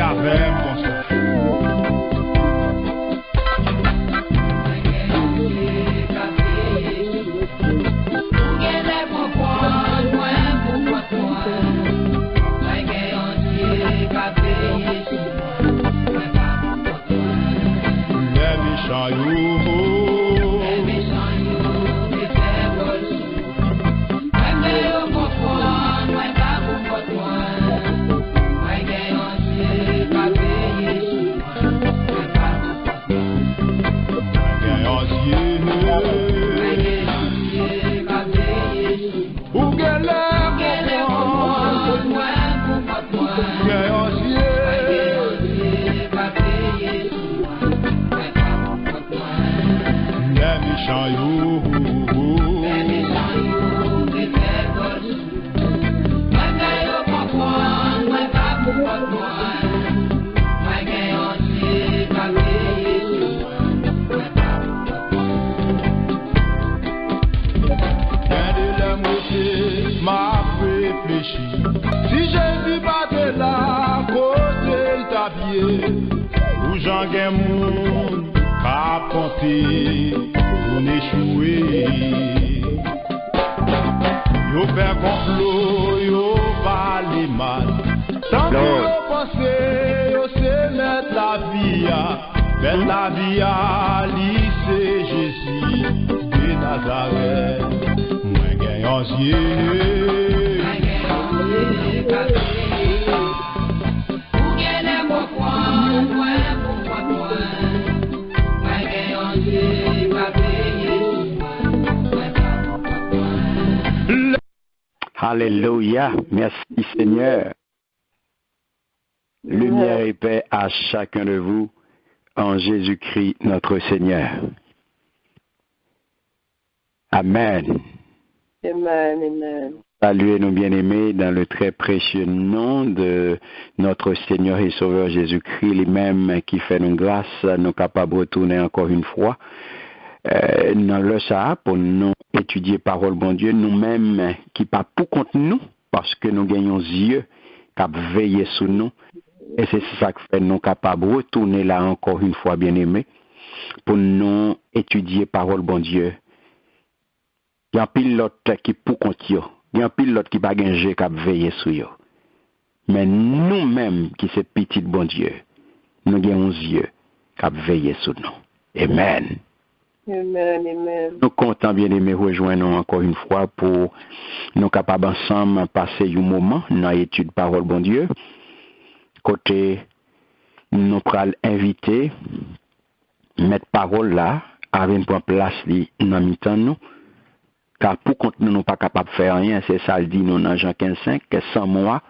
avec mon sang. Si Jésus battait là, côté le tapier, où j'en gagne monde, capoté, on échoué. Yo fait complot, yo parle mal. Tant que yo pensez, yo c'est mettre la vie à lycée Jésus de Nazareth. Moi gagne ancien. Alléluia, merci Seigneur. Lumière et paix à chacun de vous en Jésus-Christ notre Seigneur. Amen. Amen, amen. Saluez-nous bien-aimés dans le très précieux nom de notre Seigneur et Sauveur Jésus-Christ, lui-même qui fait nous grâce, nous capables de retourner encore une fois dans le ça pour nous étudier parole bon Dieu, nous-mêmes qui pas pour contre nous, parce que nous gagnons yeux qui veillent sur nous, et c'est ça qui fait nous capables de retourner là encore une fois bien-aimés pour nous étudier parole bon Dieu. Il y a un pilote qui pour contre eux. Il y a un pilote qui va gagner qui veiller sur eux. Mais nous-mêmes, qui sommes petits bon Dieu, nous avons yeux qui veiller sur nous. Amen. Amen, amen. Nous comptons bien aimer rejoindre encore une fois pour nous capables ensemble passer un moment dans l'étude parole bon Dieu. Côté, nous prenons inviter, mettre parole là, avec une place dans mi-temps nous. Car pour contre nous, nous pas capables de faire rien, c'est ça le dit nous dans Jean 15:5, que sans moi,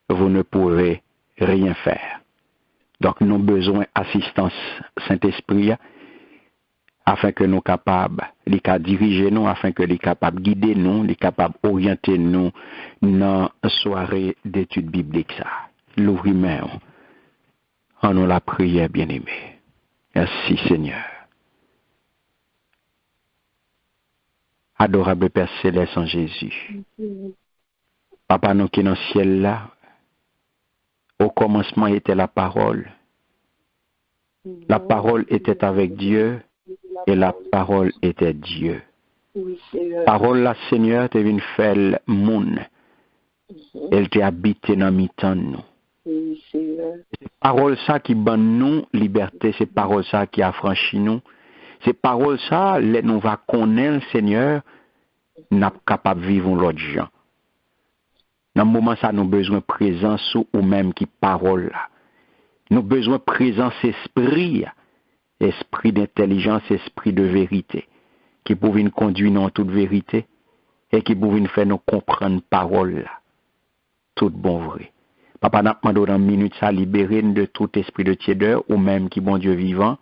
vous ne pourrez rien faire. Donc nous avons besoin d'assistance Saint-Esprit afin que nous capables, les cas diriger nous, afin que les capables guider nous, les capables orienter nous dans la soirée d'études bibliques ça. L'ouvrir en nous la prière bien-aimée. Merci Seigneur. Adorable Père Céleste en Jésus. Papa, nous qui dans le ciel là, au commencement était la parole. La parole était avec Dieu et la parole était Dieu. Parole la Seigneur te vient faire le monde. Elle te habité dans mi-temps nous. C'est parole ça qui donne nous liberté, c'est parole ça qui affranchit nous. C'est parole ça, nous va connaître le Seigneur, n'a pas capable de vivre l'autre gens. Dans le moment ça, nous avons besoin de présence ou même qui parole là. Nous avons besoin de présence esprit, esprit d'intelligence, esprit de vérité, qui pouvait nous conduire dans toute vérité et qui pouvait nous faire nous comprendre parole là. Tout bon vrai. Papa n'a pas demandé dans une minute ça libérer de tout esprit de tiédeur ou même qui bon Dieu vivant.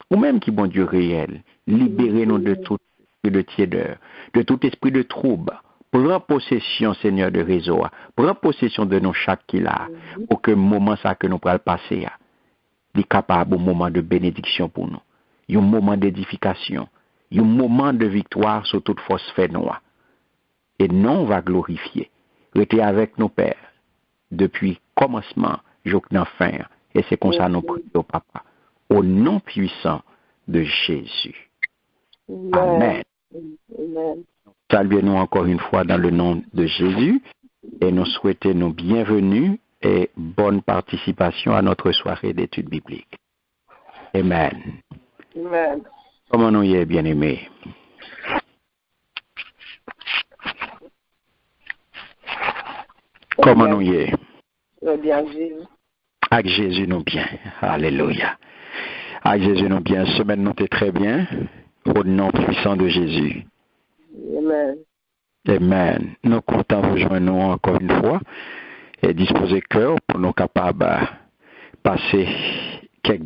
Ou même qui bon Dieu réel, libérez-nous de tout esprit de tiédeur, de tout esprit de trouble. Prends possession, Seigneur, de réseau. Prends possession de nos chaque qui là, pour que le moment ça que nous pourrons passer, il est capable un moment de bénédiction pour nous, un moment d'édification, un moment de victoire sur toute force fait noire. Et non, on va glorifier. Restez avec nos pères depuis commencement jour d'en faire. Et c'est comme ça nous prions, papa. Au nom puissant de Jésus. Amen. Amen. Saluez-nous encore une fois dans le nom de Jésus et nous souhaitons nous bienvenue et bonne participation à notre soirée d'études bibliques. Amen. Amen. Comment nous y est, bien-aimés? Comment nous y est? Bien, Jésus. Avec Jésus nous bien. Alléluia. Avec Jésus nous bien. Semaine nous est très bien. Au nom puissant de Jésus. Amen. Amen. Nous comptons rejoindre nous encore une fois et disposer cœur pour nous capables de passer quelques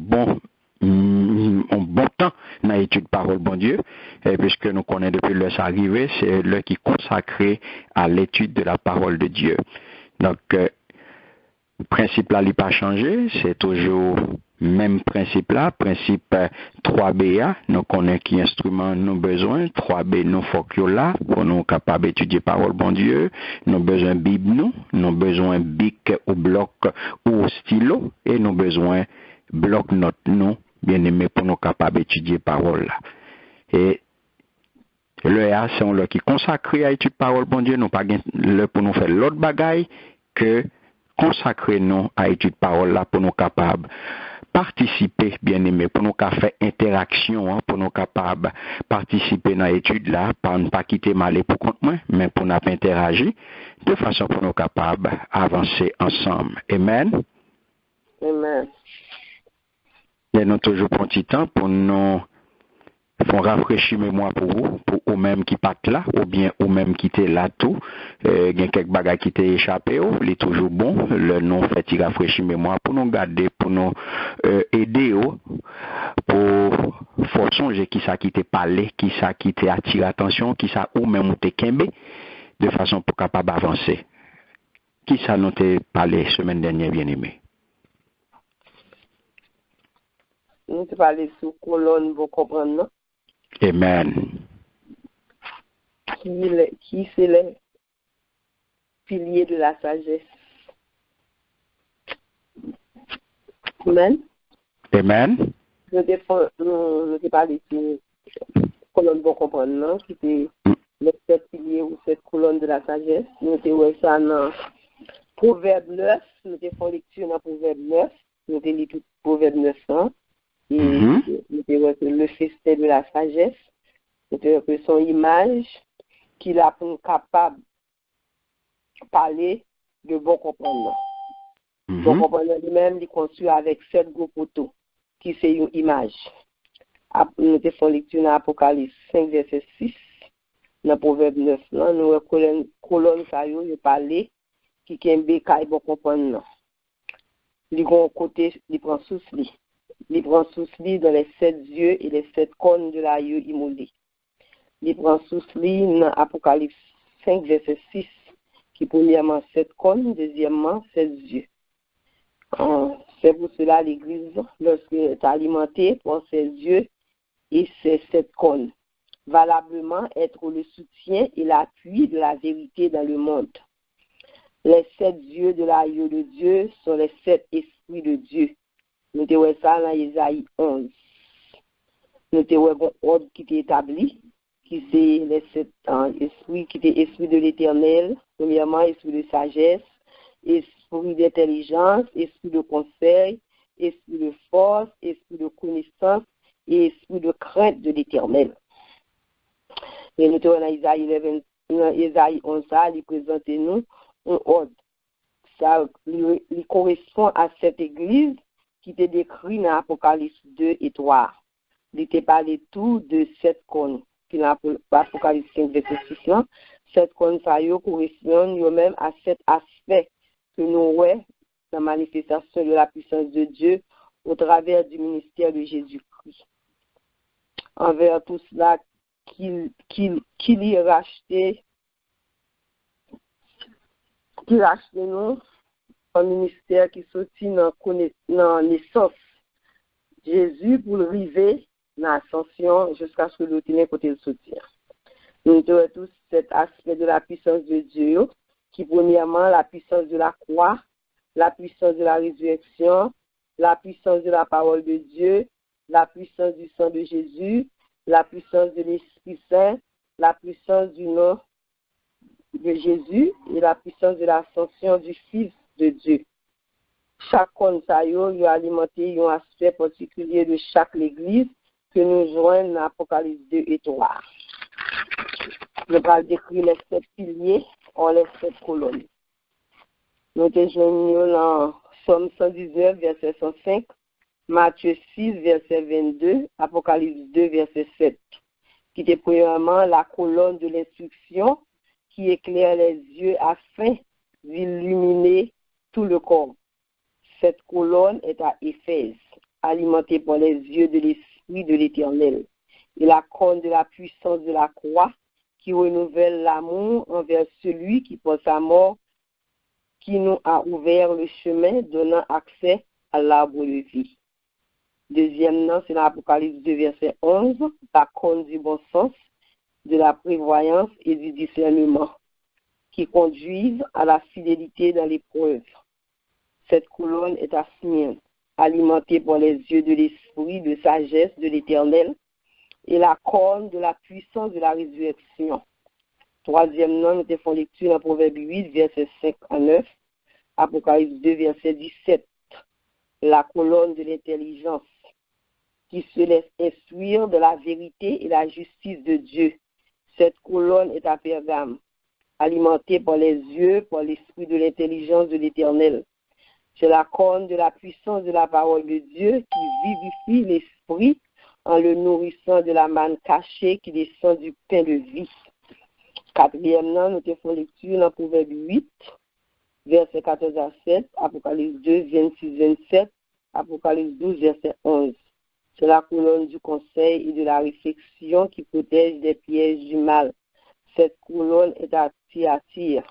un bon temps dans l'étude parole bon Dieu, et puisque nous connaissons depuis l'heure arrivé, c'est l'heure qui est consacré à l'étude de la parole de Dieu. Donc, le principe là, il n'a pas changé, c'est toujours même principe là, principe 3B, nous connaissons qui instrument nous besoin, 3B nous faut que là, pour nous capables d'étudier parole bon Dieu, nous besoin Bible nous besoin bic ou bloc ou stylo, et nous besoin bloc note nous, bien aimé, pour nous capables d'étudier parole là. Et le A, c'est un qui est consacré à étudier parole bon Dieu, nous pas le pour nous faire l'autre bagaille que consacrer nous à étudier parole là pour nous capables participer, bien aimé, pour nous faire interaction, pour nous capables participer dans l'étude là, pour ne pas quitter mal pour compte moi, mais pour nous interagir, de façon pour nous capables avancer ensemble. Amen. Amen. Et nous toujours prendre petit temps pour nous font rafraîchir mémoire pour vous même qui pas là, ou bien ou même qui était là tout, il y a quelques bagages qui t'est échappé, il est toujours bon, le nom fait rafraîchir mémoire pour nous garder, pour nous aider, pour faire songer qui ça qui t'est parlé, qui ça qui t'est attiré attention, qui ça ou même ou t'es kembe, de façon pour capable d'avancer. Qui ça nous t'est parlé semaine dernière, bien aimé? Nous te parlé sous colonne, vous comprenez, non? Amen. Qui c'est le pilier de la sagesse. Amen. Amen. Nous te parlé de colonne, vous comprenez, non? Qui c'est les 7 piliers ou 7 colonnes de la sagesse. Nous te voyons ça dans Proverbe 9. Nous te faisons lecture dans Proverbe 9. Nous te lisons tout Proverbe 9. Et nous te le festin de la sagesse. Nous te son image qu'il a pour capable de parler de bon comprenant. Bon comprenant lui-même, il construit avec 7 gros poteaux, qui c'est une image. Nous te faisons lecture dans Apocalypse 5, verset 6. Dans Proverbe 9, là, nous avons colonne caillou, il parler qui kembe kay bon comprenant. Il prend côté, il prend sous lui. Il prend sous lui dans les 7 yeux et les 7 cornes de la yeux immolés. Il prend sous lui dans Apocalypse 5, verset 6, qui premièrement 7 cornes, deuxièmement 7 yeux. C'est pour cela l'Église, lorsqu'elle est alimentée par ses yeux et ses 7 cornes, valablement être le soutien et l'appui de la vérité dans le monde. Les 7 yeux de la yeux de Dieu sont les 7 esprits de Dieu. Nous te voyons ça dans Isaïe 11. Nous te voyons un ordre qui est établi, qui c'est les 7 esprits, qui est esprit de l'éternel, premièrement, esprit de sagesse, esprit d'intelligence, esprit de conseil, esprit de force, esprit de connaissance et esprit de crainte de l'éternel. Et nous te voyons dans Isaïe 11, ça, il présente nous un ordre. Ça lui correspond à cette église qui était décrit dans Apocalypse 2 et 3. Il était parlé tout de 7 cônes. Puis dans Apocalypse 5, verset 6, 7 cônes, ça correspond eux-mêmes à 7 aspects que nous voyons dans la manifestation de la puissance de Dieu au travers du ministère de Jésus-Christ. Envers tout cela qu'il y a racheté, qui racheté nous, un ministère qui sortit dans naissance Jésus pour le river dans l'ascension jusqu'à ce que l'autre tenait côté le soutien. Nous avons tous cet aspect de la puissance de Dieu, qui premièrement la puissance de la croix, la puissance de la résurrection, la puissance de la parole de Dieu, la puissance du sang de Jésus, la puissance de l'Esprit Saint, la puissance du nom de Jésus et la puissance de l'ascension du Fils de Dieu. Chaque conseil a alimenté un aspect particulier de chaque église que nous joignons dans Apocalypse 2 et 3. Je vais décrire les 7 piliers ou les 7 colonnes. Nous te joignons dans Somme 119, verset 105, Matthieu 6, verset 22, Apocalypse 2, verset 7, qui est premièrement la colonne de l'instruction qui éclaire les yeux afin d'illuminer tout le corps. Cette colonne est à Éphèse, alimentée par les yeux de l'Esprit de l'Éternel, et la corne de la puissance de la croix qui renouvelle l'amour envers celui qui, pour sa mort, qui nous a ouvert le chemin donnant accès à l'arbre de vie. Deuxièmement, c'est l'Apocalypse 2, verset 11, la corne du bon sens, de la prévoyance et du discernement, qui conduisent à la fidélité dans l'épreuve. Cette colonne est à Smyrne, alimentée par les yeux de l'esprit de sagesse de l'Éternel et la corne de la puissance de la résurrection. Troisièmement, nous faisons lecture dans Proverbe 8, verset 5 à 9, Apocalypse 2, verset 17, la colonne de l'intelligence, qui se laisse instruire de la vérité et la justice de Dieu. Cette colonne est à Pergame, alimentée par les yeux, par l'esprit de l'intelligence de l'Éternel. C'est la corne de la puissance de la parole de Dieu qui vivifie l'esprit en le nourrissant de la manne cachée qui descend du pain de vie. Quatrièmement, nous faisons lecture dans Proverbe 8, verset 14 à 7, Apocalypse 2, 26-27, Apocalypse 12, verset 11. C'est la colonne du conseil et de la réflexion qui protège des pièges du mal. Cette colonne est à Thyatire,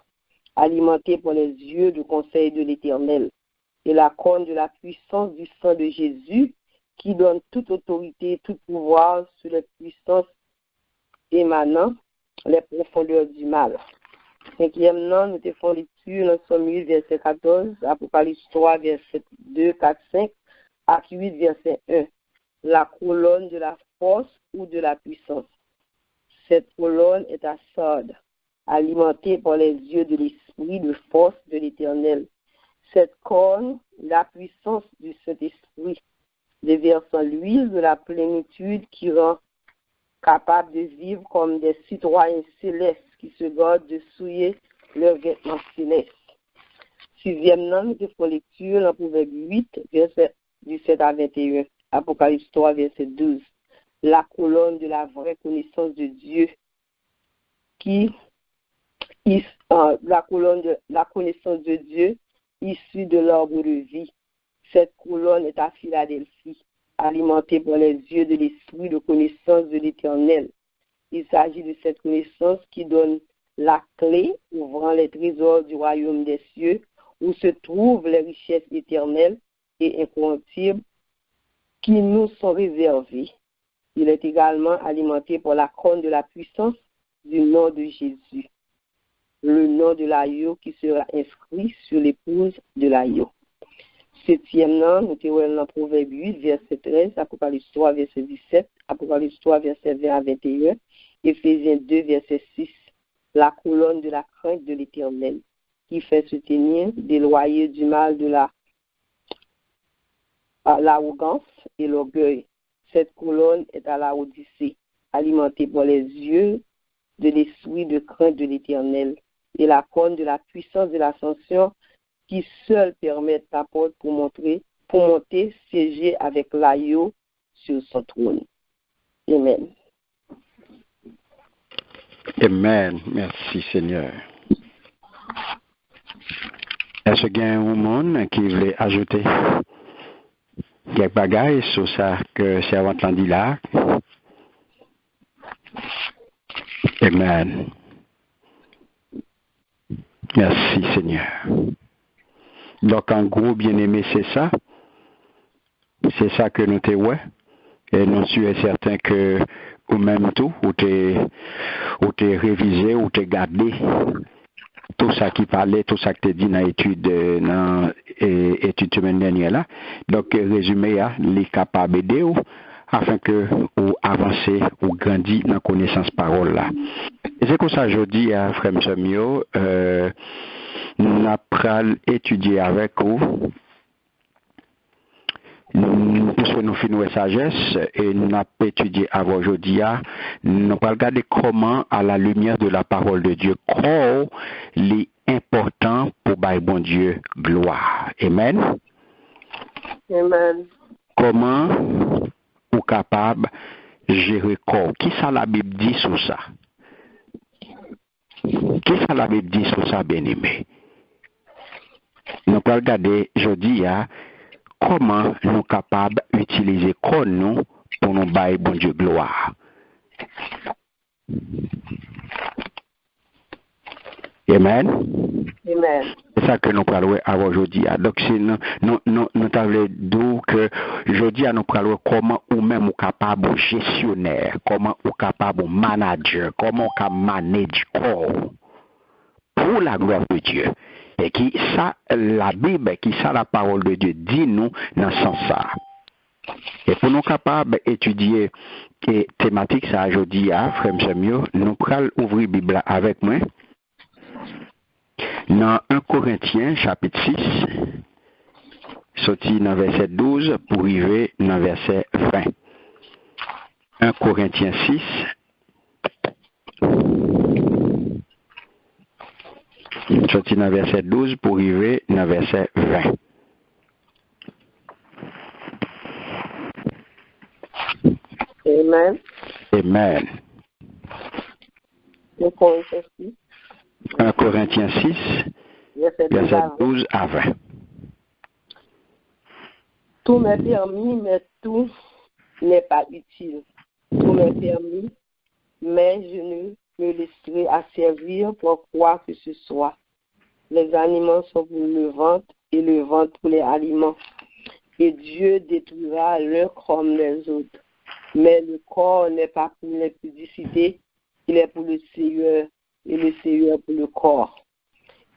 alimentée par les yeux du conseil de l'Éternel. Et la corne de la puissance du sang de Jésus qui donne toute autorité, tout pouvoir sur les puissances émanant les profondeurs du mal. Cinquièmement, nous te faisons lecture dans Somme 8, verset 14, Apocalypse 3, verset 2, 4, 5, Acte 8, verset 1. La colonne de la force ou de la puissance. Cette colonne est à Sardes, alimentée par les yeux de l'esprit de force de l'Éternel. Cette corne, la puissance du Saint-Esprit, déversant l'huile de la plénitude qui rend capable de vivre comme des citoyens célestes qui se gardent de souiller leurs vêtements célestes. Sixièmement, nous faisons lecture dans Proverbe 8, verset 17 à 21, Apocalypse 3, verset 12. La colonne de la vraie connaissance de Dieu la colonne de la connaissance de Dieu issue de l'arbre de vie. Cette colonne est à Philadelphie, alimentée par les yeux de l'esprit de connaissance de l'Éternel. Il s'agit de cette connaissance qui donne la clé ouvrant les trésors du royaume des cieux, où se trouvent les richesses éternelles et incorruptibles qui nous sont réservées. Il est également alimenté par la corne de la puissance du nom de Jésus, le nom de l'agneau qui sera inscrit sur l'épouse de l'agneau. Septièmement, nous avons dans Proverbe 8, verset 13, Apocalypse 3, verset 17, Apocalypse 3, verset 20 à 21, Éphésiens 2, verset 6, la colonne de la crainte de l'Éternel, qui fait se tenir des loyers du mal de l'arrogance et l'orgueil. Cette colonne est à la Odyssée, alimentée par les yeux de l'esprit de crainte de l'Éternel, et la corne de la puissance de l'ascension qui seul permet ta porte pour monter, siéger avec l'agneau sur son trône. Amen. Amen. Merci Seigneur. Est-ce qu'il y a un monde qui voulait ajouter quelques bagages sur ça que servant l'a dit là? Amen. Merci Seigneur. Donc en gros, bien-aimé, c'est ça. C'est ça que nous t'es et nous sommes certains que ou même tout, ou t'es révisé, ou t'es gardé tout ça qui parlait, tout ça que tu dit dans l'étude semaine dernière là. Donc, résumé, les capables d'aider afin que vous avancez ou grandissez dans la connaissance parole là. Et c'est comme ça aujourd'hui, frère Mio, nous allons étudier avec vous. Puisque nous finissons la sagesse et nous avons étudié avant aujourd'hui, nous allons regarder comment, à la lumière de la parole de Dieu, comment il est important pour bon Dieu gloire. Amen. Amen. Comment vous capable de gérer corps? Qui ça la Bible dit sur ça? Qui ça la Bible dit sur ça, bien-aimé? Nous allons regarder aujourd'hui, comment nous sommes capables d'utiliser corps nous pour nous bailler bon Dieu gloire. Amen. Amen. C'est ça que nous parlons aujourd'hui. Donc, si nous avons dit que aujourd'hui, nous parlons comment ou même nous capable gestionnaire, comment ou capable manager, comment on capable manager corps pour la gloire de Dieu. Et qui ça, la Bible, qui ça, la parole de Dieu dit nous dans ce sens-là. Et pour nous capables d'étudier et thématique ça aujourd'hui, frère Samuel, nous allons ouvrir la Bible avec moi. Dans 1 Corinthiens, chapitre 6, sorti dans verset 12 pour arriver dans verset 20. 1 Corinthiens 6, sorti dans verset 12 pour arriver dans verset 20. Amen. Amen. 1 Corinthiens 6, verset 12 à 20. Tout m'est permis, mais tout n'est pas utile. Tout m'est permis, mais je ne me laisserai à servir pour quoi que ce soit. Les aliments sont pour le ventre et le ventre pour les aliments. Et Dieu détruira l'un comme les autres. Mais le corps n'est pas pour l'impudicité, il est pour le Seigneur et le Seigneur pour le corps.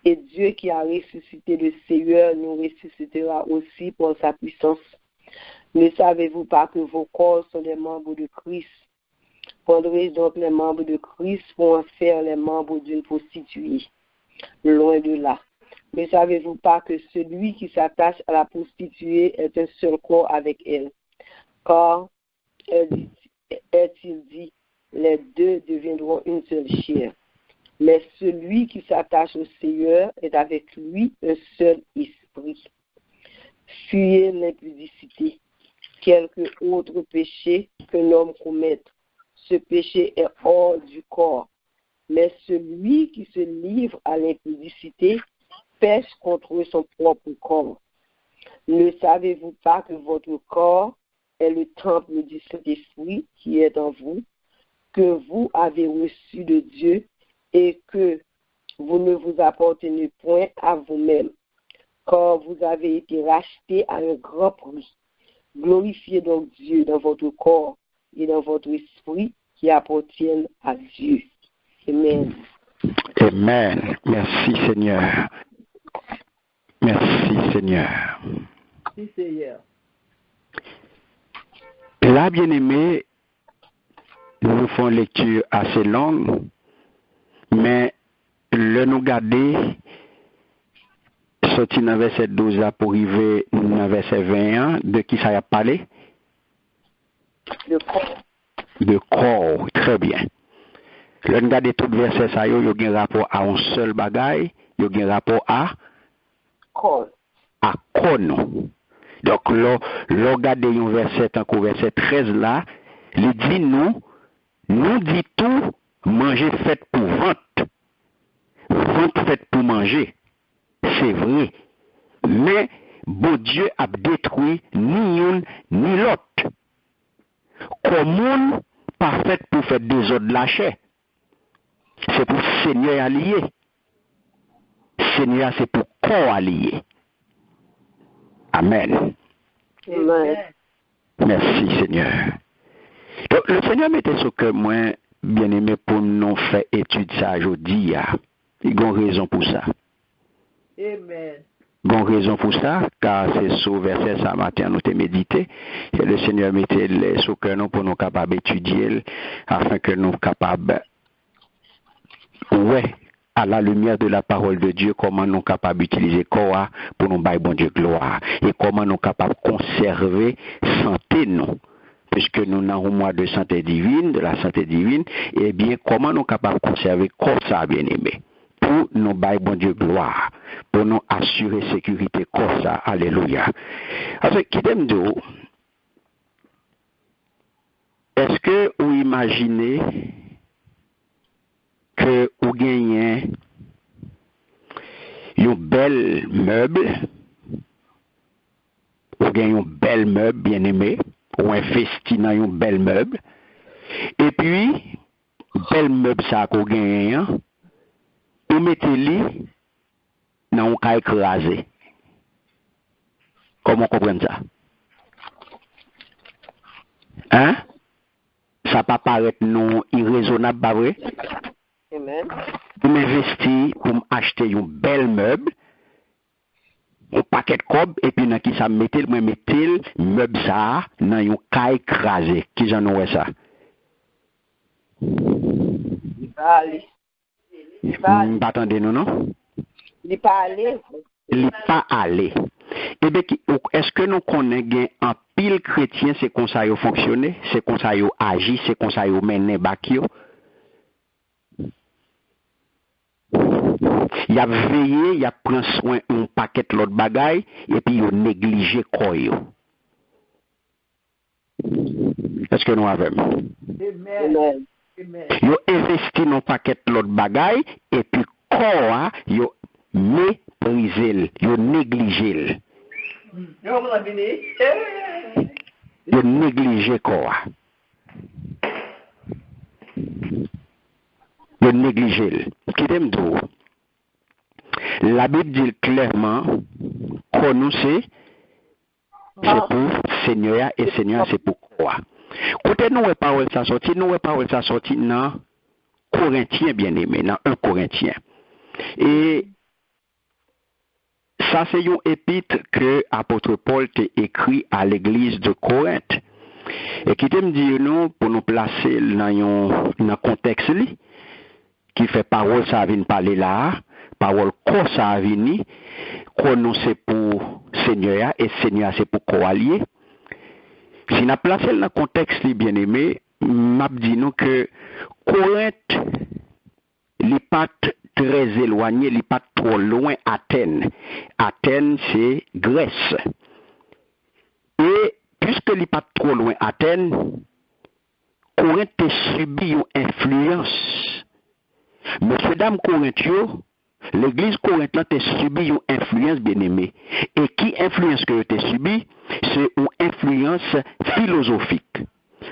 Et Dieu qui a ressuscité le Seigneur nous ressuscitera aussi pour sa puissance. Ne savez-vous pas que vos corps sont les membres de Christ? Prendrez donc les membres de Christ pour en faire les membres d'une prostituée? Loin de là. Ne savez-vous pas que celui qui s'attache à la prostituée est un seul corps avec elle? Car, est-il dit, les deux deviendront une seule chair. Mais celui qui s'attache au Seigneur est avec lui un seul esprit. Fuyez l'impudicité. Quelque autre péché que l'homme commette, ce péché est hors du corps. Mais celui qui se livre à l'impudicité pêche contre son propre corps. Ne savez-vous pas que votre corps est le temple du Saint-Esprit qui est en vous, que vous avez reçu de Dieu et que vous ne vous appartenez point à vous-même, car vous avez été rachetés à un grand prix. Glorifiez donc Dieu dans votre corps et dans votre esprit qui appartiennent à Dieu. Amen. Amen. Merci Seigneur. Merci Seigneur. Merci Seigneur. Là, bien-aimé, nous faisons une lecture assez longue, mais le nous garder, sorti dans verset 12 là pour arriver dans verset 21, de qui ça a parlé? De corps. De corps, très bien. Le nous garder tout verset ça, il y a un rapport à un seul bagaille, il y a un rapport à corps. À corps. Donc, le regarder un verset, tant qu'au verset 13 là, il dit nous dit tout, manger fait pour vente. Vente fait pour manger. C'est vrai. Mais, bon Dieu a détruit ni une ni l'autre. Comme pas fait pour faire des ordres de la chair. C'est pour Seigneur allié. Seigneur, c'est pour corps allié. Amen. Amen. Merci Seigneur. Donc, le Seigneur mettait ce que moi, bien aimé, pour nous faire étude ça aujourd'hui. Il y a une raison pour ça. Amen. Il y a une raison pour ça, car c'est sous verset ce matin nous t'ai médité, que le Seigneur mettait sous cœur nous pour nous capables d'étudier, afin que nous capables, ouais, à la lumière de la parole de Dieu, comment nous capables d'utiliser quoi pour nous bailler bon Dieu gloire, et comment nous capables de conserver santé nous. Puisque nous avons un mois de santé divine, de la santé divine, eh bien, comment nous capables de conserver comme ça, bien aimé, pour nous bailler bon Dieu gloire, pour nous assurer sécurité comme ça, alléluia. Alors, qui t'aime de vous? Est-ce que vous imaginez que vous gagnez un bel meuble, vous gagnez un bel meuble, bien aimé, ou investi dans un bel meuble, et puis, bel meuble ça qu'on gagne, vous mettez-le dans un cas écrasé. Comment comprendre ça? Hein? Ça peut paraître non irraisonnable, pas vrai? Amen. Pour m'investir, pour m'acheter un bel meuble, un paquet de cob, et puis dans qui ça mettre le meuble ça dans un cas écrasé. Qui j'en aurait ça? Il pas aller. Il pas aller. Pas attendez nous, non? Il pas aller. Il pas aller. Eh bien, est-ce que nous connaissons en pile chrétien, c'est comme ça qu'ils fonctionnent, c'est comme ça qu'ils agissent, c'est comme ça qu'ils mènent bakio? Il a veillé, il a pris soin un paquet de l'autre bagaille, et puis il a négligé quoi. Est-ce que nous avons? Amen. Amen. Il a investi dans un paquet de l'autre bagaille, et puis quoi, il a méprisé, il a négligé. Il a négligé quoi? Il a négligé. Qui t'aime tout? La Bible dit clairement qu'on nous c'est pour Seigneur et Seigneur c'est pour quoi. Côté nous est parole ça sorti, nous est parole ça sorti dans Corinthiens bien aimé, dans 1 Corinthiens. Et ça c'est un épître que apôtre Paul t'a écrit à l'église de Corinthe. Et qui t'aime dire nous pour nous placer dans un contexte li, qui fait parole ça vient parler là. Parole quoi ça vient, qu'on c'est pour Seigneur et Seigneur c'est pour quoi allié. Si nous placé dans le contexte bien aimé, m'a dit nous que Corinthe n'est pas très éloigné, n'est pas trop loin Athènes. Athènes c'est Grèce. Et puisque n'est pas trop loin Athènes, Corinthe a subi une influence. Monsieur dame Corinthio, l'église corinthienne a subi une influence bien-aimée. Et qui influence que tu as subi? C'est une influence philosophique.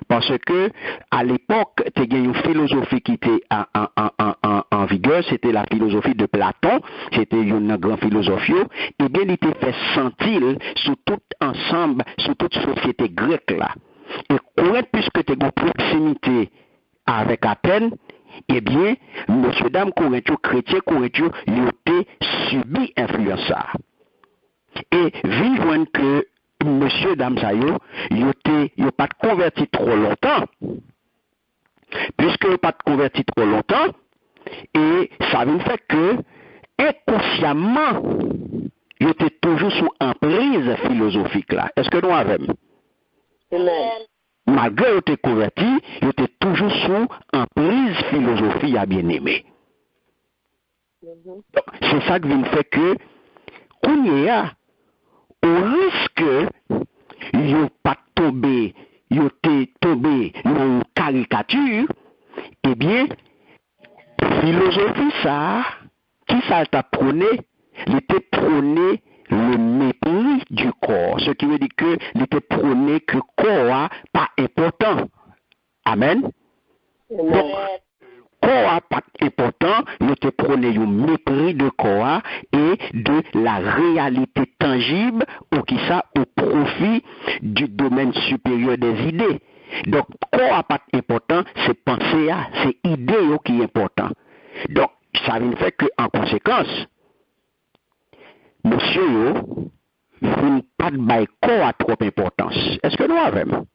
Parce que à l'époque, tu as une philosophie qui était en vigueur, c'était la philosophie de Platon, c'était une grande philosophie, et bien il était fait sentir sous tout ensemble, sous toute société grecque là. Et Corinthe, puisque tu as une proximité avec Athènes, eh bien, monsieur, dame, Corinthio, chrétien, Corinthio, ils ont subi influence ça. Et vivant que monsieur, dame, ça ils n'ont pas converti trop longtemps. Puisque ils n'ont pas converti trop longtemps, et ça veut faire que, inconsciemment, ils étaient toujours sous emprise philosophique là. Est-ce que nous avons? Amen. Malgré qu'ils étaient convertis, ils étaient toujours sous emprise philosophie à bien-aimé. C'est ça qui vient faire que, qu'on y a, au risque, ils n'ont pas tombé, ils ont tombé dans une caricature, eh bien, philosophie ça, qui ça t'a prôné? Il était prôné le mépris du corps. Ce qui veut dire que il était prôné que le corps pas important. Amen. Amen. Donc, corps pas important, il était prôné le mépris de corps et de la réalité tangible ou qui ça au profit du domaine supérieur des idées. Donc, corps pas important, c'est penser à, c'est idée qui est important. Donc, ça ne fait que en conséquence, monsieur yo, vous pas de bail à trop importance. Est-ce que nous avons?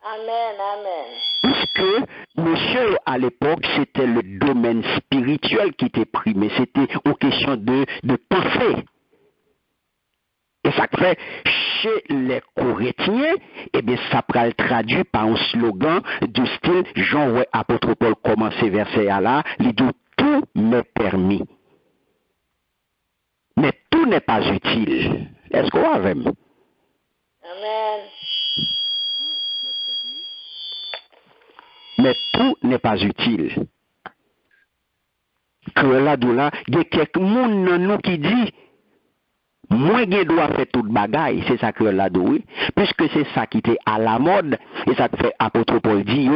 Amen, amen. Puisque monsieur à l'époque, c'était le domaine spirituel qui était primé, c'était une question de pensée. Et ça fait, chez les Corinthiens, eh bien, ça peut être traduit par un slogan du style, Jean, ouais, apôtre Paul commençait verset à là, il dit, tout m'est permis. Mais tout n'est pas utile. Est-ce qu'on a même? Amen. Mais tout n'est pas utile. Que là, il y a quelques monde dans nous qui dit, moi, je dois faire toute bagaille, c'est ça que là, oui, puisque c'est ça qui était à la mode, et ça que fait apôtre Paul dit,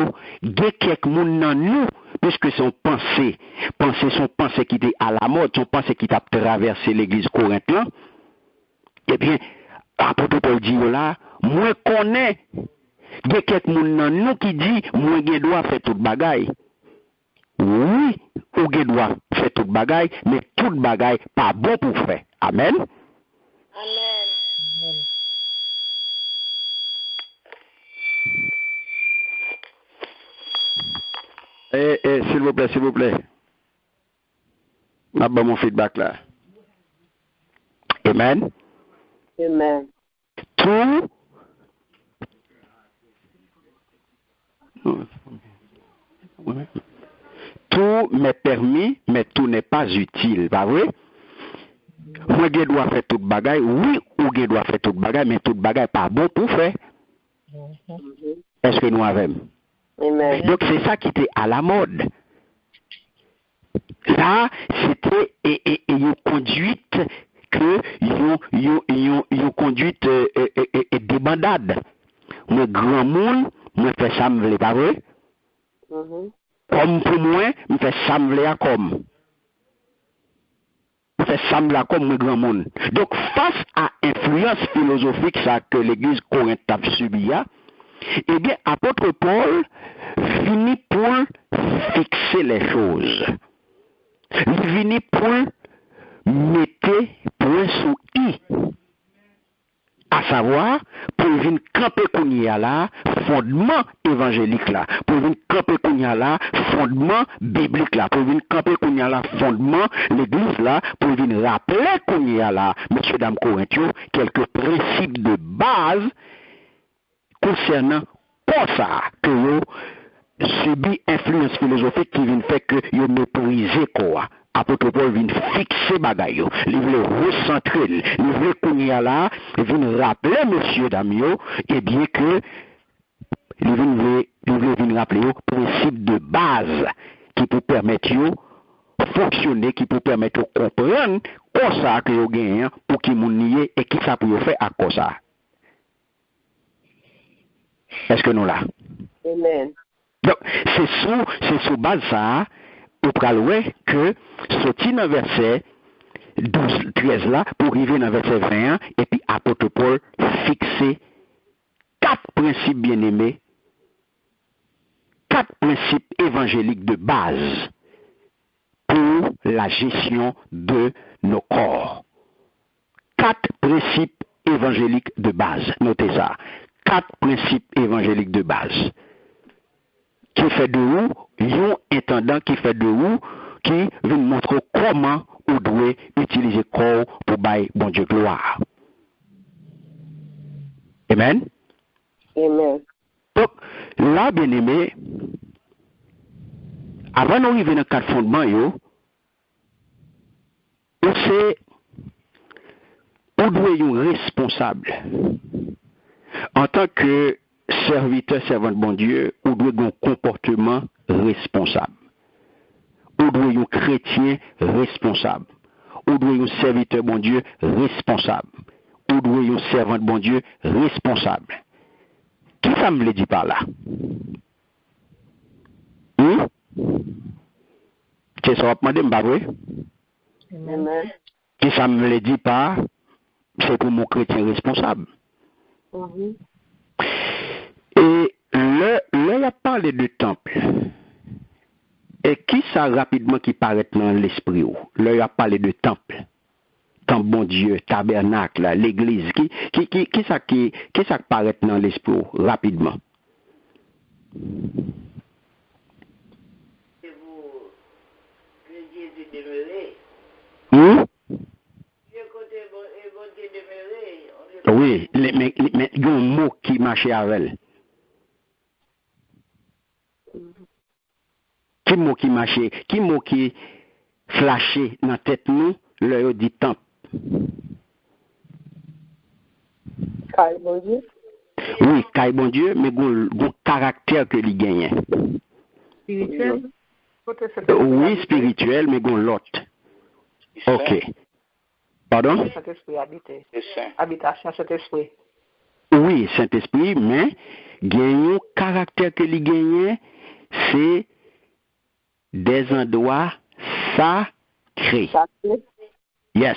il y a quelques monde dans nous, puisque son pensée qui était à la mode, son pensée qui a traversé l'église corinthienne, eh bien, apôtre Paul dit là, moi connais, il y a quelques monde dans nous qui dit, moi, je dois faire toute bagaille. Oui, ou je dois faire toute bagaille, mais toute bagaille pas bon pour faire. Amen. Amen. S'il vous plaît, s'il vous plaît. M'a mon feedback là. Amen. Amen. Tout m'est permis, mais tout n'est pas utile, pas vrai? Moi, je dois faire toute bagaille, oui, ou je dois faire toute bagaille, mais toute bagaille pas bon pour faire. Est-ce que nous avons? Amen. Donc, c'est ça qui était à la mode. Là, c'était une conduite que une conduite débandade. Moi, grand monde, moi, fais ça, me pas vrai? Comme pour moi, me fait ça, me comme. Fait semblant comme un grand monde. Donc, face à l'influence philosophique ça, que l'église Corinthe a subi, eh bien, apôtre Paul finit pour fixer les choses. Il finit pour mettre point sous i. À savoir, pour venir camper qu'on y a là, fondement évangélique là, pour venir camper qu'on y a là, fondement biblique là, pour venir camper qu'on y a là, fondement l'église là, pour venir rappeler qu'on y a là, messieurs, dames, Corinthiens, quelques principes de base concernant quoi ça que vous subit influence philosophique qui vient faire que vous méprisez quoi. Apôtre Paul vient fixer bagaille, il veut recentrer, il veut qu'on y a là, il vient rappeler monsieur Damio, et bien que il veut rappeler le principe de base qui peut permettre de fonctionner, qui peut permettre de comprendre quoi ça que vous gagnez pour qu'il vous nier et qui ça peut faire à quoi ça. Est-ce que nous là? Amen. Donc, c'est sous base ça, au praloué que sorti dans verset 12-13 là, pour arriver dans verset 21, et puis apôtre Paul fixer 4 principes bien-aimés, 4 principes évangéliques de base pour la gestion de nos corps. 4 principes évangéliques de base. Notez ça. 4 principes évangéliques de base. Qui fait de vous, un intendant qui fait de vous, qui vient montrer comment vous devez utiliser le corps pour bailler bon Dieu gloire. Amen. Amen. Donc, là, bien aimé, avant d'arriver dans le cadre fondement, on sait, on doit être responsable. En tant que serviteur, servant de bon Dieu, on doit avoir un comportement responsable. On doit être un chrétien responsable. On doit être un serviteur bon Dieu responsable. On doit être un servant de bon Dieu responsable. Qui ça me le dit par là? C'est ça, on va demander, pas vrai? Amen. Qui ça me le dit pas? C'est pour mon chrétien responsable. Et là, il a parlé de temple. Et qui ça rapidement qui paraît dans l'esprit? Là, il a parlé de temple. Temple, bon Dieu, tabernacle, l'église. Qui ça paraît dans l'esprit rapidement? Et vous, Jésus demeuré. Oui, mais il y a un mot qui marchait avec elle. Qui mot qui marchait, qui mot qui flashait dans la tête nous, le dit temple. Caille bon Dieu. Oui, caille bon Dieu, mais il caractère que il gagne. Spirituel? Oui, spirituel, mais il l'autre. Ok. Pardon? Saint-Esprit habité. Habitation Saint-Esprit. Oui, Saint-Esprit, mais gagne caractère que il gagne, c'est des endroits sacrés. Yes.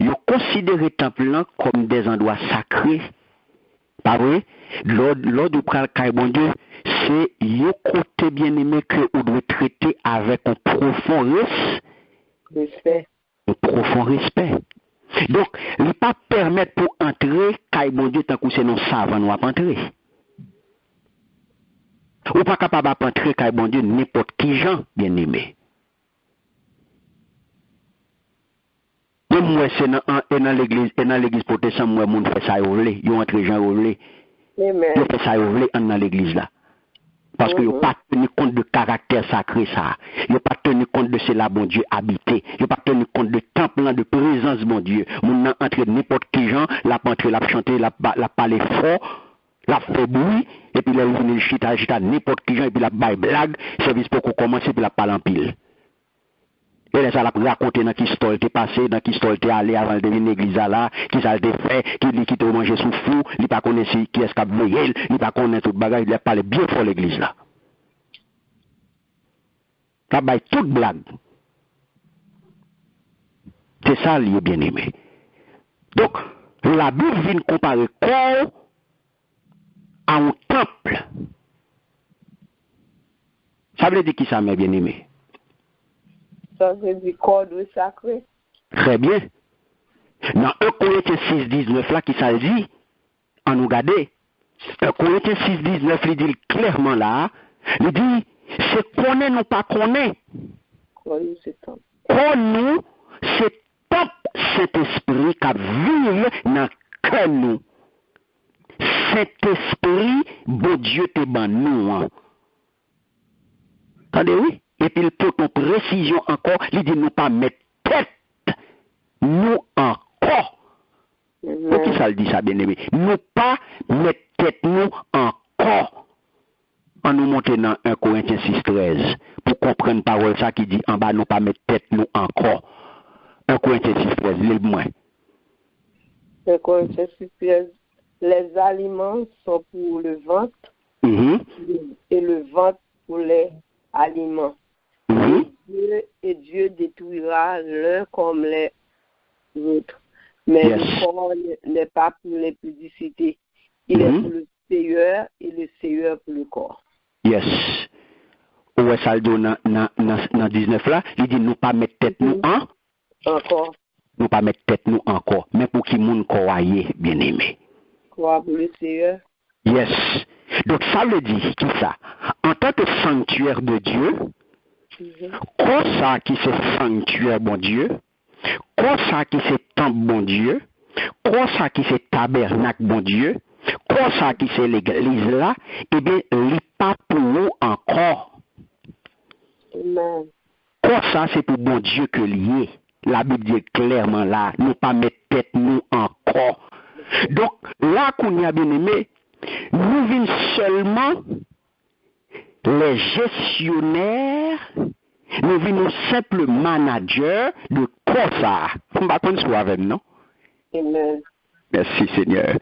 Ils considèrent temple comme des endroits sacrés. Pas vrai? Lors du pral bon Dieu, c'est le côté bien aimé que vous devez traiter avec un profond respect. Un profond respect. Donc, il ne pas permettre pour entrer, bon Dieu, tant que c'est non savant, nous pas entrer. Ou pas capable d'entrer, bon Dieu, n'importe qui gens, bien aimé. Même moi, c'est dans l'église protestante, moi, mon fait ça, ils ont entré gens, ils fait ça, dans l'église là. Parce que ils pas tenu compte de caractère sacré ça. Ils pas tenu compte de cela, bon Dieu, habité. Ils pas tenu compte de temple de présence, bon Dieu. Mon entre n'importe qui gens, la entrer, la chanter, la parler fort, la fait bruit, et puis la venir chita n'importe qui gens, et puis la baille blague, service pour qu'on commence, et puis la parle en pile. Et là, ça l'a raconté dans qui histoire était passé, dans qui histoire était allé avant de venir l'église là, qui ça a été fait, qui te manger sous fou, il pas connaît qui est-ce qu'a veillé, il pas connaît tout bagage, il a parlé bien fort l'église là. Ça baille toute blague. C'est ça, lié bien aimé. Donc, la Bible vient comparer corps à un temple. Ça veut dire qui ça, mes bien aimé? Ça veut dire corps sacré. Très bien. Dans 1 Corinthiens 6, 19, là, qui ça dit, en nous garder, 1 Corinthiens 6, 19, il dit clairement là, il dit, c'est connaît nous pas connaît. Connaît, c'est top Saint-Esprit qui vive dans cœur nous. Saint-Esprit, bon Dieu te ban nous. Hein. Attendez, oui? Et puis, pour une précision encore, il dit nous pas mettre tête, nous encore. Pour qui ça le dit ça, bien aimé? Nous pas mettre tête, nous encore. On nous monte dans 1 Corinthiens 6, 13, pour comprendre parole ça qui dit en bas, nous pas mettre tête, nous encore. 1 Corinthiens 6, 13, lis moi. 1 Corinthiens 6, 13, les aliments sont pour le ventre, et le ventre pour les aliments. Dieu détruira l'un comme les autres. Mais le corps n'est pas pour les publicités. Il est pour le Seigneur et le Seigneur pour le corps. Yes. Ouais, ça le donne dans 19 là, il dit nous pas mettre tête nous encore. Nous pas mettre tête nous encore. Mais pour qui moun croyez, bien aimé. Croire pour le Seigneur. Yes. Donc ça veut dire qui ça? En tant que sanctuaire de Dieu, quoi ça qui c'est sanctuaire bon Dieu, quoi ça qui c'est temple bon Dieu, quoi ça qui c'est tabernacle bon Dieu, quoi ça qui c'est l'église là, eh bien, il pas pour nous encore. Amen. Quoi ça c'est pour bon Dieu que lié. La Bible dit clairement là, nous pas mettre tête nous encore. Donc là qu'on y a bien aimé, nous vîmes seulement les gestionnaires, nous vîmes simples managers de quoi ça. On ne va pas nous avec non? Amen. Merci Seigneur.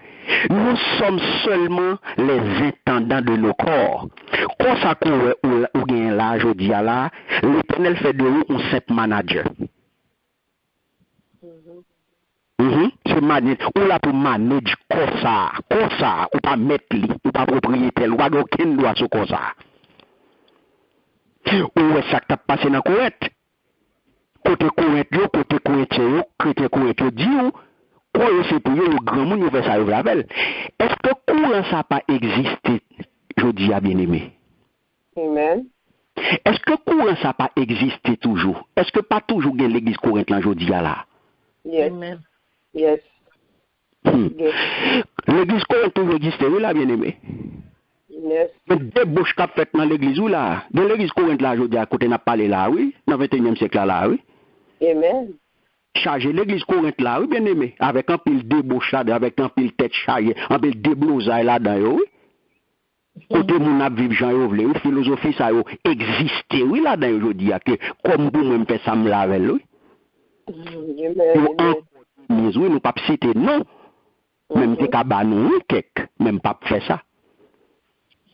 Nous sommes seulement les intendants de nos corps. Quand ça court ou gagne là, je dis à là, l'Éternel fait de nous un simple manager. C'est manager, ou là pour manager comme ça, ou pas mettre lui, ou pas propriétaire, ou pas aucun droit sur comme ça. Ou est-ce que tu as passé dans Corinthe? Côté Corinthe, côté Corinthien, chrétien Corinthe, dit quoi c'est pour eux, le grand monde, fait ça, est-ce que courant ça n'a pas existé, je dis à bien-aimé? Amen. Est-ce que courant ça n'a pas existé toujours? Est-ce que pas toujours l'église Corinthe là, je dis là? Yes. Amen. Yes. Yes. L'église Corinthe toujours existé, oui là, bien-aimé? Yes. Il y a des bouches qui fait dans l'église ou là? Dans l'église Corinthe là, je dis à côté, n'a parlé là, oui? Dans le 21e siècle là, oui? Amen. Charger l'église Corinthe là, oui, bien aimé, avec un pile débauchade, avec un pile tête chargée, un pile déblousaille là-dedans, oui. Côté mon a vivre Jean Yovle, ou philosophie ça yo existe, oui, là-dedans, aujourd'hui, que comme vous même fait ça me lave, oui. Amen. Oui, nous pas citer non. Même tes cabanes, oui, quelque, même pas faire ça.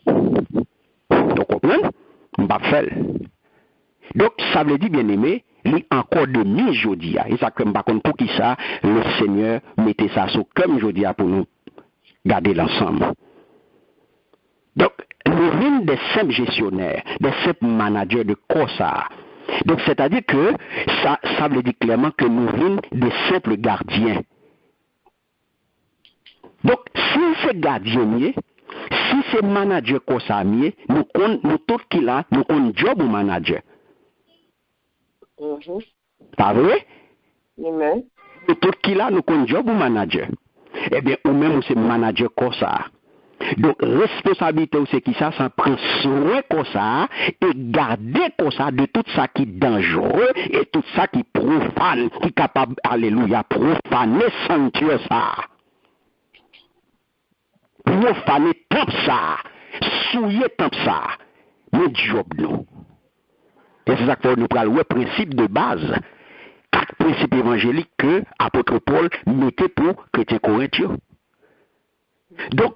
Vous comprenez? On pas faire. Donc, ça veut dire, bien aimé, il y a encore de mise aujourd'hui. Et ça, comme par contre, pour qui ça, le Seigneur mettait ça sur comme aujourd'hui pour nous garder l'ensemble. Donc, nous sommes des simples gestionnaires, des simples managers de COSA. Donc, c'est-à-dire que ça veut dire clairement que nous sommes des simples gardiens. Donc, si c'est gardien, si c'est manager COSA, nous tous qui là, nous avons job au manager. Pas vrai? Amen. Nous tous qui là, nous avons job au manager. Eh bien, ou même c'est manager COSA. Donc, responsabilité c'est qui ça, ça prend soin comme ça et garder comme ça de tout ça qui est dangereux et tout ça qui profane, qui est capable, alléluia, profaner sanctuaire ça. Profaner temple ça, souiller temple ça. Mais job nous. Et c'est ça que nous prenons le principe de base. 4 principes évangéliques que l'apôtre Paul mettait pour chrétiens corinthiens. Donc,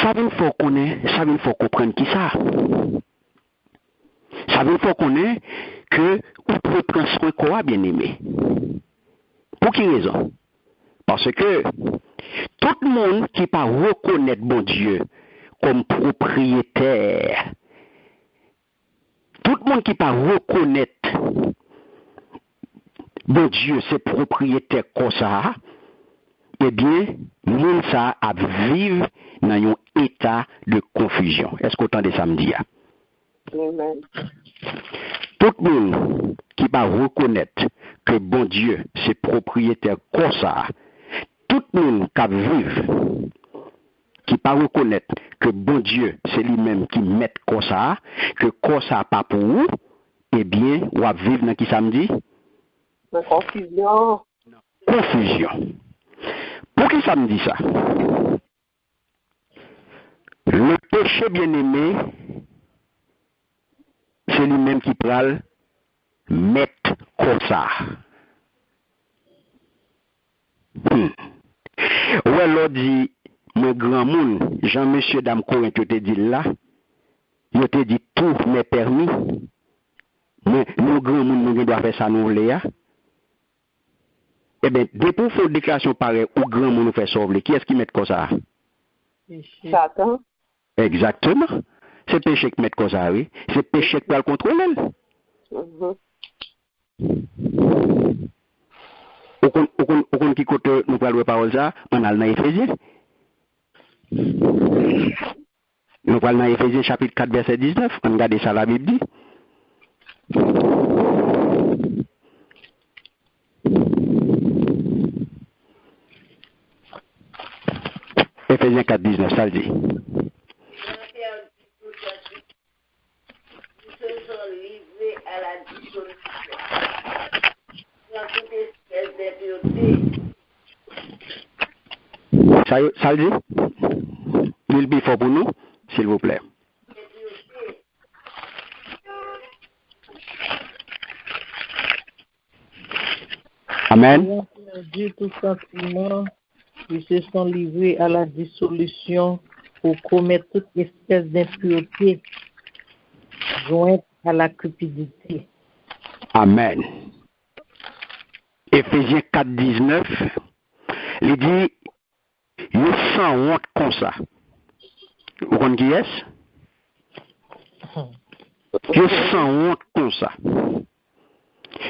ça veut faut connaître, ça veut faut comprendre qui ça. Ça veut faut connaître que vous pouvez prendre soin quoi, bien aimé. Pour quelle raison? Parce que tout le monde qui pas reconnaître bon Dieu comme propriétaire, tout le monde qui pas reconnaître bon Dieu c'est propriétaire comme ça, eh bien, monde ça a vivre dans un état de confusion. Est-ce qu'autant de samedi? Amen. Tout le monde qui va reconnaître que bon Dieu c'est propriétaire comme ça, tout le monde qui vivre, qui va reconnaître que bon Dieu c'est lui-même qui met comme ça, que comme ça pas pour vous, eh bien, on va vivre dans qui samedi? La confusion. Confusion. Pour qui ça me dit ça? Le péché bien-aimé, c'est lui-même qui pral mettre comme ça. Ouais, l'on dit, mon grand monde, Jean-Monsieur Dame Corinth, te dit là, je te dit tout m'est permis. Mais nous, grand monde, nous devons faire ça, nous voulons. Eh bien, depuis pour faire une déclaration pareille, où grand monde nous fait sauver, qui est-ce qui met comme ça? Satan. Exactement. C'est péché qui met comme ça, oui. C'est péché qui va le contrôler. Au compte qui côté nous parlons de parole ça, on a le dans Éphésiens. Nous parlons dans Éphésiens chapitre 4 verset 19. On regarde ça la Bible dit. Éphésiens 4, 19, ça le dit. Ça le dit? Il be fort pour nous, s'il vous plaît. Amen. Dieu tout simplement, ils se sont livrés à la dissolution pour commettre toute espèce d'impureté jointe à la cupidité. Amen. Éphésiens 4, 19, il dit, ils sans honte comme ça. Vous comprenez qui est-ce? Yo sans honte comme ça.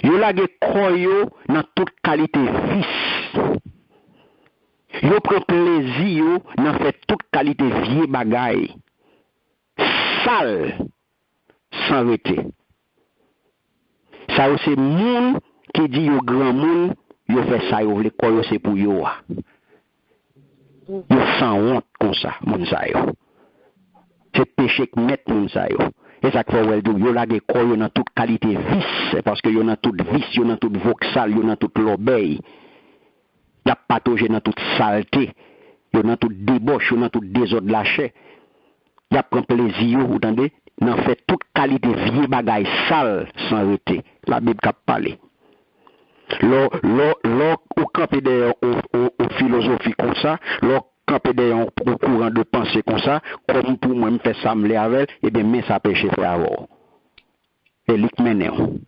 Yo lage koyo dans toute qualité vice. Yo prend plaisir dans fait toute qualité vieux bagaille. Sale sans arrêter. Ça c'est moun qui dit yo grand moun, yo fait ça yo le koyo c'est pour yo. Yo sans honte comme ça, moun sa yo. C'est péché que met moun sa yo. Et ça fait well do yo lage koyo dans toute qualité vice parce que yo dans toute vice, yo dans toute voxal, yo dans toute l'obéi. Y a patauger dans toute saleté, yo dans toute débauche, yo dans toute désordre lâché. Y a prend plaisir, vous entendez, dans fait toute qualité vieux bagaille sale sans arrêter. La Bible cap parler. L'on ou camper derrière au philosophie comme ça, l'on camper derrière au courant de pensée comme ça, comme pour moi me faire ça me avec, et bien mais ça péché faire avoir. Et lik menon.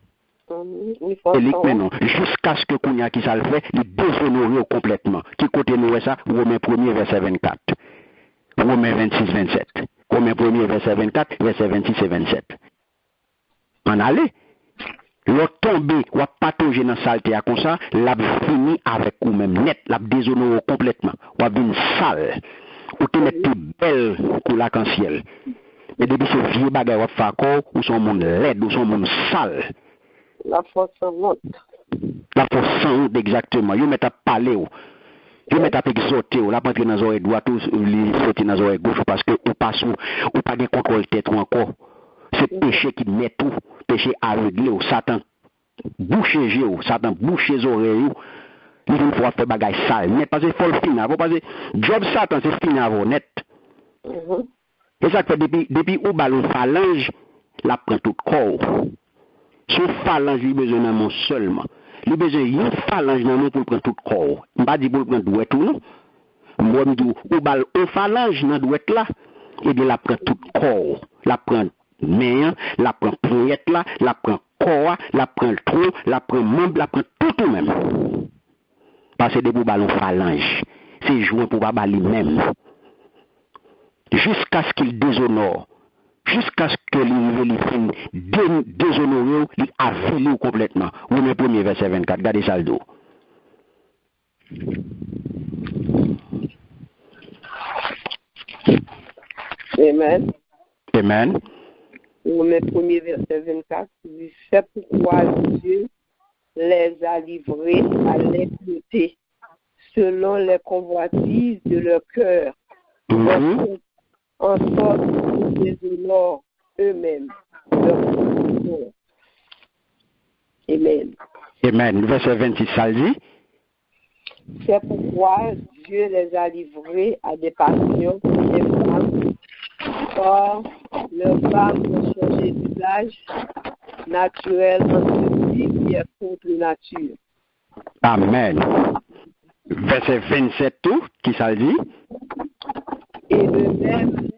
Et lik menon. Jusqu'à ce que Kounia qui ça le fait, il déshonorer complètement. Qui côté nous ça, Romains 1er verset 24. Romains 26 27. Romains 1er verset 24, verset 26 et 27. En allez. L'autre tombé, ou patauger dans saleté comme ça, l'a fini avec ou même net, l'a déshonoré complètement. Ou a une sale. Ou te met plus belle que l'arc-en-ciel. Mais depuis ce vieux bagage, ou fait encore, ou son monde laid, ou son monde sale. La force sans honte. La force sans honte, exactement. Yo met à parler ou. Yo met à exhorter ou. La pentrer dans l'oreille droite ou sauter dans l'oreille gauche parce que ou passe ou pas de contrôle tête ou encore. C'est péché qui met tout. Péché aveuglé ou Satan boucher ou Satan boucher les oreilles ou. Il faut faire bagage sale. Net parce que faut le finir. Parce que job Satan c'est finir avant net. Et ça fait depuis ou ballon phalange, la prend tout corps. Son phalange, il besoin d'un mot seulement. Il besoin d'une phalange dans mon pour prendre tout corps. Je ne pas dire pour prendre douette tout non. Moi me dis ou bal on phalange dans douette là et bien la prend tout corps. La prend main, la prend poignette là, la prend corps, la prend tronc, la prend membre, la prend tout même. Parce que des ballon phalange, c'est joint pour pas bali même. Jusqu'à ce qu'il déshonore. Jusqu'à ce que l'Évangile déshonore, il avile complètement. Romains 1er verset 24, regardez ça le dos. Amen. Amen. Romains 1er verset 24, dit c'est pourquoi Dieu les a livrés à l'impureté, selon les convoitises de leur cœur. En sorte qu'ils déshonorent eux-mêmes leur corps. Amen. Amen. Verset 26, ça dit. C'est pourquoi Dieu les a livrés à des passions des femmes, car leurs femmes ont changé d'usage naturel en celui qui est contre nature. Amen. Verset 27, tout, qui ça dit. Et de même,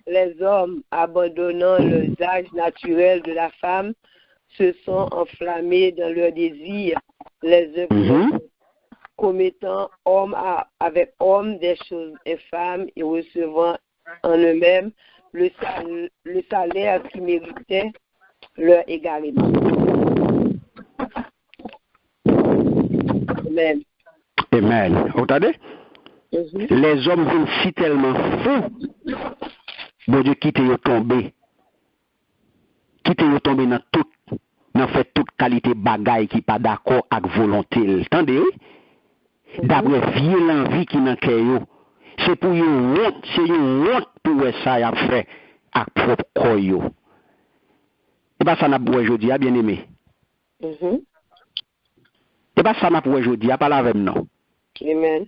les hommes, abandonnant l'usage naturel de la femme, se sont enflammés dans leur désir, les œuvres commettant homme avec homme des choses infâmes et recevant en eux-mêmes le salaire qui méritait leur égarement. Amen. Amen. Vous entendez? Les hommes viennent si tellement fous. Bon Dieu, quittez yo tomber. Quittez yo tomber dans tout, dans fait toute qualité bagaille qui pas d'accord avec volonté. Entendez? D'après vieux l'envie qui dans cœur. C'est pour yo honte, c'est yo honte pour ça y a fait avec propre corps yo. Et pas ça n'a pas aujourd'hui, bien aimé. Et pas ça n'a pas aujourd'hui, pas la même non. Amen.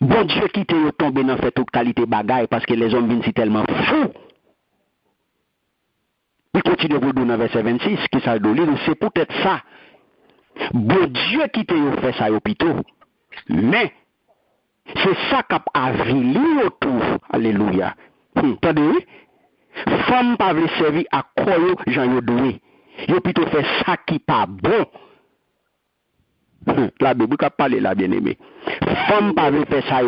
Bon Dieu qui te tombe dans fait toute qualité bagaille parce que les hommes viennent si tellement fous. Il continue pour nous dans verset 26 qui ça le c'est peut-être ça. Bon Dieu qui te fait ça au pito. Mais c'est ça qui a avili autour. Alléluia. Attendez, femme pas veut servir à quoi Jean yo doué. Yo plutôt fait ça qui pas bon. La Bible qui parle là, bien aimé. Femme pas veut faire ça,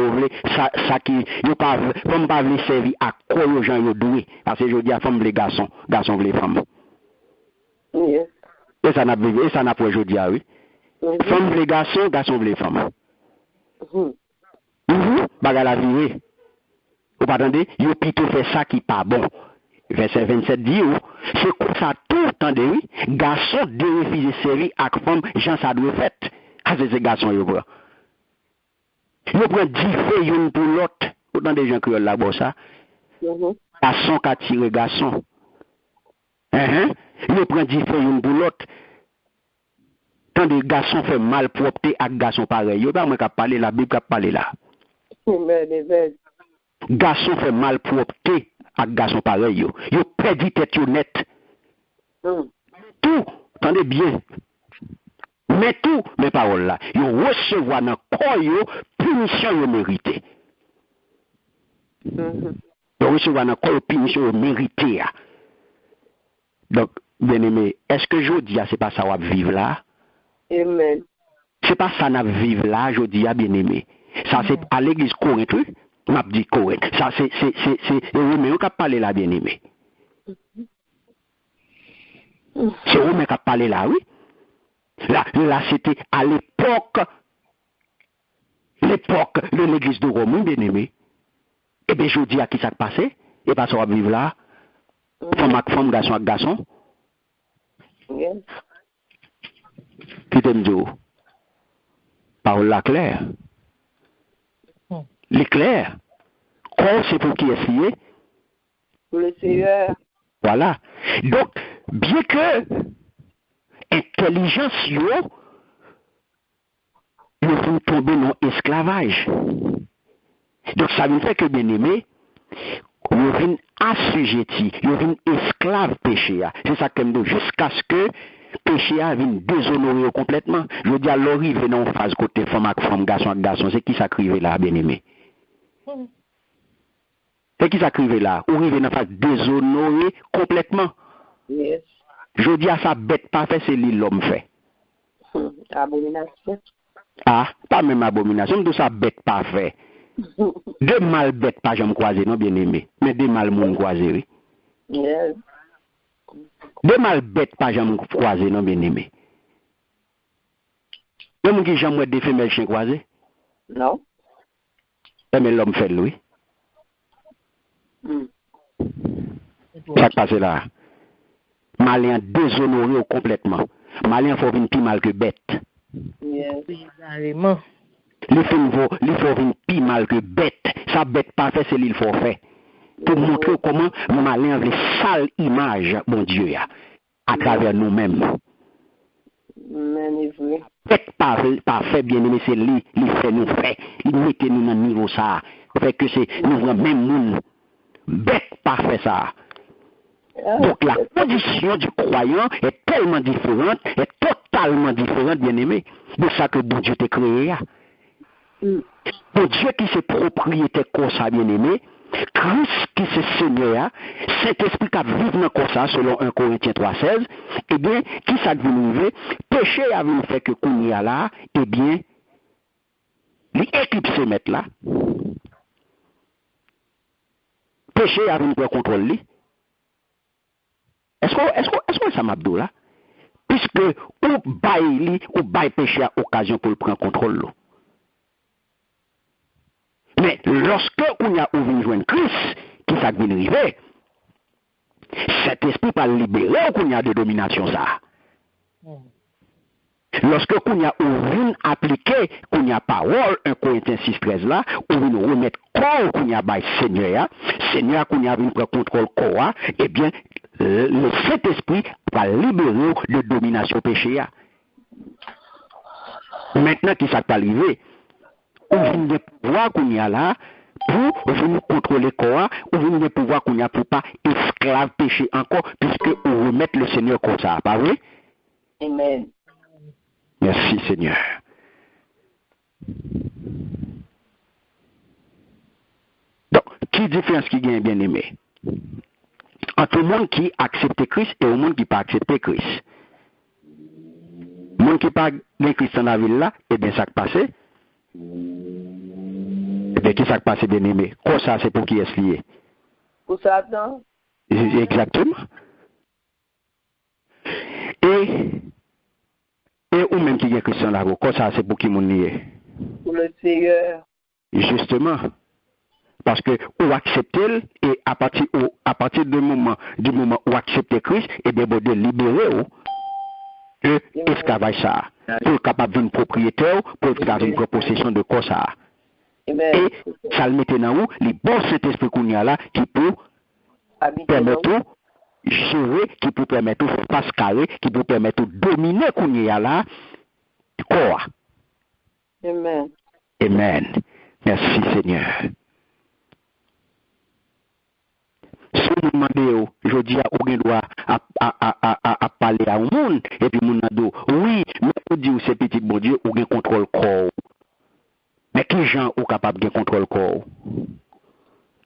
ça qui, femme pas veut servir à quoi les gens yo doué. Parce que je dis à femme les garçons les femmes. Yes. Et ça n'a pas aujourd'hui, oui. Femme les garçons les femmes. Baga la vie. Vous attendez, yo plutôt fait ça qui pas bon. Verset 27 dit, c'est comme ça tout le temps, oui. Garçon de refuser servir à femme, gens ça doit fait. Ah, c'est ces garçons, yo prend. Yo prend 10 feuilles une pour l'autre. Autant des gens qui ont là-bas ça. Garçon qui a tiré garçon. Yo prend 10 feuilles une pour l'autre. Tant des garçons fait mal propreté à garçon pareil. Yo pas moi qui parler la Bible qui parler là. Amen. Garçon fait mal propreté à garçon pareil. Yo perdu tête yo net. Tout, attendez bien. Mais tout, mes paroles là, yo recevoir dans corps yo punition yo mérité. Yo recevoir dans corps punition yo mérité. Donc, bien aimé, est-ce que je dis c'est pas ça on va vivre là? Amen. C'est pas ça n'a vivre là, je dis bien aimé. Ça c'est à l'église Corinthe, oui. M'a dit Corinthe. Ça c'est Romain qui a parlé là bien aimé. C'est Romain qui a parlé là, oui. Là c'était à l'époque de l'église de Rome, bien aimé. Et bien je dis à qui ça passé? Et pas ça va vivre là. Femme, garçon avec garçon. Yes. Qui t'aime dire? Parole là claire. L'éclair. Corps c'est pour qui est Pour le Seigneur. Voilà. Donc, bien que intelligence yo vont tomber dans l'esclavage. Donc ça veut dire que bien aimé, ils viennent assujettis, ils viennent esclaves péché. C'est ça que me dit jusqu'à ce que péché vienne déshonorer complètement. Je dis alors il vient en phase côté femme avec femme, garçon avec garçon, c'est qui ça crive là bien aimé. C'est qui ça crive là, ou il vient en phase déshonorer complètement. Yes. Je dis à ça bête parfait c'est l'homme fait. Abomination. Ah, pas même abomination, tout ça bête parfait. Deux mal bêtes pas jamais croisé non bien aimé, mais deux mal monde croisé oui. Yes. Deux mal bêtes pas jamais croisé non bien aimé. Deux monde qui jamais des femelles chien croisé? Non. Mais l'homme fait lui. Ça passe là. Malien déshonoré complètement. Malien faut venir plus mal que bête. Yes. Carrément. Il faut venir plus mal que bête. Ça bête pas fait c'est l'il faut faire. Pour montrer comment malin veut sale image mon Dieu à travers nous-mêmes. Magnifique. Bête parfait bien aimé c'est lui fait nous fait. Il mette nous dans niveau ça. Fait que c'est nous même monde. Bête parfait ça. Donc la condition du croyant est tellement différente, est totalement différente, bien aimé, de ça que bon Dieu t'a créé. Bon Dieu qui s'est propriétaire comme ça, bien aimé, Christ qui s'est Seigneur, Saint-Esprit qui vivre comme ça, selon 1 Corinthiens 3,16, eh bien, qui ça devait nous péché a vu fait que qu'on y a là, eh bien, l'équipe se met là. Péché a vu prendre contrôle lui. Est-ce que ça m'a dit là? Puisque ou bail péché à occasion pour le prendre contrôle. Mais lorsque on a ouvert joindre Christ, qui ça vient arriver, cet esprit pas libéré qu'on y a de domination ça. Lorsque qu'on a ouvert appliqué qu'on y a parole 1 Corinthiens 6:13 là, on vient remettre corps qu'on y a bail Seigneur qu'on y a venu prendre contrôle corps, eh bien le Saint-Esprit va libérer de domination péché. Maintenant, qui ça va arriver? On vient de pouvoir qu'on y a là pour venir contrôler corps, on vient de pouvoir qu'on y a pour pas esclave péché encore, puisque on remet le Seigneur comme ça, pas vrai? Amen. Merci Seigneur. Donc, qui différence qui gagne bien aimé? Entre le monde qui accepte Christ et le monde qui n'a pas accepté Christ. Le Moun qui pas de Christ dans la ville là, et bien ça qui passe. Et bien qui ça qui passe bien aimé. Quoi ça c'est pour qui est lié? Pour Satan. Exactement. Et ou même qui est Christian là, quoi ça c'est pour qui moun lié? Pour le Seigneur. Justement. Parce que ou accepter et à partir du moment où accepter Christ, et bien de libérer de esclavage ça. Pour être capable d'une propriétaire, pour être capable d'une possession de quoi ça. Et ça le mettait dans où les bons Saint-Esprit qu'on y a là qui peut permettre gérer, qui peut permettre de passer carré, qui peut permettre de dominer qu'on y a là. Quoi? Amen. Amen. Merci Seigneur. Si vous demandez, je dis à aucun droit à parler à un monde, et puis mon ado, oui, mais vous dites c'est petit bon Dieu, ou bien contrôle corps. Mais qui gens sont capables de contrôler corps?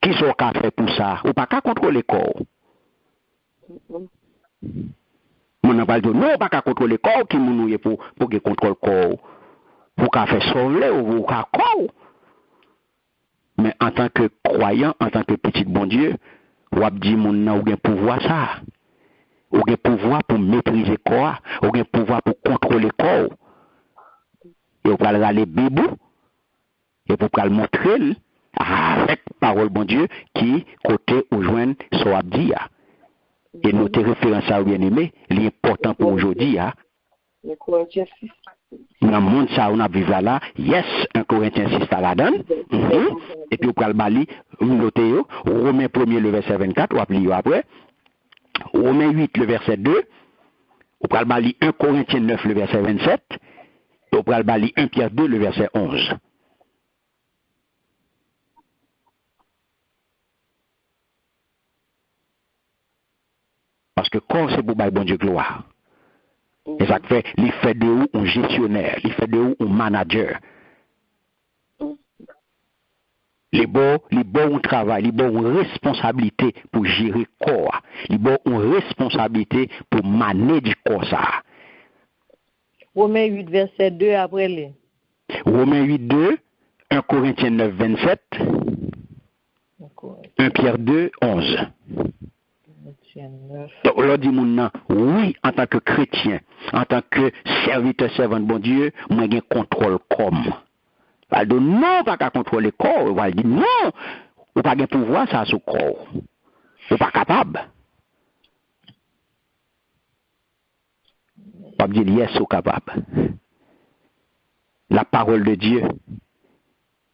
Qui sont capables pour ça? Ou pas qu'à contrôler corps? Mon n'a pas dit non, pas qu'à contrôler corps, qui nous pour contrôler corps. Pour qu'à faire sauver ou qu'à corps. Mais en tant que croyant, en tant que petit bon Dieu, ou a dit mon n'a aucun pouvoir ça. Aucun pouvoir pour maîtriser corps, aucun pouvoir pour contrôler corps. Et on va aller bibou et pour le montrer avec parole bon Dieu qui côté au joindre so abdi. Et notre référence à bien aimé, l'important pour aujourd'hui dans le monde ça on a vécu là, yes, 1 Corinthiens 6 à la donne. Et puis on va le bali noter Romains 1er le verset 24, on va lire après. Romains 8 le verset 2. On va le bali 1 Corinthiens 9 le verset 27. Et on va le bali 1 Pierre 2 le verset 11. Parce que quand c'est pour bon Dieu gloire. Et ça fait, il fait de où un gestionnaire, il fait de où un manager. Les bons travail, les bons responsabilité pour gérer corps, les bons responsabilité pour manager du corps ça. Romains 8 verset 2 après les. Romains 8 2, 1 Corinthiens 9 27, 1 Pierre 2 11. Donc, on dit mon oui, en tant que chrétien, en tant que serviteur servant de bon Dieu, moi j'ai contrôle comme. Elle dit non, pas qu'à contrôler le corps. Elle dit non, ou pas de pouvoir ça sur le corps. Ou pas capable. Pas dire yes ou capable. La parole de Dieu,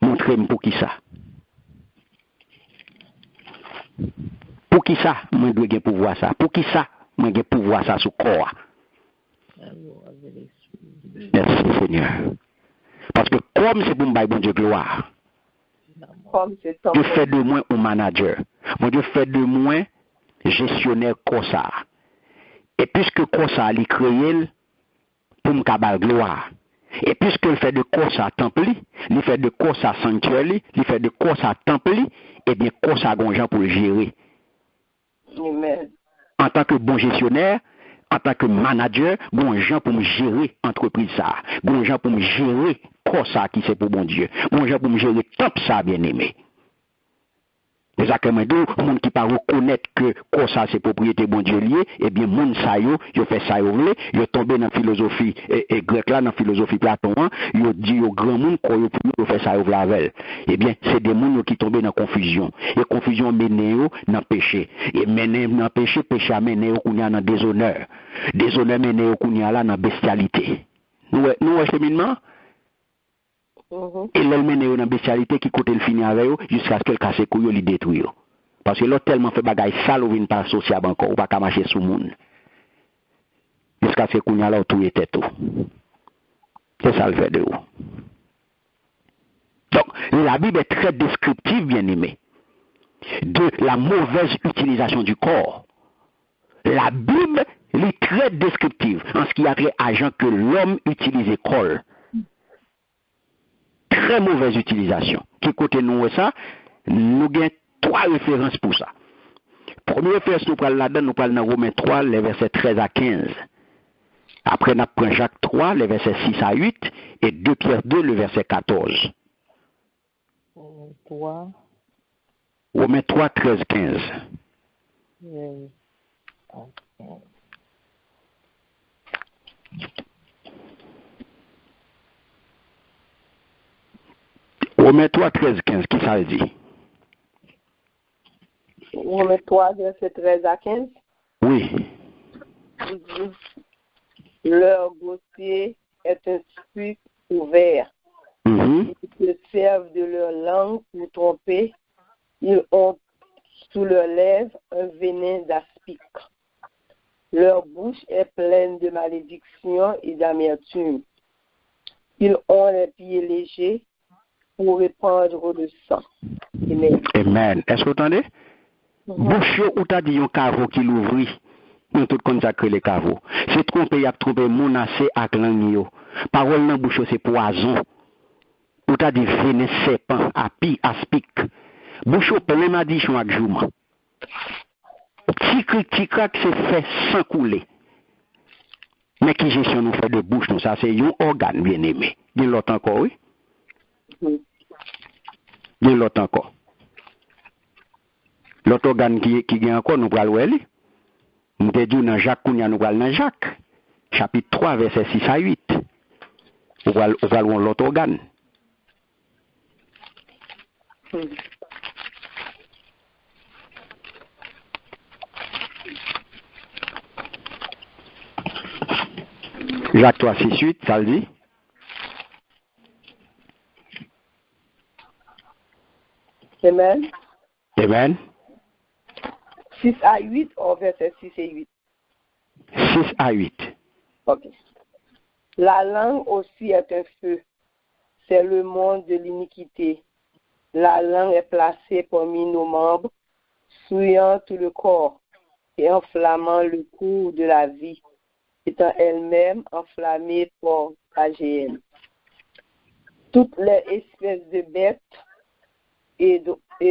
montrez-moi pour qui ça. Pour qui ça, moi je dois pouvoir ça. Pour qui ça, moi je pouvoir ça sur le corps. Merci Seigneur. Parce que comme c'est pour me bon Dieu gloire, Dieu fait de moi un manager. Mon Dieu fait de moi gestionnaire comme ça. Et puisque comme ça, il créé pour me cabal gloire. Et puisque il fait de comme ça temple, il fait de comme ça sanctuaire, il fait de comme ça temple, et bien comme ça gonjan pour le gérer. Amen. En tant que bon gestionnaire, en tant que manager, bon gens pour me gérer entreprise ça, bon gens pour me gérer quoi ça qui c'est pour bon Dieu, bon gens pour me gérer top ça bien aimé. Les accueillements de monde qui pas reconnaître que quoi ça c'est propriété bon Dieu lié, et bien monde ça yo fait ça yo vle, yo tombé dans philosophie et grec là dans philosophie Platon, yo dit yo grand monde quoi yo fait ça yo vle avec. Et bien c'est des monde qui tombé dans confusion. Et confusion mène yo dans péché. Et mène dans péché, péché mène yo kounya dans déshonneur. Déshonneur mène yo kounya là dans bestialité. Nous cheminement. Et l'elle mène dans la bestialité qui côté le finir avec eux jusqu'à ce qu'elle casse couille li détruire. Parce que l'autre tellement fait bagaille sale ou vient pas sociable encore ou pas marcher sous monde. Jusqu'à ce qu'on y a là tout était tout. C'est ça le fait de vous. Donc la Bible est très descriptive bien aimé de la mauvaise utilisation du corps. La Bible est très descriptive en ce qui a trait à gens que l'homme utilise corps. Très mauvaise utilisation. Qui côté nous ça, nous avons 3 références pour ça. Première référence nous parlons là-dedans, nous parlons dans Romains 3, les versets 13 à 15. Après, on prend Jacques 3, les versets 6 à 8, et 2 Pierre 2, le verset 14. 3. Romains 3, 13, 15. Romains 3, 13, 15, qui ça dit? Romains 3, verset 13 à 15. Oui. Leur dossier est un puits ouvert. Ils se servent de leur langue pour tromper. Ils ont sous leurs lèvres un venin d'aspic. Leur bouche est pleine de malédiction et d'amertume. Ils ont les pieds légers pour répandre le sang. Amen. Amen. Est-ce que vous entendez? Bouche ou t'as dit un caveau qui l'ouvrit. Nous tout consacré les caveaux. C'est trompé, y a trompé, menacé avec langue. Parole dans bouche c'est poison. Ou t'as dit venin serpent, aspic. Bouche plein maladiction avec jour. Petit crack c'est fait sans couler. Mais qui gestion nous fait de bouche, nous, ça c'est un organe bien aimé. Dis l'autre encore, oui? Dis l'autre encore. L'autre organe qui vient encore, nous allons le voir. Nous te dit dans Jacques, nous allons dans Jacques, chapitre 3, verset 6 à 8. Nous allons voir l'autre organe. Jacques 3, 6, 8, ça le dit? Amen. Amen. 6 à 8 ou verset 6 et 8? 6 à 8. Ok. La langue aussi est un feu. C'est le monde de l'iniquité. La langue est placée parmi nos membres, souillant tout le corps et enflammant le cours de la vie, étant elle-même enflammée par AGN. Toutes les espèces de bêtes et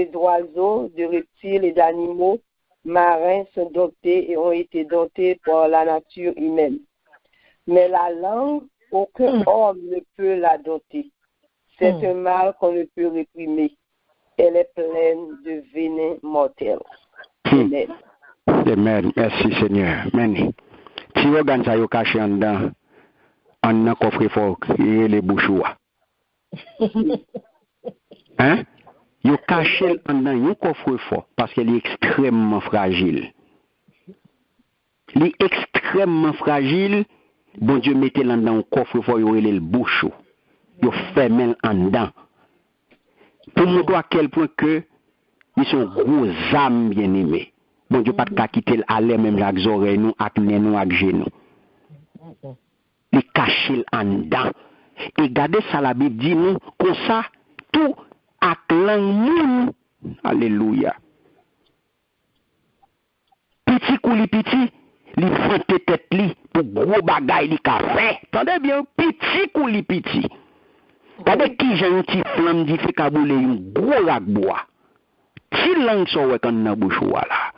d'oiseaux, de reptiles et d'animaux marins sont domptés et ont été domptés par la nature humaine. Mais la langue, aucun homme ne peut la dompter. C'est un mal qu'on ne peut réprimer. Elle est pleine de venin mortel. Amen. Amen. Merci Seigneur. Amen. Si vous regardez ça, vous cachez en dedans, en un coffre-fort, et les bouchoirs. Hein? Vous cachez en dedans un coffre-fort parce qu'elle est extrêmement fragile. Elle est extrêmement fragile. Bon Dieu, mettez-la dans un coffre-fort, vous avez le bouchon. Vous fermez en dedans. Pour montrer à quel point que ils sont gros âmes bien aimés. Bon Dieu, pas de quitter à l'air même avec les oreilles, nous, avec les nous, avec les genoux. Les cacher en dedans. Et regardez ça, la Bible dit nous, comme ça, tout avec l'angle. Alléluia. Petit couli petit, les fronte tête li pour gros bagaille li ka fait. Attendez bien, petit couli petit. Regardez qui j'ai un petit flamme di fait kaboule un gros lac bois. Si langue so wè kan nan bouche là.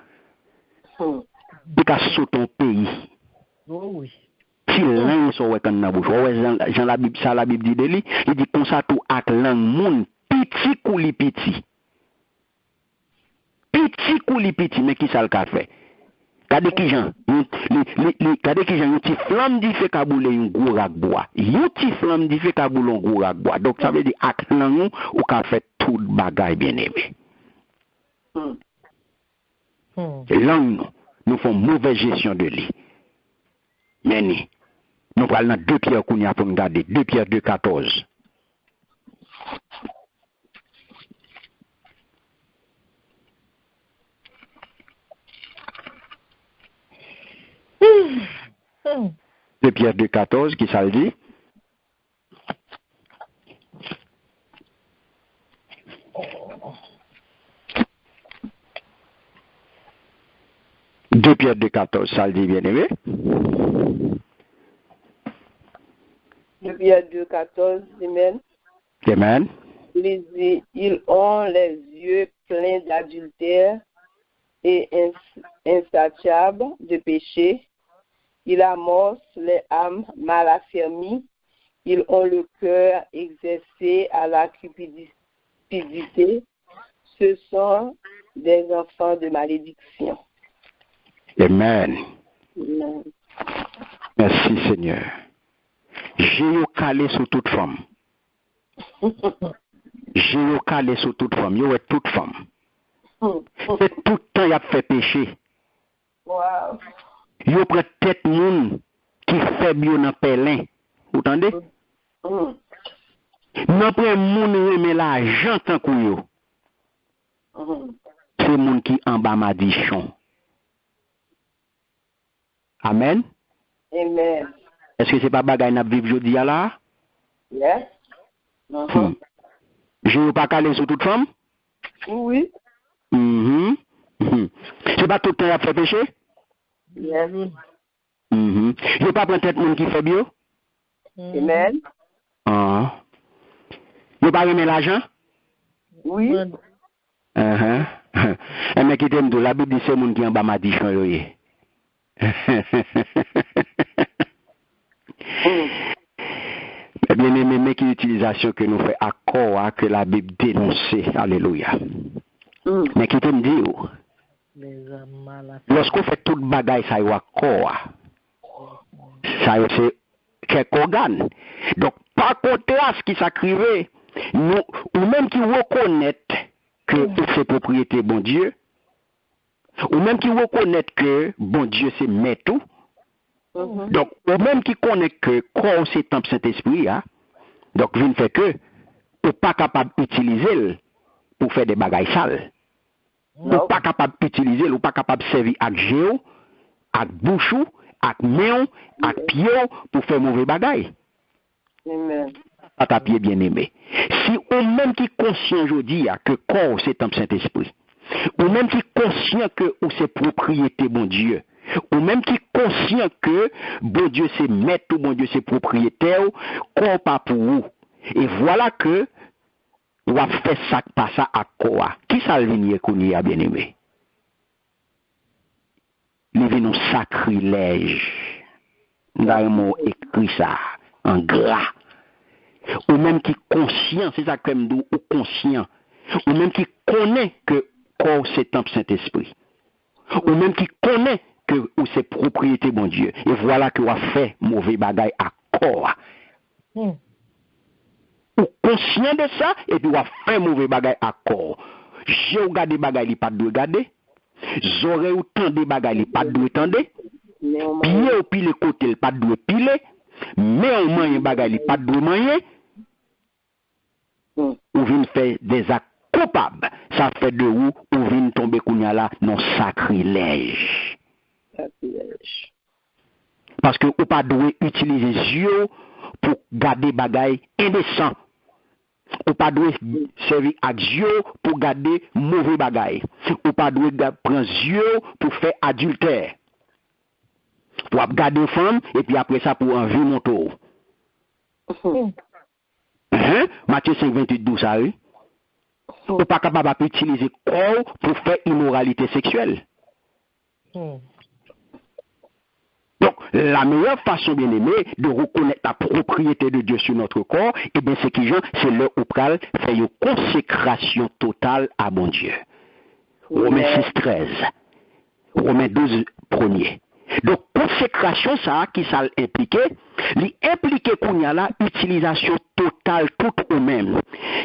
Il ka sous ton pays. Oui. Si langue so wè kan nan bouche. Ouais, Jean la Bible ça la Bible dit de lui, il dit comme ça tout ak langue moun petit couli petit. Petit couli petit mais qui ça le ka fait? Kade ki jan, kade ki jan yon ti flamme di fe kaboule yon gros rak bois. Yon ti flamme di fe kaboule yon gros rak bois. Donc ça veut dire ak nan yon ou ka fait tout bagay bien aimé. Langue nous font mauvaise gestion de lui. Mais nous parlons dans 2 Pierre qu'on y a pour nous garder. 2 Pierre 2, 14. De Pierre 2, 14, qui ça le dit? De Pierre 2, 14, ça le dit bien aimé? De Pierre 2, 14, Amen. Amen. Ils ont les yeux pleins d'adultère et insatiables de péché. Il amorce les âmes mal affermies. Ils ont le cœur exercé à la cupidité. Ce sont des enfants de malédiction. Amen. Amen. Merci Seigneur. J'ai calé sur toute femme. J'ai calé sur toute femme. Yo est toute femme. Et tout le temps, il a fait péché. Wow. Yo prend tête moun qui fait bio dans pelin. Vous entendez? Non prend moun remet l'argent tant kou yo. C'est moun qui en bas madichon. Amen. Amen. Est-ce que c'est pas bagay n'a vivre jodi a là? Yes. Je pas calé sur toute femme? Oui. C'est pas tout le temps à faire péché? Yes. Je pas prendre tête moun qui fait bio? Amen. Je pas remet l'argent? Oui. Mais qui t'aime de la Bible dit c'est moun qui en bas madichon yo yé. Bien aimé, mais qui utilisation que nous fait à corps que la Bible dénonce. Alléluia. Mais qui t'aime dit lorsqu'on fait toute bagaille ça y a corps. Ça c'est quelques organes. Donc par contre à ce qui s'acrivait nous ou même qui reconnaît que c'est propriété bon Dieu ou même qui reconnaît que bon Dieu c'est maître tout. Donc ou même qui connaît que corps c'est temple Saint-Esprit donc vient fait que ou pas capable d'utiliser pour faire des bagailles sales. Ou pas capable d'utiliser ou pas capable de servir avec géo, avec bouchou, avec main, avec pied pour faire mauvais bagailles. Amen. À ta pied bien aimé. Si ou même qui conscient aujourd'hui que corps c'est temple Saint-Esprit, ou même qui conscient que ou c'est propriété bon Dieu, ou même qui conscient que bon Dieu c'est maître ou bon Dieu c'est propriétaire, corps pas pour vous. Et voilà que ou a fait ça pas ça à quoi? Qui ça le vient qu'on y a bien aimé? Il vient un sacrilège. Nous avons écrit ça en gras. Ou même qui conscient, c'est ça que nous ou conscient. Ou même qui connaît que corps c'est temple Saint-Esprit. Ou même qui connaît que ou c'est propriété bon Dieu. Et voilà que a fait mauvais bagaille à corps. Ou conscient de ça et puis a fait mauvais bagaille à corps. J'ai regardé bagaille li pas de regarder. J'aurais autant de bagaille li pas de tendre. Pied ou pile côté pas de piler. Mais au moins bagaille li pas de manger. Ou vient faire des actes coupables. Ça fait de vous ou vient tomber kounya là non sacrilège. Parce que ou pas doit utiliser yeux pour garder bagaille indécent. Ou pas doit servir à Dieu pour garder mauvais bagaille. Ou pas doit prendre yeux pour faire adultère. Pour garder femme et puis après ça pour enlever mon tour. Matthieu 5, 28, 12, ça oui. Ou pas capable d'utiliser corps pour faire immoralité sexuelle. Donc, la meilleure façon, bien aimé, de reconnaître la propriété de Dieu sur notre corps, eh bien, c'est c'est le opral fait une consécration totale à bon Dieu. Romains 6, 13. Romains 12, 1er. Donc, consécration, ça, qui ça implique, l'implique qu'on y a là, utilisation totale, tout au même.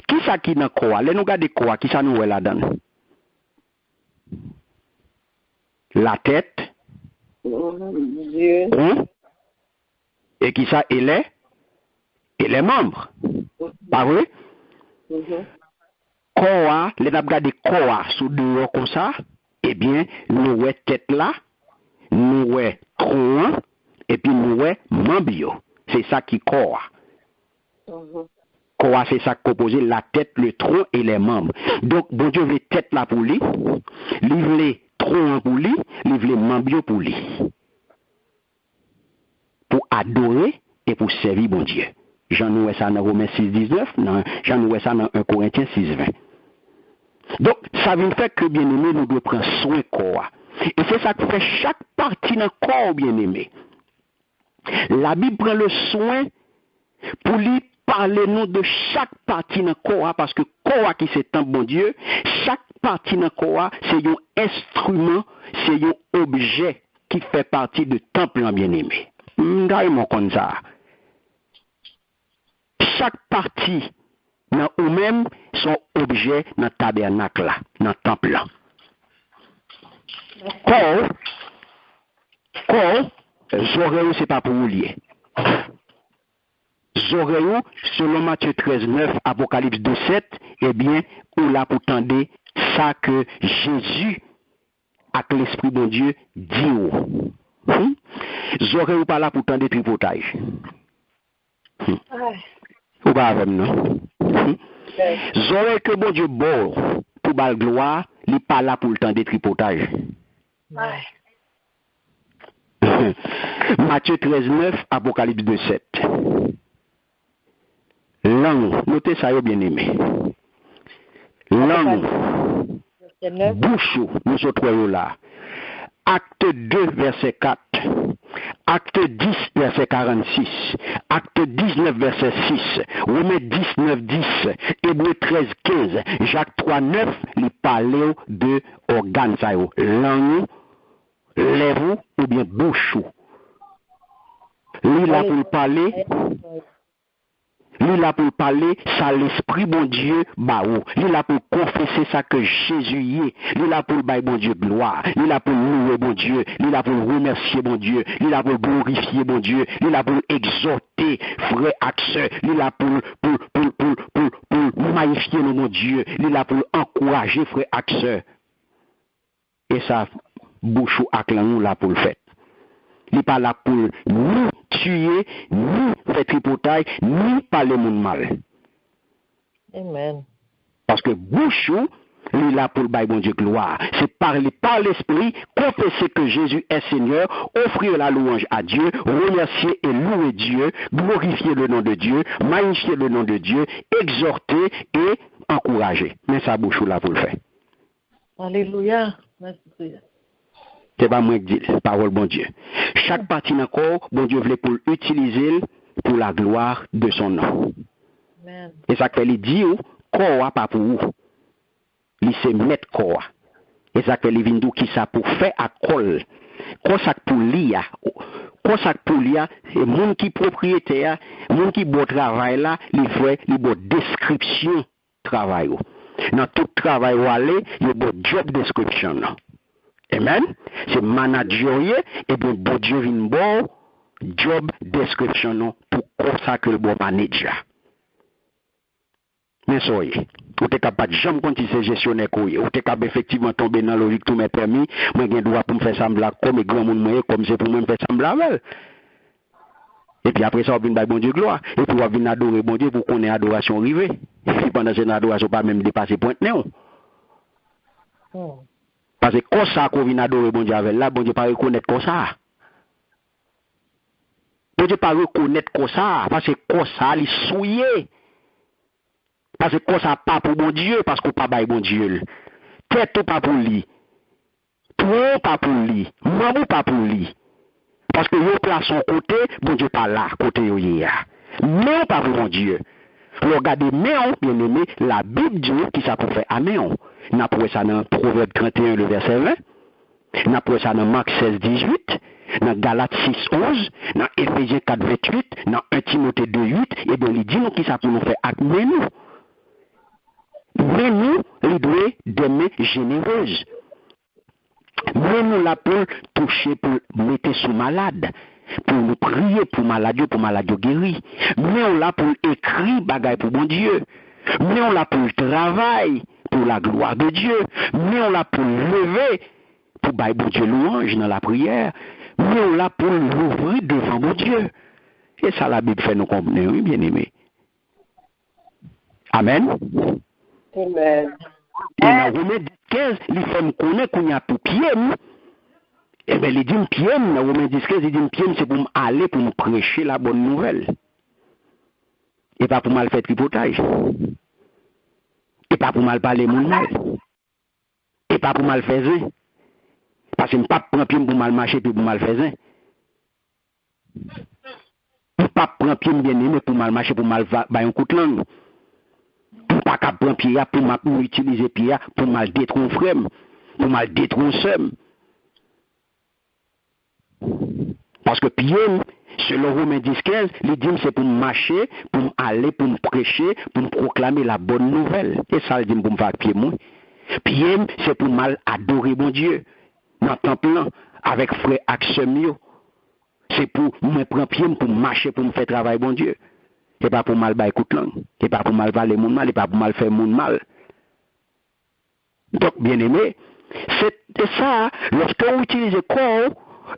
Qui ça qui n'a quoi? Les nous regardons quoi? Qui ça nous est là-dedans? La tête. Dieu. Et qui ça et les membres. Pas vrai? Corps, les n'a regardé corps sous dehors comme ça, eh bien, nous ouais tête là, nous ouais tronc, et puis nous ouais membio. C'est ça qui corps. Corps, c'est ça qui compose la tête, le tronc et les membres. Donc, bon Dieu veut tête là pour lui, livrer tronc pour lui, livrer membio pour lui. Pour adorer et pour servir bon Dieu. J'en vois ça dans Romains 6, 19, j'en vois ça dans 1 Corinthiens 6, 20. Donc, ça veut faire que, bien aimé, nous devons prendre soin du corps. Et c'est ça qui fait chaque partie d'un corps, bien aimé. La Bible prend le soin pour lui parler nous de chaque partie dans le corps, parce que corps qui c'est un bon Dieu, chaque partie dans le corps, c'est un instrument, c'est un objet qui fait partie du temple bien-aimé. Regardez-moi comme ça. Chaque partie dans ou même son objet dans le tabernacle là, dans le temple là. Corps, Zoréo, c'est pas pour vous lier. Zoréo, selon Matthieu 13, 9, Apocalypse 2, 7, eh bien, ou là pour tendre ça que Jésus, avec l'Esprit de Dieu, dit. Zoréo pas là pour tendre tripotage. Ou pas avec non? Zoréo que bon Dieu bon pour bal gloire, il n'est pas là pour le temps de tripotage. Matthieu 13, 9, Apocalypse 2, 7. Langue, notez ça, bien aimé. Langue, bouche, nous sommes là. Acte 2, verset 4. Acte 10, verset 46. Acte 19, verset 6. Romains 19, 10. Hébreux 13, 15. Jacques 3, 9. Il parle de organes, langue, lèvres ou bien bouche. Lui là pour parler. Lui là pour parler, ça l'esprit bon Dieu, baou. Lui là pour confesser ça que Jésus y est. Lui là pour bailler bon Dieu gloire. Lui là pour louer bon Dieu. Lui là pour remercier bon Dieu. Lui là pour glorifier bon Dieu. Lui là pour exhorter frère accès. Lui là pour magnifier le mon Dieu. Lui là pour encourager frère accès. Et ça, bouche ou ak langue là pour le faire. Il n'est pas là pour ni tuer, ni faire tripotaille, ni parler mon mal. Amen. Parce que bouche, il est là pour le bail bon Dieu gloire. C'est parler par l'esprit, confesser que Jésus est Seigneur, offrir la louange à Dieu, remercier et louer Dieu, glorifier le nom de Dieu, magnifier le nom de Dieu, exhorter et encourager. Mais ça bouche là pour le faire. Alléluia. Merci. C'est pas moi qui dis, parole bon Dieu. Chaque partie d'un corps, bon Dieu voulait pour l'utiliser pour la gloire de son nom. Amen. Et ça fait, il dit, corps pas pour vous. Il se met corps. Et ça fait, il vient qui ça pour faire à col. Quoi ça pour l'IA. Quoi ça pour l'IA, c'est mon qui propriétaire, mon qui beau travail là, il fait, il beau description travail. Dans tout travail où aller, il y a beau job description. Amen. C'est manager et bien bon Dieu vient bon job description pour consacrer le bon manager. Mais soyez, vous êtes capable de jamais continuer gestionnaire vous êtes capable effectivement tomber dans la logique tout mes permis, moi j'ai droit pour me faire semblant comme grand monde moyen comme c'est pour me faire semblant. Et puis après ça on vient bon Dieu gloire et puis on vient adorer bon Dieu pour qu'on ait adoration arrivée. Et pendant cette adoration pas même dépasser point néon. Parce que comme ça qu'on vient adorer bon Dieu avec là, bon Dieu pas reconnaître comme ça. Bon Dieu pas reconnaître comme ça, parce que comme ça, il souillé. Parce que comme ça pas pour bon Dieu, parce qu'on pas bail bon Dieu. Tête pas pour lui. Toi pas pour lui. Maman pas pour lui. Parce que yo place son côté, bon Dieu pas là, côté yo hier. Mais pas pour bon Dieu. Regardez, mais bien aimé, la Bible dit qui ça pour faire amen. N'a pas ça dans Proverbe 31, le verset 20. N'a pas ça dans Marc 16, 18. Dans Galates 6, 11. Dans Éphésiens 4, 28. Dans 1 Timothée 2, 8. Et bien, il dit nous qui ça pour nous faire amen nous. Mais nous, il doit des mains généreuses. Mais nous là pour toucher, pour mettre sous malade. Pour nous prier pour maladie guéri. Mais on l'a pour écrire bagaille pour bon Dieu. Mais on l'a pour le travail, pour la gloire de Dieu. Mais on l'a pour lever, pour bailler bon Dieu louange dans la prière. Mais on l'a pour l'ouvrir devant mon Dieu. Et ça la Bible fait nous comprendre, oui, bien aimé. Amen. Amen. Et dans Romains 15, il fait me connaître qu'on y a tout pied. Eh bien, il dit pied, dans Romains 15, il dit pied, c'est pour aller pour me prêcher la bonne nouvelle. Et pas pour mal faire tripotage. Et pas pour mal parler mon mal. Et pas pour mal faire zin. Parce que je ne peux pas prendre pied pour mal marcher et pour mal faire zin. prendre pied bien aimé pour mal marcher, pour mal ba un coup de langue. Pour pas qu'à prendre pied pour mal utiliser pied pour mal détruire frère, pour mal détruire sœur. Parce que pied, selon Romains 10-15, il dit c'est pour marcher, pour aller, pour prêcher, pour proclamer la bonne nouvelle. Et ça, il dit pour me faire pied moi. Pied, c'est pour mal adorer mon Dieu. Dans le temple, avec frère Axemio. C'est pour me prendre pied, pour marcher, pour me faire travailler bon Dieu. Et pas pour mal bailler coup de langue. Et pas pour mal parler mon mal, et pas pour mal faire mon mal. Donc, bien aimé, c'est ça, lorsque vous utilisez le corps,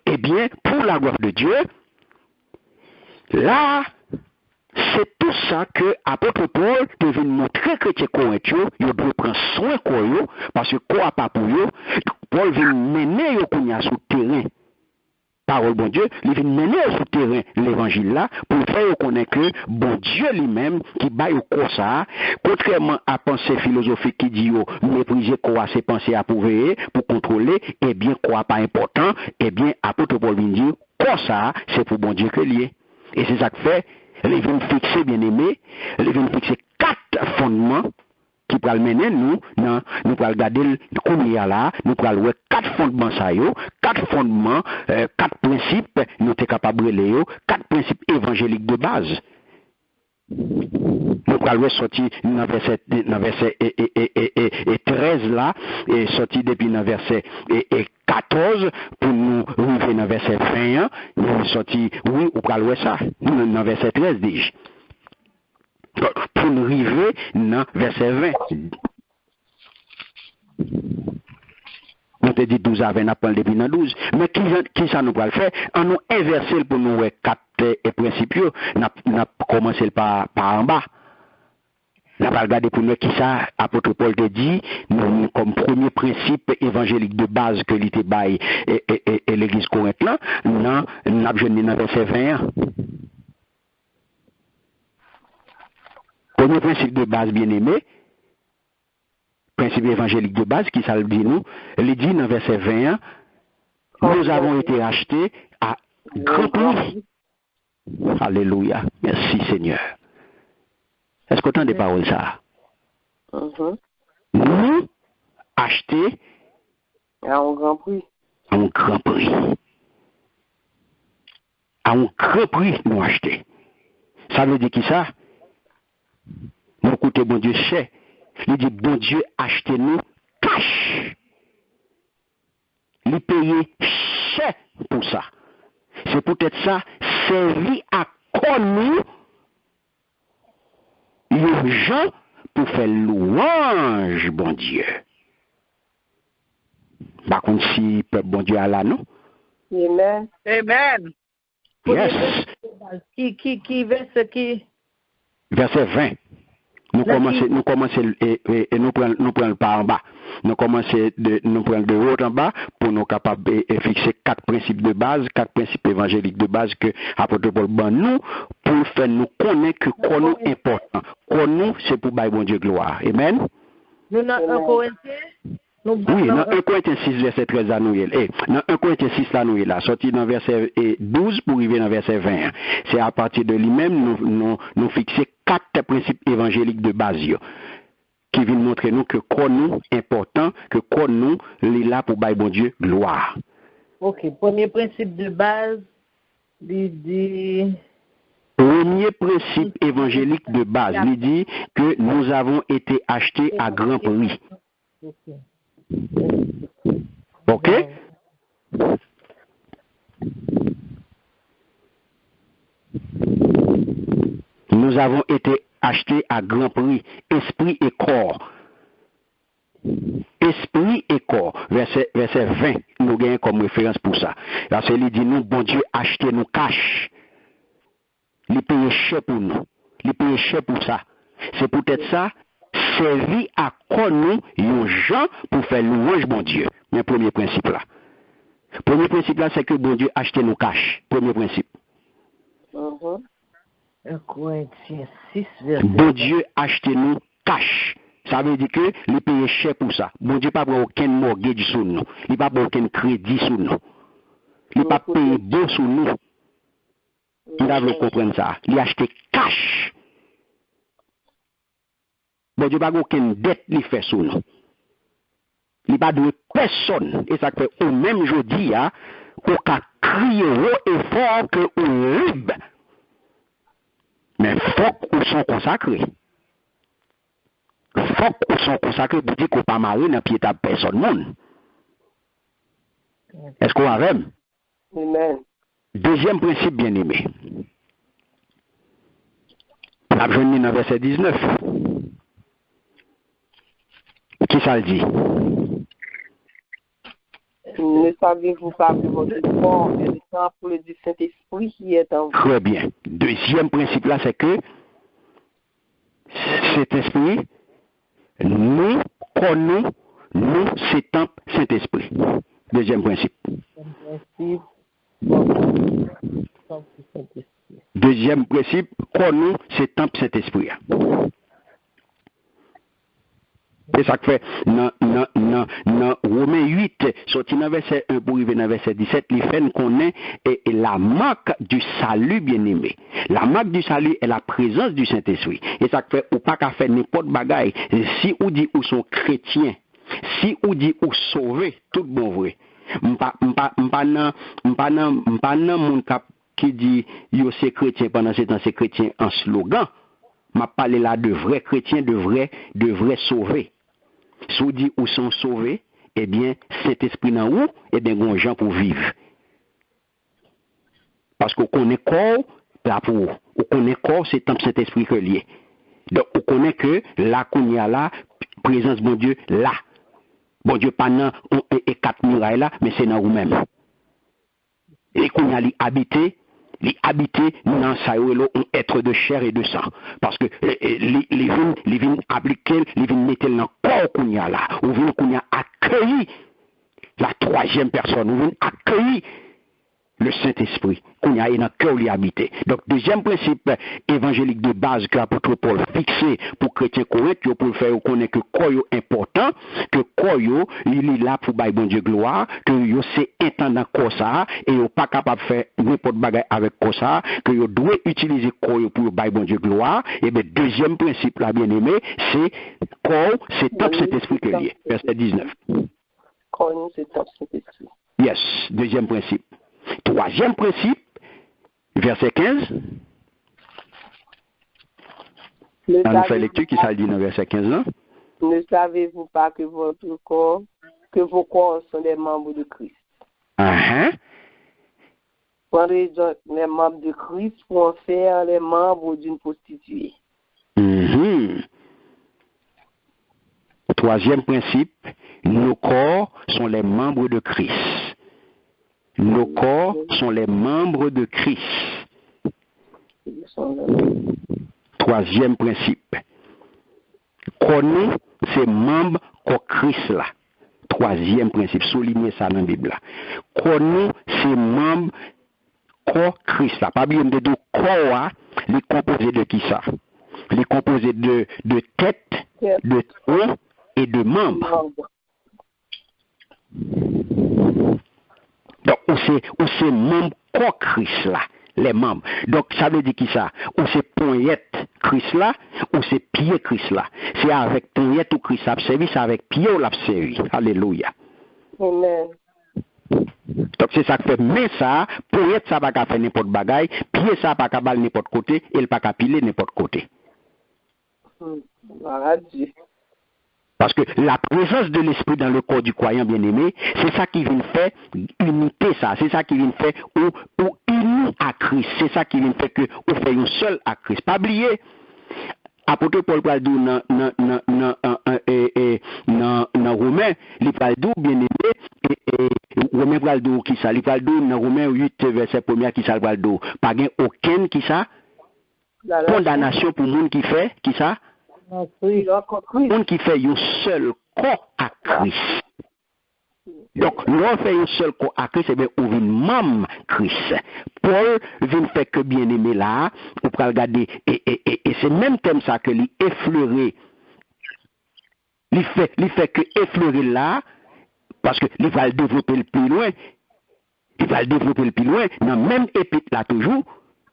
eh bien, pour la gloire de Dieu, là, c'est tout ça que l'apôtre Paul devait montrer que les Corinthiens, ils doivent prendre soin de corps, parce que corps n'a pas pour eux. Paul veut mener les sur le terrain. Parole bon Dieu, il vient mener sur le terrain l'évangile là pour faire connaître que bon Dieu lui-même qui bat au corps ça, contrairement à pensée philosophique qui dit mépriser quoi c'est penser à prouver pour contrôler, eh bien quoi pas important, eh bien apôtre Paul vient dire quoi ça c'est pour bon Dieu que lié. Et c'est ça que fait, il vient fixer bien aimé, il vient fixer 4 fondements qui pourra mener nous pourra regarder le combien là, nous pourra voir 4 fondements ça yo, 4 fondements, 4 principes, nous sommes capables de lire, 4 principes évangéliques de base. Nous pourra sortir dans verset 13 là, et sortir depuis dans verset 14 pour nous arriver dans verset 21, nous sortir, oui, ou pourra voir ça, dans verset 13 dis-je. Pour nous arriver dans verset 20. On te dit 12 à 20, on apprend depuis dans 12. Mais qui ça nous va le faire? On nous inverser pour nous 4 principes. On a commencé par en bas. On va regarder pour nous qui ça, apôtre Paul te dit, nous, comme premier principe évangélique de base que l'ité bail et l'église corinthienne là, nous avons jeûné dans verset 21. Premier principe de base bien aimé, principe évangélique de base qui ça le dit nous, il dit dans verset 21, nous avons été achetés à grand prix. Alléluia. Merci Seigneur. Est-ce que tu entends des paroles ça? Nous achetés à un grand prix. À un grand prix. À un grand prix nous achetés. Ça veut dire qui ça? Nous écoutez bon Dieu cher. Il dit bon Dieu achetez-nous cash. Il paye cher pour ça. C'est peut-être ça, servi à connaître les gens pour faire louange, bon Dieu. Par contre, si peuple bon Dieu a là, non? Amen. Amen. Yes. Qui verset qui? Verset 20. Nous commençons et nous prenons par en bas. Nous commençons nous prendre de haut en bas pour nous capables de fixer 4 principes de base, 4 principes évangéliques de base que apôtre Paul ban nous pour faire nous connaître que quoi nous important. Quoi nous c'est pour bailler bon Dieu gloire. Amen. Nous dans 1 Corinthiens. Oui, dans 1 Corinthiens 6 verset 13 à nous dans 1 Corinthiens 6 là nous là, sorti dans verset 12 pour arriver dans verset 20. C'est à partir de lui-même nous fixer 4 principes évangéliques de base qui viennent montrer nous que quoi nous important, que quoi nous là pour bailler bon Dieu gloire. OK, premier principe de base dit premier principe évangélique de base, il dit que nous avons été achetés à grand prix. OK? Nous avons été achetés à grand prix, esprit et corps. Esprit et corps. Verset 20, nous gagnons comme référence pour ça. Parce qu'il dit, nous, bon Dieu, achetez nous cash. Il paye cher pour nous. Il paye cher pour ça. C'est peut-être ça, servi à connaître les gens pour faire louange, bon Dieu. Mais premier principe là. Premier principe là, c'est que bon Dieu achète nos cash. Premier principe. 1 Corinthiens 6, verset. Bon Dieu achète nous cash. Ça veut dire que il paye cher pour ça. Bon Dieu pas prend aucun mortgage sur nous. Il pas prend aucun crédit sur nous. Il pas paye beau sur nous. Nous devons comprendre ça. Il a acheté cash. Bon Dieu pas aucune dette il fait sous nous. Il pas de personne et ça fait au même jeudi hein, qu'on a crié haut et fort que on libre. Mais faut qu'on soit consacré. Faut qu'on soit consacré pour dire qu'on pas marié dans pied à personne monde. Est-ce qu'on a même? Amen. Deuxième principe bien aimé. La jeune dans verset 19. Qui ça le dit? Ne savez-vous pas que votre corps est le temple du Saint-Esprit qui est en vous? Très bien. Deuxième principe là, c'est que cet esprit, nous connaissons, nous, c'est temple Saint-Esprit. Deuxième principe. Deuxième principe, connaissons, c'est temple Saint-Esprit. C'est ça que fait dans Romains 8, sorti dans verset 1 pour arriver dans verset 17, il fait qu'on est la marque du salut bien-aimé. La marque du salut est la présence du Saint-Esprit. Et ça fait ou pas qu'à faire n'importe bagaille. Si ou dit ou sont chrétiens, si ou dit ou sauvé, tout bon vrai. M'pa nan moun qui dit yo c'est chrétien pendant ce temps c'est chrétien en slogan. M'a parlé là de vrais chrétiens, de vrais sauvés. Si vous dites où sont sauvés, eh bien, cet esprit dans où, eh bien, on gens pour vivre. Parce qu'on connaît corps, là pour, on connaît corps, c'est tant cet esprit que lié. Donc, on connaît que là, qu'on y a là, présence bon Dieu, là. Bon Dieu, pas dans et 4 murailles là, mais c'est dans vous-même. Et qu'on y a habité dans ça un être de chair et de sang parce que les vins appliquer les vins mettre dans corps qu'on y a là ou vins qu'on y a accueilli la troisième personne ou vins accueilli le Saint-Esprit qu'on y a dans cœur lui habité. Donc deuxième principe évangélique de base que l'apôtre Paul fixé pour chrétiens corrects pour faire connaître que corps est important, que corps il est là pour bailler bon Dieu gloire, que yo c'est intendant corps ça et yo pas capable faire n'importe bagaille avec corps ça, que yo doit utiliser corps pour bailler bon Dieu gloire. Et bien deuxième principe là bien aimé, c'est corps c'est top Saint-Esprit que lié. Verset 19. Corps c'est top Saint-Esprit. Yes, deuxième principe. Troisième principe, verset 15. On nous fait lecture qui ça dit dans verset 15 là. Ne savez-vous pas que vos corps sont des membres de Christ? Prenez donc les membres de Christ pour en faire les membres d'une prostituée. Troisième principe, nos corps sont les membres de Christ. Nos corps sont les membres de Christ. Troisième principe. Connaît ces membres qu'au Christ là. Troisième principe. Soulignez ça dans la Bible là. Connaît ces membres qu'au Christ là. Pas bien de deux corps, les composés de qui ça? Les composés de tête, de tronc et de membres. Donc, où c'est membres qu'au Christ là. Les membres. Donc, ça veut dire qui ça? Ou c'est poignette Christ là, ou c'est pied Christ là. C'est avec poignette ou Christ a servi, c'est avec pied ou l'a servi. Alléluia. Amen. Donc, c'est ça que fait. Mais ça, poignette ça pas qu'à faire n'importe bagaille, pied ça pas qu'à baller n'importe côté, et il pas qu'à piler n'importe côté. Parce que la présence de l'esprit dans le corps du croyant bien-aimé, c'est ça qui vient faire unité ça, c'est ça qui vient faire ou uni à Christ, c'est ça qui vient faire que on fait un seul à Christ. Pas oublier, apôtre Paul parle dans Romains, il parle d'où bien-aimé, et Romains parle d'où qui ça, il parle d'où dans Romains 8 verset 1 qui ça parle d'où, pas gain aucun qui ça, condamnation pour monde qui fait qui ça. Monde qui fait un seul corps à Christ. Donc, l'on fait un seul corps à Christ, et bien, on vient même Christ. Paul vient faire que bien aimé là, on peut regarder, et c'est même thème ça que lui effleurer. Il fait que effleurer là, parce que il va le développer le plus loin. Il va le développer le plus loin, dans même épître là toujours.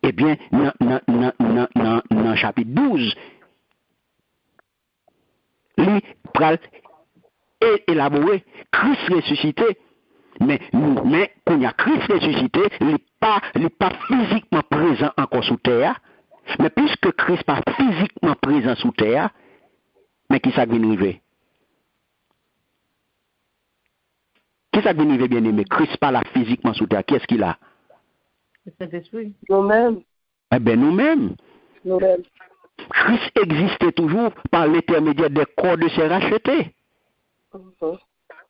Eh bien, dans chapitre 12, il pral élaborer Christ ressuscité. Mais quand il y a Christ ressuscité, il n'est pas physiquement présent encore sous terre. Mais puisque Christ n'est pas physiquement présent sous terre, mais qui ça vient arriver? Qui ça vient arriver, bien aimé? Christ n'est pas là physiquement sous terre. Qu'est-ce qu'il a? Le Saint-Esprit. Nous-mêmes. Eh bien, nous-mêmes. Nous-mêmes. Christ existait toujours par l'intermédiaire des corps de ses rachetés.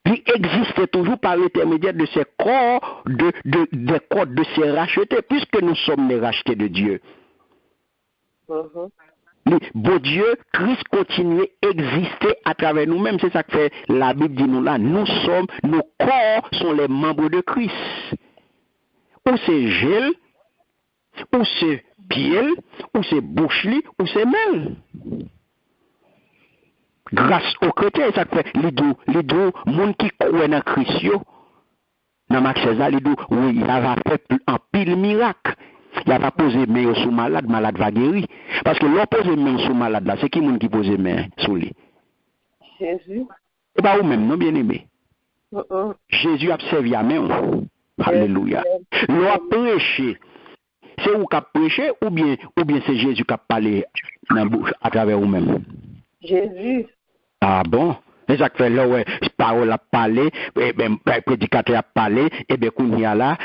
Il existait toujours par l'intermédiaire de ces corps, des corps de ses rachetés, puisque nous sommes les rachetés de Dieu. Bon Dieu, Christ continue à exister à travers nous-mêmes. C'est ça que fait la Bible dit nous là. Nos corps sont les membres de Christ. Ou c'est Gilles, ou c'est Pierre, ou c'est Bouchely, ou c'est Mel. Grâce aux chrétiens, ça fait les deux monde qui croient dans Christ, dans Marc 16, les deux, oui, il a fait un pile miracle. Il n'a pas posé main sur malade va guérir. Parce que l'on pose main sur malade là, c'est qui monde qui pose main sur lui? Jésus. Et pas vous-même, non, bien aimé. Jésus a servi à main. Alléluia. L'on a prêché. C'est vous qui a prêché ou bien c'est Jésus qui a parlé dans la bouche à travers vous-même? Jésus. Ah bon? C'est ça que fait là, ouais, parole a parlé, prédicateur a parlé, et bien, qu'on y a là,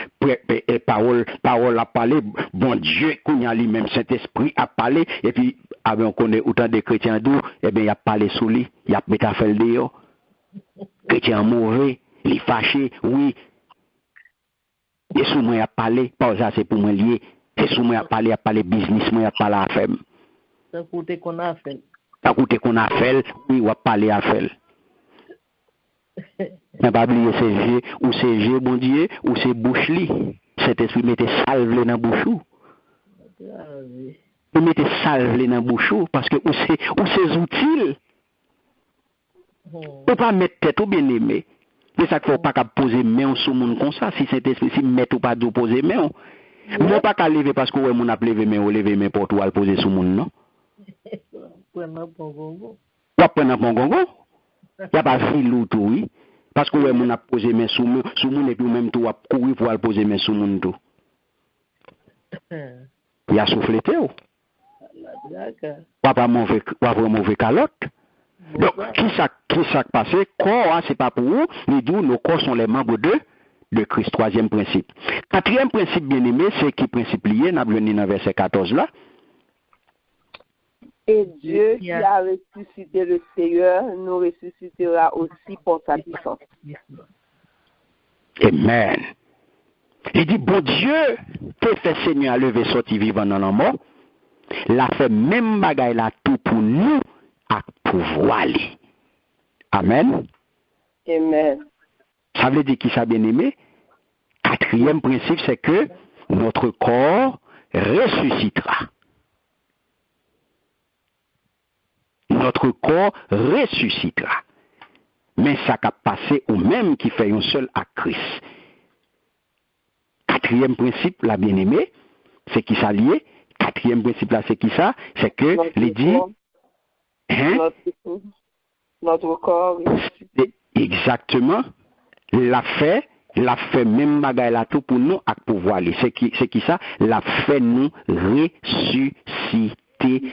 parole a parlé, bon Dieu, qu'on y a lui-même, Saint-Esprit a parlé, et puis, on connaît autant de chrétiens d'où, et bien, il a parlé sous lui, il a mis à faire le déo. Chrétien mauvais, il est fâché, oui. Et sous moi, il a parlé, pas ça, c'est pour moi lié. Et sous moi, il a parlé business, moi, il a parlé à faire. Ça coûte qu'on a fait. Ça coûte qu'on a fait, oui, on a parlé à faire. Mais pas oublier c'est G, bon Dieu, ou c'est Bouchely. Cet esprit mettait salve dans bouchou. Il mettait salve dans bouchou parce que ou c'est utile. On peut pas mettre tête ou bien aimé. C'est ça qu'il faut pas poser main sur monde comme ça. Si cet esprit si mettre ou pas de poser main. Moi pas qu'à lever parce que ouais mon a lever main ou lever main pour tout à poser sur monde non. Prendre un bon gongo. Ou prendre un bon gongo. Il n'y a pas de tout, oui. Parce que ouais, mon a posé mes sous mon et puis même tout a courir pour poser mes sous mon tout. Il a soufflé tout. Pas mauvais calotte. Donc, qui ça passé? Corps, c'est pas pour vous. Mais d'où nos corps sont les membres de Christ. Troisième principe. Quatrième principe bien aimé, c'est qui principe lié, n'a venu dans verset 14 là. Et Dieu qui a ressuscité le Seigneur nous ressuscitera aussi pour sa puissance. Amen. Il dit, bon Dieu, te fait Seigneur lever sorti vivant dans la mort, l'a fait même bagaille là tout pour nous à pouvoir aller. Amen. Amen. Ça veut dire qui ça bien aimé? Quatrième principe, c'est que notre corps ressuscitera. Notre corps ressuscitera. Mais ça a passé au même qui fait un seul à Christ. Quatrième principe, la bien-aimée, c'est qui ça lié? Quatrième principe là, c'est qui ça? C'est que les dit. Notre corps ressuscité. Exactement. L'a fait même bagaille là tout pour nous à pouvoir aller. C'est qui ça? L'a fait nous ressusciter.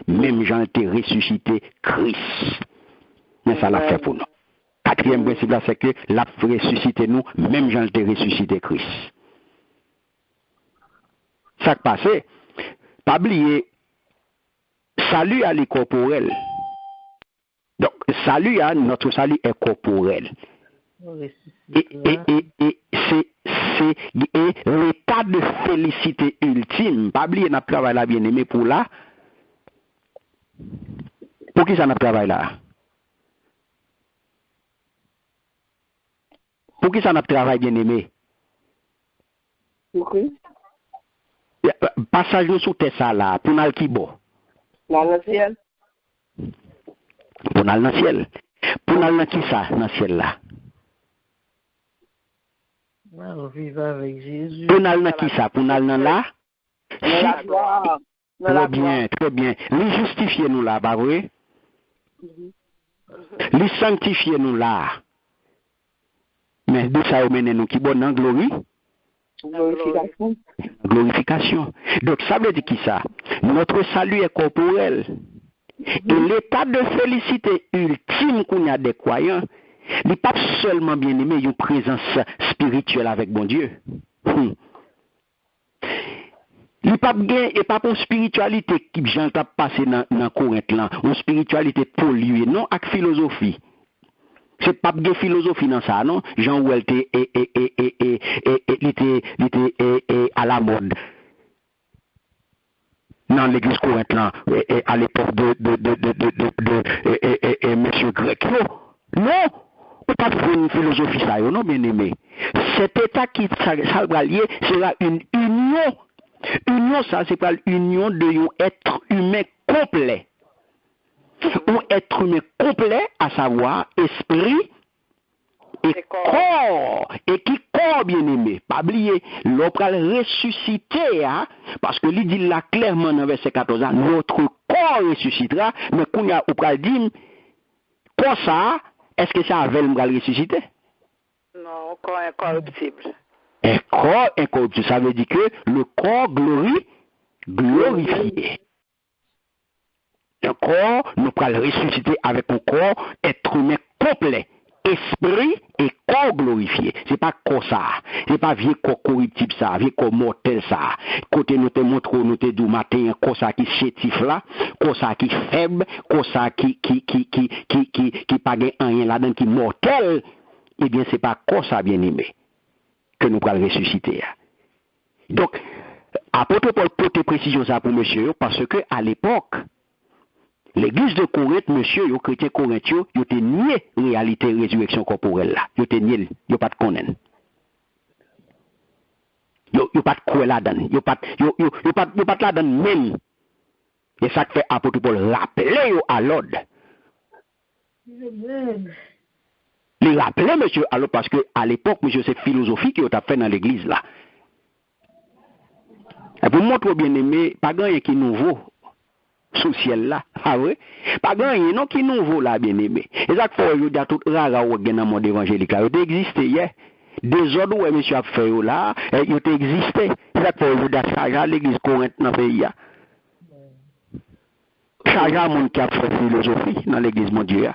Même Jean était ressuscité Christ. Mais ça l'a fait pour nous. Quatrième principe là, c'est que l'a ressuscité nous, même Jean était ressuscité Christ. Ça qui passe, pas oublier, salut à l'incorporel. Donc, salut à notre salut est corporel. Et c'est l'état de félicité ultime. Pas oublier notre travail là bien aimé pour là. Pour qui ça n'a travail là? Pour qui ça n'a travail bien aimé? Pourquoi? Passage nous sous Tessa là, pour nous qui bon? Dans le ciel. Pour nous dans le ciel. Pour nous dans qui ça, dans le ciel là? On vit avec Jésus. Pour nous dans qui ça? Pour nous dans là? Dans la gloire. Dans la gloire. Très bien. Lui justifier nous là, pas vrai? Lui sanctifier nous là. Mais d'où ça mène nous qui bonne en glorie? Glorification. Glorification. Donc ça veut dire qui ça? Notre salut est corporel. Et l'état de félicité ultime qu'on a des croyants, il n'est pas seulement bien aimé, il y a une présence spirituelle avec bon Dieu. Il n'est pas bien et pas pour spiritualité qui j'en t'a passé dans Corinthe là, une spiritualité polluée, non avec philosophie. C'est pas bien philosophie dans ça, non? Jean Ouel était à la mode. Dans l'église Corinthe là, à l'époque de monsieur Grec. Non, on pas faire une philosophie ça, non, bien aimé. Cet état qui sera lié sera une union. Union, ça, c'est pas l'union d'un être humain complet. Un être humain complet, à savoir esprit et corps. Et qui corps, bien aimé. Pas oublier, l'on peut ressusciter, hein, parce que il dit là clairement dans verset 14, notre corps ressuscitera, mais qu'on y a, on peut dire, quoi ça, est-ce que ça avait le ressusciter? Non, corps incorruptible. Un corps incorruptible, ça veut dire que le corps glorifié. Un corps, nous pouvons ressusciter avec un corps, être humain complet, esprit et corps glorifié. C'est pas corps ça, c'est pas vieux corps corruptible ça, vieux corps mortel ça. Côté nous te montre, nous te dit matin, corps ça qui chétif là, corps ça qui faible, corps ça qui pas rien là-dedans qui mortel. Eh bien, c'est pas corps ça bien aimé que nous pouvons ressusciter. Donc, apôtre Paul porte précision ça pour monsieur, parce que à l'époque, l'église de Corinthe, monsieur, les chrétiens corinthiens, ils ont nié la réalité de la résurrection corporelle là. Ils ont nié, ils n'ont pas de connaître. Ils n'ont pas de quoi là-dedans. Ils n'ont pas là-dedans même. Et ça fait apôtre Paul rappeler à l'ordre. Les rappeler, monsieur, alors parce que à l'époque, monsieur, c'est philosophie qui ont fait dans l'église là. Et pour montrer bien aimé, pas grand qui est nouveau sous ciel là. Ah oui? Pas grand non qui est nouveau là, bien aimé. Et ça faut vous dire tout rare ou dans le monde évangélique. Il existé hier. Des ordres où monsieur a fait là, il a existé. C'est ça faut vous dire ça l'église Corinthe dans le pays là. Ça y a monde qui a fait philosophie dans l'église mondiale.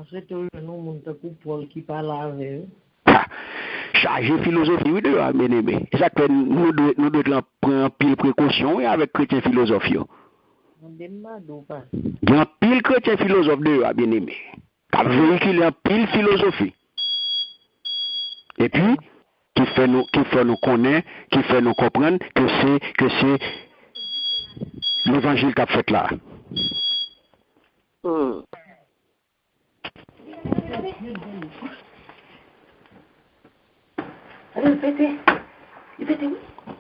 C'est un monde qui parle avec eux. Chargé philosophie, oui, bien aimé. C'est ça que nous devons prendre pile précaution avec chrétien philosophe. Il y a pile chrétien philosophe de bien aimé. Qui véhicule un pile philosophie. Et puis, qui fait nous connaître, qui fait nous comprendre que c'est l'évangile qu'a fait là.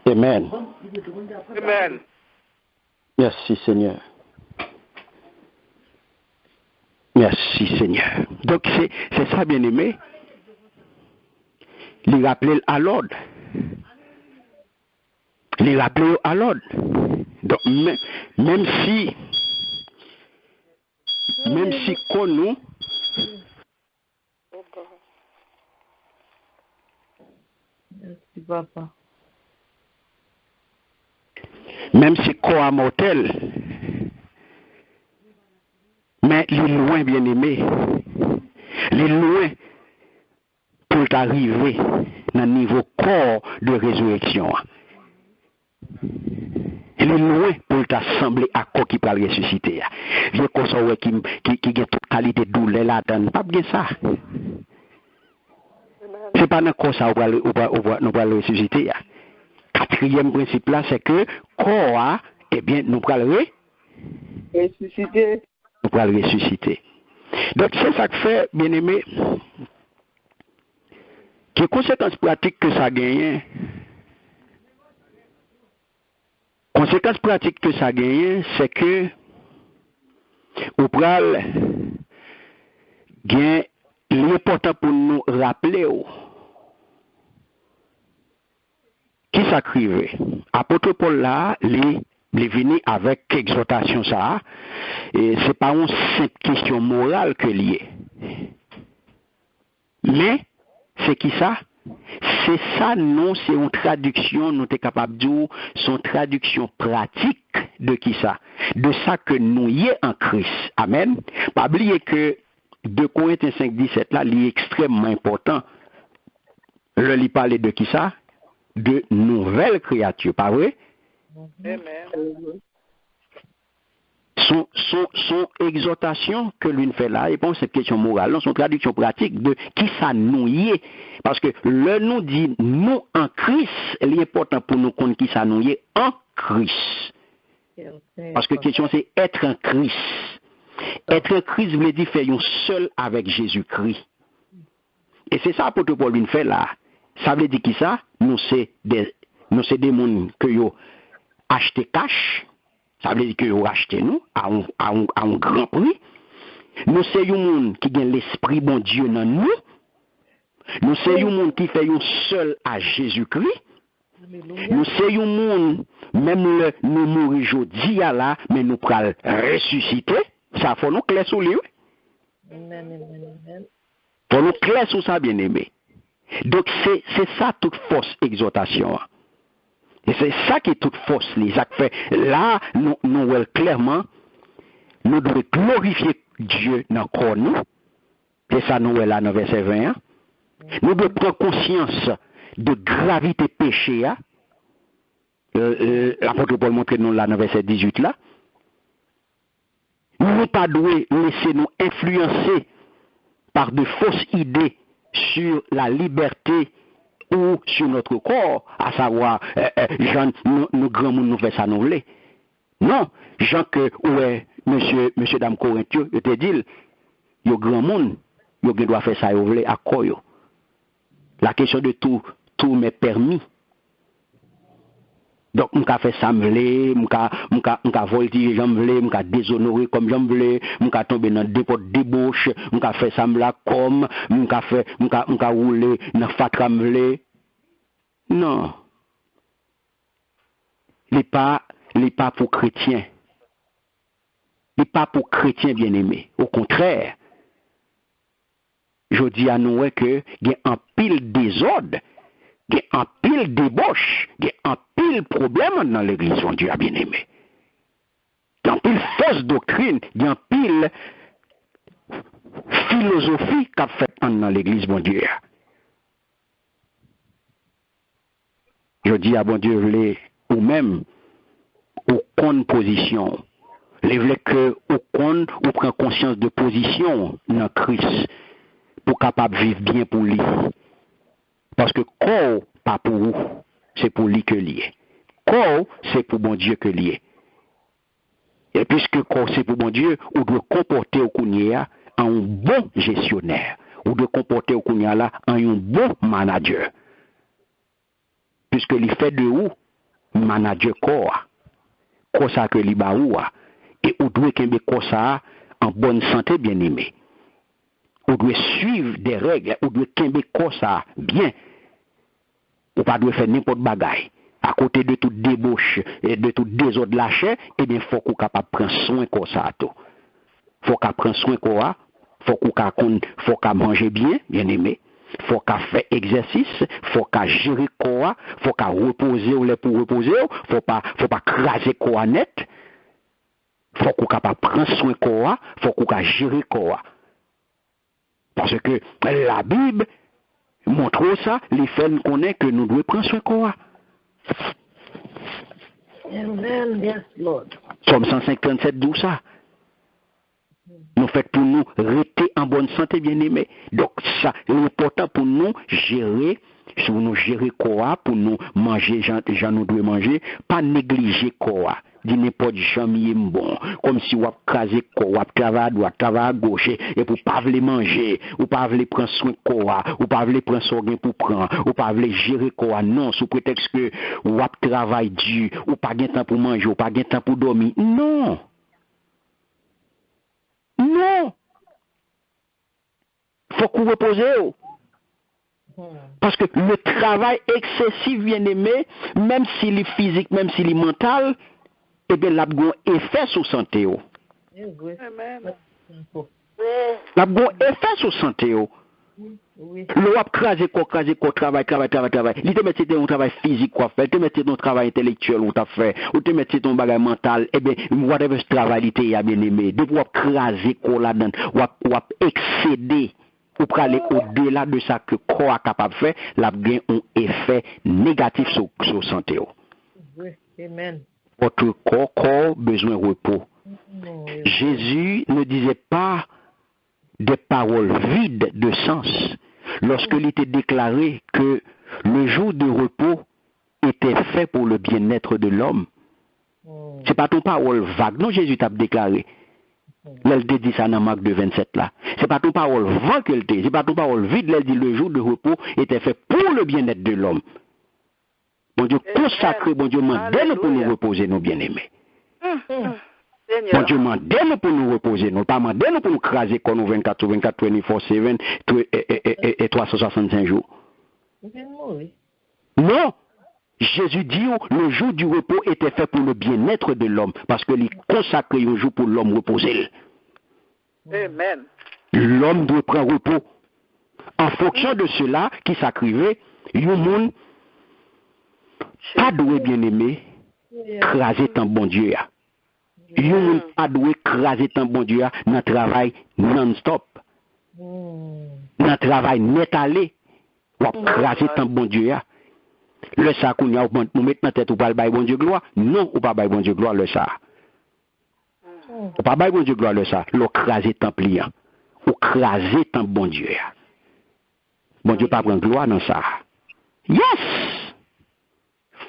Amen. Amen. Merci Seigneur. Merci Seigneur. Donc c'est ça bien aimé. Les rappeler à l'ordre. Les rappeler à l'ordre. Donc même si qu'on nous Merci papa. Même si corps mortel, mais les loin bien aimé, les loin pour arriver dans le niveau corps de résurrection. Les loin pour t'assembler à quoi qui peut ressusciter. Viens qu'on soit qui a toute qualité de douleur là-dedans, pas bien ça. C'est pas dans quoi ça nous va ressusciter. Quatrième principe là, c'est que corps, eh bien, nous allons ressusciter. Nous allons ressusciter. Donc, c'est ça que fait, bien aimé, quelles conséquences pratiques que ça gagne. Conséquences pratiques que ça gagne, c'est que nous allons gagner l'important pour nous rappeler. Qui ça crive. Apôtre Paul là, il venu avec exhortation ça. Et c'est pas une simple question morale que lié. Mais c'est qui ça? C'est ça, non, c'est une traduction, nous sommes capables de dire, c'est une traduction pratique de qui ça? De ça que nous y est en Christ. Amen. Pas oublier que 2 Corinthiens 5:17 là, il est extrêmement important. Le lit parler de qui ça? De nouvelles créatures, pas vrai? Amen. Son exhortation que lui fait là, et bon, cette question morale, son traduction pratique de qui ça nous y est. Parce que le nous dit nous en Christ, il est important pour nous connaître qui ça nous y est en Christ. Parce que la question c'est être en Christ. Être en Christ veut dire faire un seul avec Jésus-Christ. Et c'est ça pour Paul lui fait là. Ça veut dire qui ça? Nous c'est des gens que yo acheté cash. Ça veut dire que vous achetez nous à un grand prix. Nous sommes des gens qui ont l'esprit bon Dieu dans nous. Nous sommes des gens qui fait un seul à Jésus-Christ. Nous sommes des gens, même nous mourons aujourd'hui là, mais nous pourrons ressusciter. Ça faut nous clair sur lui. Pour nous clair sur ça, bien aimé. Donc c'est ça toute fausse exhortation. Et c'est ça qui est toute fausse. Les actes faits. Là, nous voyons clairement, nous devons glorifier Dieu dans le corps nous. C'est ça nous voyons là dans verset 21. Nous devons prendre conscience de gravité péché. L'apôtre Paul montre nous là dans verset 18 là. Nous ne pas devons laisser nous influencer par de fausses idées sur la liberté ou sur notre corps, à savoir, Jean, nous grands monde nous fait ça nous voulons. Non, Jean que, ouais, monsieur dame Corinthio, je te dis, yo grand monde, yo doit faire ça, yo voulez à quoi yo. La question de tout m'est permis. Donc, m'ka fait ça m'vle, m'ka voltiger j'en vle, m'ka déshonorer comme j'en vle, m'ka tomber dans des potes débauche, m'ka fait ça m'la comme, m'ka rouler dans fatra m'vle. Non. Il pas pour chrétien. Il pas pour chrétien bien-aimé. Au contraire, je dis à nous que il y a un pile désordre. Il y a un pile débauche, il y a un pile problème dans l'église, mon Dieu a bien aimé. Il y a un pile fausse doctrine, il y a un pile philosophie qu'a fait dans l'église, mon Dieu. Je dis à bon Dieu, ou même, aucune position. Les vle que aucun ou prend conscience de position dans Christ pour capable vivre bien pour lui. Parce que corps, pas pour vous, c'est pour lui que lié. Corps, c'est pour bon Dieu que lié. Et puisque corps, c'est pour bon Dieu, on doit comporter au Kounia en un bon gestionnaire. On doit comporter au Kounia là en un bon manager. Puisque il fait de vous, manager corps. Corps ça que li ba ou. Et on doit kembe corps ça en bonne santé, bien aimé. On doit suivre des règles, on doit kembe corps ça bien. On pas doit faire n'importe bagaille. À côté de toute débauche et de tout désordre lâché, eh bien, faut qu'on capable prendre soin comme ça tout. Faut qu'on prenne soin quoi, faut qu'on manger bien, bien aimé. Faut qu'on fait exercice, faut qu'on gérer quoi, faut qu'on reposer ou les pour reposer, faut pas craser quoi net. Faut qu'on capable prendre soin quoi, faut qu'on gérer quoi. Parce que la Bible montre ça, les faits nous connaissent que nous devons prendre soin quoi. Amen, yes, Lord. Somme 157, d'où ça? Nous fait pour nous rester en bonne santé, bien aimé. Donc, ça, l'important pour nous gérer, si nous gérer quoi, pour nous manger, gens nous devons manger, pas négliger quoi. Dit n'importe jamais bon. Comme si on crasé quoi, on travaille à gauche, et pour pas vouloir manger, ou pas vouloir prendre soin quoi, ou pas vouloir prendre soin pour prendre, ou pas vouloir gérer quoi, non, sous prétexte que on travaille dur, ou pas de temps pour manger, ou pas de temps pour dormir. Non. Non. Faut qu'on repose. Parce que le travail excessif, bien aimé, même s'il est physique, même s'il est mental, eh bien, la bon effet sur santé. Amen. La bon effet sur santé. Le wap crase quoi, travail. Il te mette ton travail physique, quoi faire, il te mette ton travail intellectuel, ou t'as fait, ou te mette ton bagage mental, eh bien, whatever ce travail, il te a bien aimé. Depuis wap crase quoi là-dedans, wap excéder, ou pour aller au-delà de ça que corps est capable de faire, la gain un effet négatif sur santé. Amen. Votre corps besoin de repos. Jésus ne disait pas des paroles vides de sens lorsqu'il était déclaré que le jour de repos était fait pour le bien-être de l'homme. C'est pas ton parole vague, non, Jésus t'a déclaré. Elle te dit ça dans Marc 2:27 là. C'est pas ton parole vague qu'elle te dit, c'est pas ton parole vide, elle dit le jour de repos était fait pour le bien-être de l'homme. Bon Dieu consacré, bon Dieu mandez-nous pour nous reposer, nos bien-aimés. Bon Dieu mandez-nous pour nous reposer, nous pas mandez-nous pour nous craser comme nous 24 24/7 et 365 jours. Non, Jésus dit le jour du repos était fait pour le bien-être de l'homme, parce que il consacré un jour pour l'homme reposer. Amen. L'homme doit prendre repos. En fonction de cela qui s'acrivait, le monde pas doué bien aimé, craser tant bon Dieu. Yon pas doué craser tant bon Dieu dans le travail non-stop. Dans le travail net aller, ou craser tant bon Dieu. Le ça qu'on y a nous mettre dans tête ou pas bailler bon Dieu gloire. Non, ou pas bailler bon Dieu gloire le ça. Ou pas bailler bon Dieu gloire le ça, le craser tant pliant. Ou craser tant bon Dieu. Bon Dieu pas prendre gloire dans ça. Yes!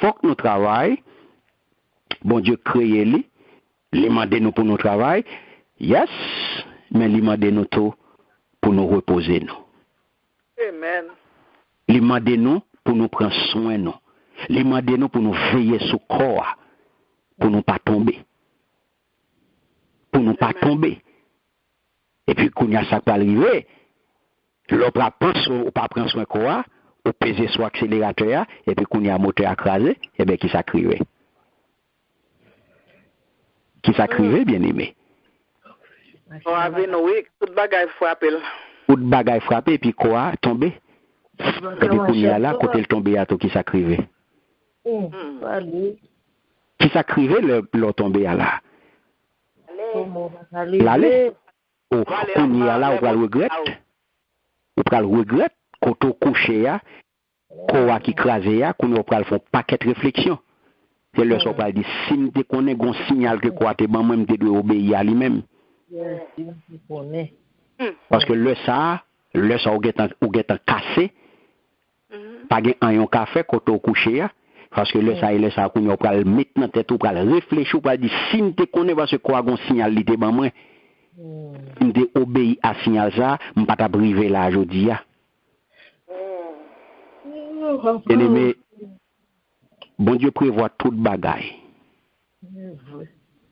Faut que nous travaillons. Bon Dieu crée lui. Il demande nous pour nous travail, yes, mais il demande nous tout pour nous reposer nous. Amen. Il demande nous pour nous prendre soin nous. Il demande nous pour nous veiller sur le corps, pour nous pas tomber. Pour nous pas tomber. Et puis quand il y a ça qui arrive, l'autre pas prendre soin corps, ou peser sur accélérateur, et puis quand il y a moteur écrasé, et bien qui s'acrive. Qui s'acrivait, bien aimé. On a vu, oui, tout bagaille frappé. Tout bagaille frappé, et puis quoi, tombé. Et puis qu'on y a là, côté le tombé à tout qui s'acrivait. Qui s'acrivait, le tombé à là. L'aller. Qu'on y a là, on va le regretter. On va le regretter, quand on couche, qu'on qui crasé, qu'on va faire un paquet de réflexion. C'est le soir dit si tu connais un signal que quoi tu ban même tu dois obéir à lui-même. Parce que le ça ou get cassé. Pas gain un café quand tu couché parce que le ça qu'on va le mettre dans tête ou va réfléchir ou va dire si tu connais parce que quoi un signal li te ban moi. Si tu obéir à signal ça, on pas ta briver là aujourd'hui. Bien-aimé, bon Dieu prévoit toute bagaille.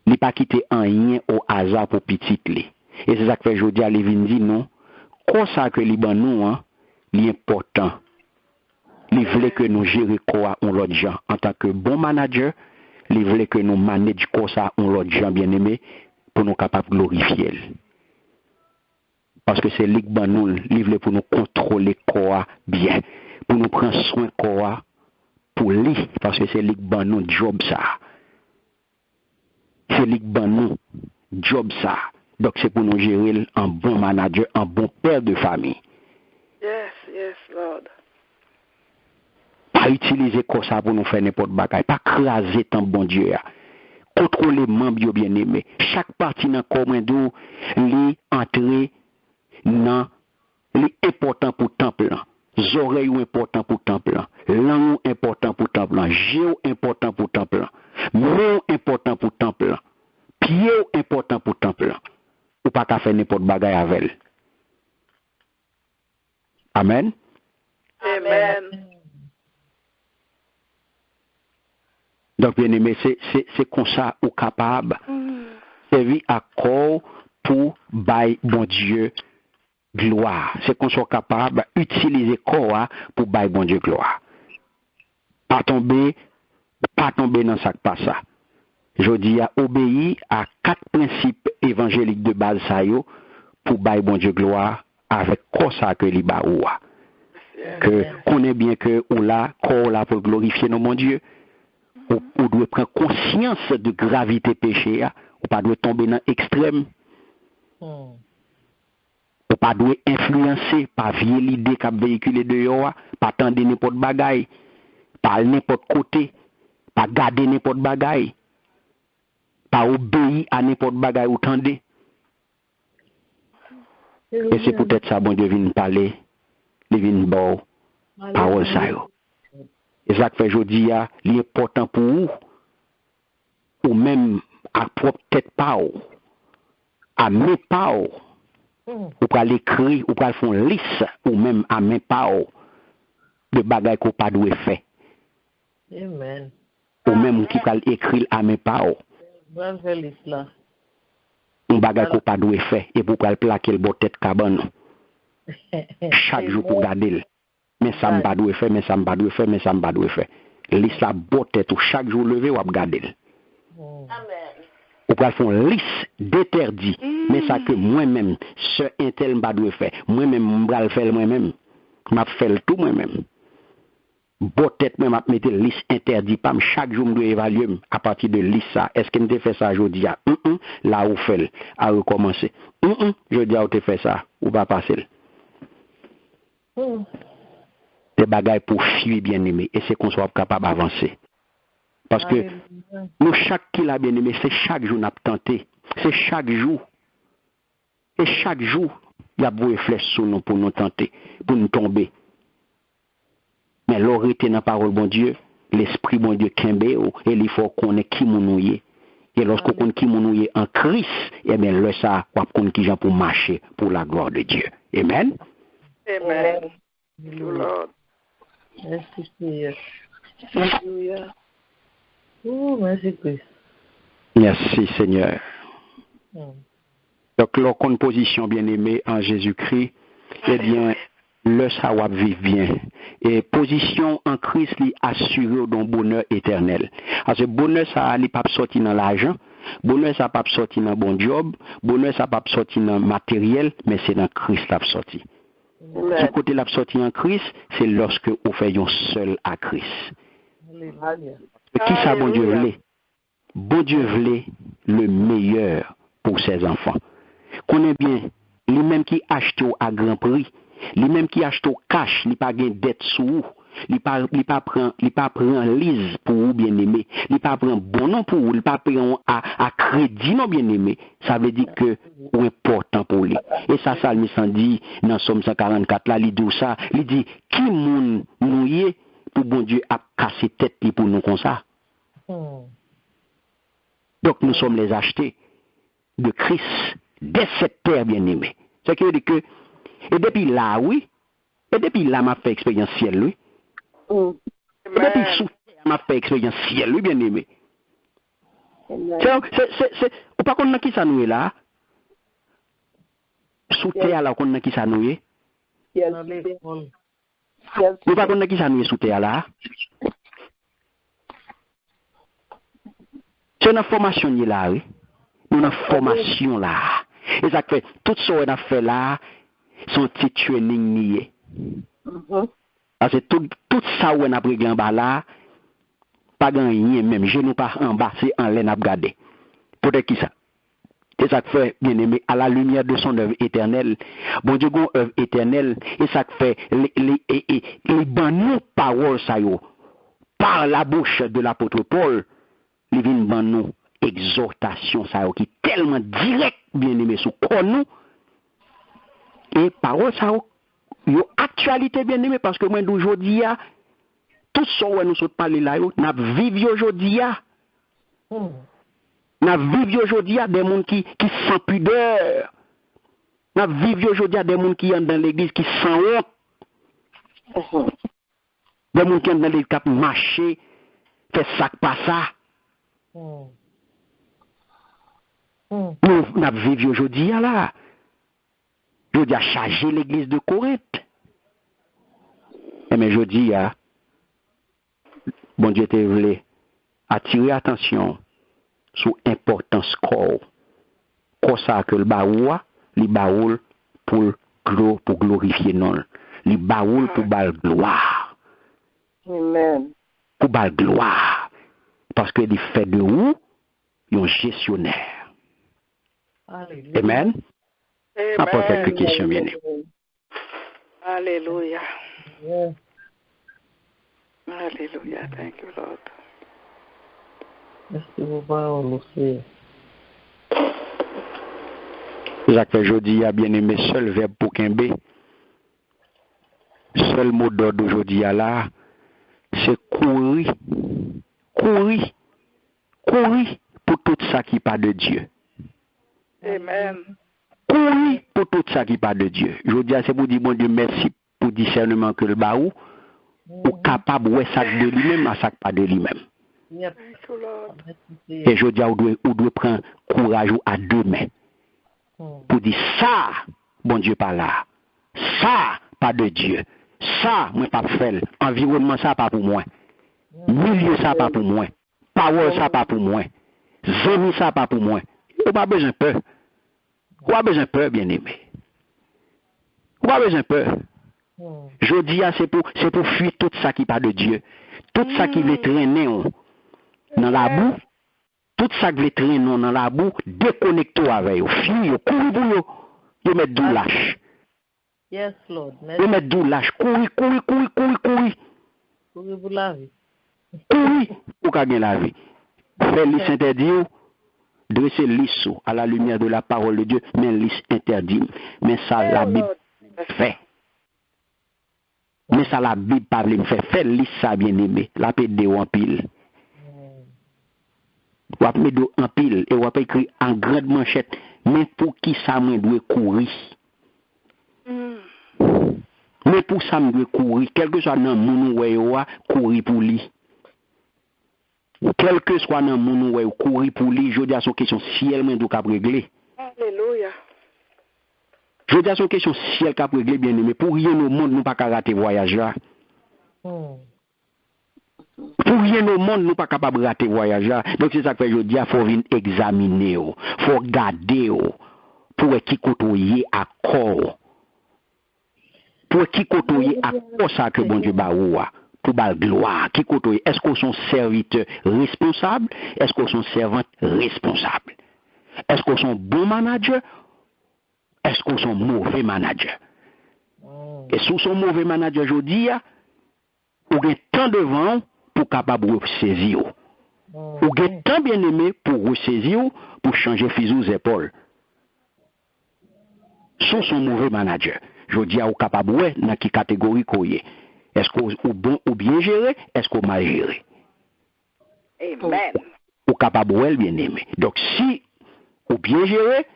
Il pas quitter rien au hasard pour petit li. Et c'est ça que fait aujourd'hui à Lévin dit non. Comme ça que Liban nous hein, l'important. Il voulait que nous gérer quoi on l'autre gens en tant que bon manager, il voulait que nous manage quoi ça on l'autre gens bien aimé pour nous capables glorifier. Parce que c'est Liban nous, il voulait pour nous contrôler quoi bien, pour nous prendre soin quoi pour lui, parce que c'est lui qui ban nous job ça. C'est lui qui ban nous job ça. Donc c'est pour nous gérer un bon manager, un bon père de famille. Yes, yes, Lord. Pas utiliser comme ça pour nous faire n'importe bagaille, pas craser tant bon Dieu. Contrôler membres bien aimés. Chaque partie dans commando, li entrer dans li important pour temple. Oreilles important pour temple, langue important pour temple, géo important pour temple, mot important pour temple, pied important pour temple. Ou pas qu'à faire n'importe bagaille avec elle. Amen. Amen. Donc bien aimé, c'est comme ça ou capable servir à corps pour bailler bon Dieu gloire. C'est qu'on soit capable d'utiliser corps pour bailler bon Dieu gloire. Pas tomber dans ça pas ça. Je dis à obéir à 4 principes évangéliques de base ça yo pour bailler bon Dieu gloire avec quoi ça que li ba ou. Que connaît bien que ou là corps là pour glorifier nos mon Dieu. Ou doit prendre conscience de gravité péché ou pas doit tomber dans extrême. Ou pas doit influencer par vieille l'idée qu'a véhiculé dehors, pas tendre n'importe bagaille, pas n'importe côté, pas garder n'importe bagaille, pas obéir à n'importe bagaille ou tendre. Et c'est peut-être ça bon Dieu vient parler, il vient bon parole ça yo. Et ça fait aujourd'hui l'important pour vous ou même à propre tête pas à mes pas ou pour l'écrire ou pour faire une liste ou même à mes pas de bagages qu'on pas doit faire. Amen. Ou même qui peut écrire à mes pas Bonne liste là. Un bagage qu'on pas doit faire et pour plaquer le bon tête cabane. Chaque jour pour garder. Mais ça me pas doit faire, mais ça me pas doit faire, mais ça me pas doit faire. Liste la botte tête chaque jour lever ou garder. Amen. Ou pas faire une liste d'interdits, mais ça que moi-même, ce intel m'a doit faire. Moi-même, je vais le faire moi-même. Je vais faire tout moi-même. Botte tête, moi, je vais mettre liste interdit. Pas chaque jour, je dois évaluer à partir de liste ça. Est-ce que je fait ça aujourd'hui? Là où fait, à recommencer. Je dis à où tu fais ça, ou pas passer. Des bagailles pour fuir bien aimé et c'est qu'on soit capable d'avancer. Parce que nous, chaque qui l'a bien aimé, c'est chaque jour n'a tenté. C'est chaque jour. Et chaque jour, il y a beau flèche sur nous pour nous tenter, pour nous tomber. Mais l'orité dans la parole, bon Dieu, l'esprit, bon Dieu, kembe, et il faut qu'on ait qui nous est. Et lorsqu'on connaît qui nous est en Christ, eh bien, là, ça, on connaît qui gens pour marcher pour la gloire de Dieu. Amen. Amen. Lord. Merci Seigneur. Alléluia. Oh, merci Christ. Merci Seigneur. Donc, leur position bien-aimée en Jésus-Christ, eh bien, le savoir vivre bien. Et position en Christ, lui assuré d'un bonheur éternel. Parce que bonheur, ça n'est pas sorti dans l'argent. Bonheur, ça n'est pas sorti dans bon job. Bonheur, ça n'est pas sorti dans matériel, mais c'est dans Christ qui sorti. Ce côté la sortie en Christ, c'est lorsque vous faites seul à Christ. Qui ça, bon Dieu voulait? Bon Dieu voulait le meilleur pour ses enfants. Connaît bien, lui-même qui achète à grand prix, lui-même qui achète au cash, il pas gain dette sous, il pas prend lise pour vous bien aimé, il pas prend bon nom pour vous, il pas prend à crédit non bien aimé. Ça veut dire que c'est important pour lui. Et ça me dit dans Somme 144 là, il dit ça, il dit qui moun nouye pour bon Dieu a cassé tête pour nous comme ça. Donc nous sommes les achetés de Christ dès cette terre bien aimée. Ce qui veut dire que et depuis là oui, et depuis là m'a fait expérience ciel oui. Et depuis sous terre m'a fait expérience ciel oui bien aimé. C'est ou pas qu'on qui ça nous est là. Sous terre là qu'on qui ça nous est. Ou pas qu'on qui ça nous est sous terre là. C'est une formation là oui. Une formation là. Et ça fait tout ce qu'on a fait là, son petit training nié. Parce que tout ça on a pris en bas là, pas gagné même, genou pas en bas, c'est en l'air à regarder. Peut-être qui ça. Et ça fait bien aimé à la lumière de son œuvre éternelle. Bon Dieu, une œuvre éternelle, et ça fait les bonnes paroles ça yo par la bouche de l'apôtre Paul, les vins bonnes exhortation ça qui tellement direct bien aimé sous nous et parole ça yo actualité bien aimé parce que moi d'aujourd'hui tout ça où nous sommes parler là yo n'a vivre aujourd'hui n'a vivre aujourd'hui des monde qui sans pudeur n'a vivre aujourd'hui des monde qui entrent dans l'église qui sans honte des monde qui entrent dans l'église qui marcher fait ça pas ça. Nous vivons aujourd'hui là. Je dis à charger l'église de Corinthe. Mais je dis à bon Dieu te voulait attirer attention sur l'importance corps. Comme ça que le baoua, les baoul pour glorifier non. Les baoul pour bal gloire. Amen. Pour bal gloire. Parce que les fait de où, un gestionnaire. Alléluia. Amen. On peut faire quelques questions, bien aimé. Alléluia. Yeah. Alléluia. Thank you, Lord. Merci pour parole, Seigneur. Jacques Jodi a bien aimé seul verbe pour Kimbe. Seul mot d'ordre d'aujourd'hui là, c'est courir. Courir. Courir pour tout ça qui part de Dieu. Amen. Courir pour tout ça qui part de Dieu. Je dis c'est pour dire bon Dieu merci pour discernement que le baou ou capable ouais ça de lui-même à ça pas de lui-même. Yep. Thank you, Lord. Et je dis on doit prendre courage à deux mains pour dire ça bon Dieu pas là. Ça pas de Dieu. Ça moi pas faire. Environnement ça pas pour moi. Milieu ça pas pour moi. Parole ça pas pour moi. Zemi ça pas pour moi. On pas besoin peur. On a besoin peur bien aimé. On a besoin peur. Je dis c'est pour fuir tout ça qui part de Dieu. Tout ça qui veut traîner dans la boue. Tout ça qui veut traîner dans la boue, déconnectez-vous avec eux. Fuis, courez pour eux. Ils mettent d'où lâche. Yes, Lord. Ils mettent d'où lâche. Courez. Courez pour la vie. Courez pour gagner la vie. Faites liste interdit, dressez liste à la lumière de la parole de Dieu, mais liste interdit. Mais ça, la Bible fait. Mais ça, la Bible parle, me fait. Faites liste ça, bien aimé. La paix de en pile. Ou ap mettre en pile et ou ap écrit en grande manchette, mais pour qui ça me doit courir? Mais pour ça me doit courir, quel que soit dans mon ou courir pour lui. Quel que soit dans mon ou courir pour lui, je dis à son question si elle me doit cap régler. Alléluia. Je dis à son question si elle cap régler bien aimé, pour rien au monde nous pas rater voyage là. Pour rien au monde, nous pas capable de rater voyage là. Donc c'est ça que je dis, il faut venir examiner, il faut regarder, pour qui côtoyer à corps. Pour qui côtoyer à corps ça que bon Dieu baoua, pour la gloire, qui côtoyer. Est-ce qu'on sont serviteur responsable? Est-ce qu'on sont servante responsable? Est-ce qu'on sont bon manager? Est-ce qu'on sont mauvais manager? Et si on sont mauvais manager, je dis, on a tant devant pour capable de saisir. On a tant bien aimé pour ressaisir, pour changer fusil aux épaules. Sont son mauvais manager. Je dis à ou capable ouais dans quelle catégorie qu'on est. Est-ce qu'on bon ou bien géré, est-ce qu'on mal géré? Amen. Ou capable ouais bien aimé. Donc si ou bien géré,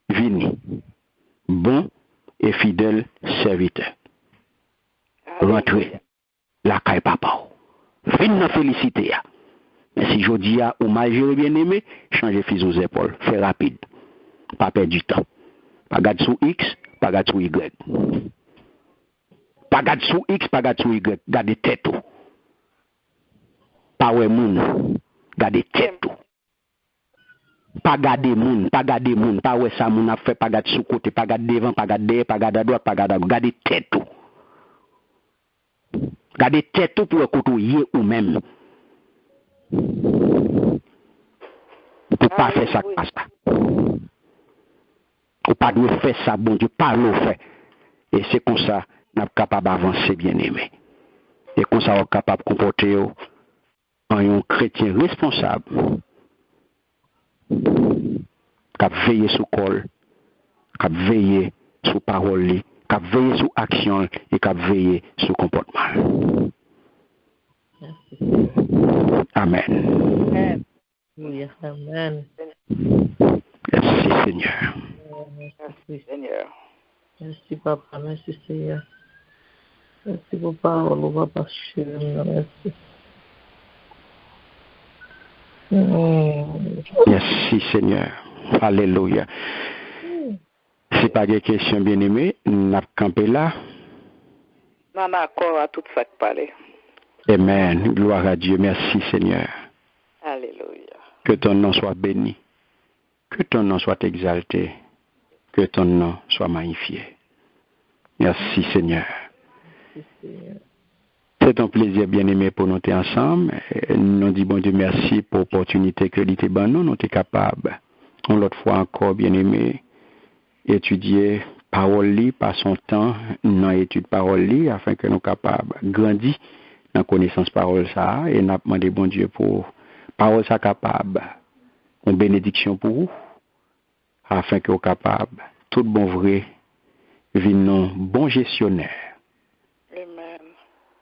vini bon et fidèle serviteur. Rentrez la caille papa. Vine dans féliciter. Mais si je dis à ou mal géré bien aimé, changez fusil aux épaules. Fais rapide. Pas perdre du temps. Pas garde sous X, pas garde sous Y. Pas garde sous X, pas garde sous Y. Garde tête. Pas ouais moun. Garde tête. Pas garder moun, pas ouais ça moun a fait, pas garder sous côté, pas garder devant, pas garder derrière, pas garder à droite, pas garder à gauche. Garde tête. Garde tête pour côtoyer ou même. Pour pas faire ça comme ça. Ou pas doit faire ça, bon Dieu, pas le fait. Et c'est comme ça, nous sommes capables d'avancer bien aimé. Et comme ça, nous sommes capables de comporter en un chrétien responsable. Qui veille sur col, qui veille sur parole, qui veille sur action et qui veille sur comportement. Amen. Amen. Merci Seigneur. Merci Seigneur. Merci Papa, merci Seigneur. Merci pour parole, Papa chéri, merci. Merci Seigneur. Alléluia. Si pas de questions, bien-aimés, nous avons campé là. Non, d'accord à tout ça que parler. Amen. Gloire à Dieu. Merci, Seigneur. Alléluia. Que ton nom soit béni. Que ton nom soit exalté. Que ton nom soit magnifié. Merci, Seigneur. C'est un plaisir, bien-aimé, pour nous être ensemble. Nous disons, bon Dieu, merci pour l'opportunité que l'ité ban nous sommes capables, l'autre fois encore, bien-aimé, étudier parole par son temps, dans l'étude parole afin que nous soyons capables de grandir dans la connaissance parole ça, et nous demandé, bon Dieu, pour parole ça capable, une bénédiction pour vous, afin que vous capables, tout bon vrai, vivre bon gestionnaire.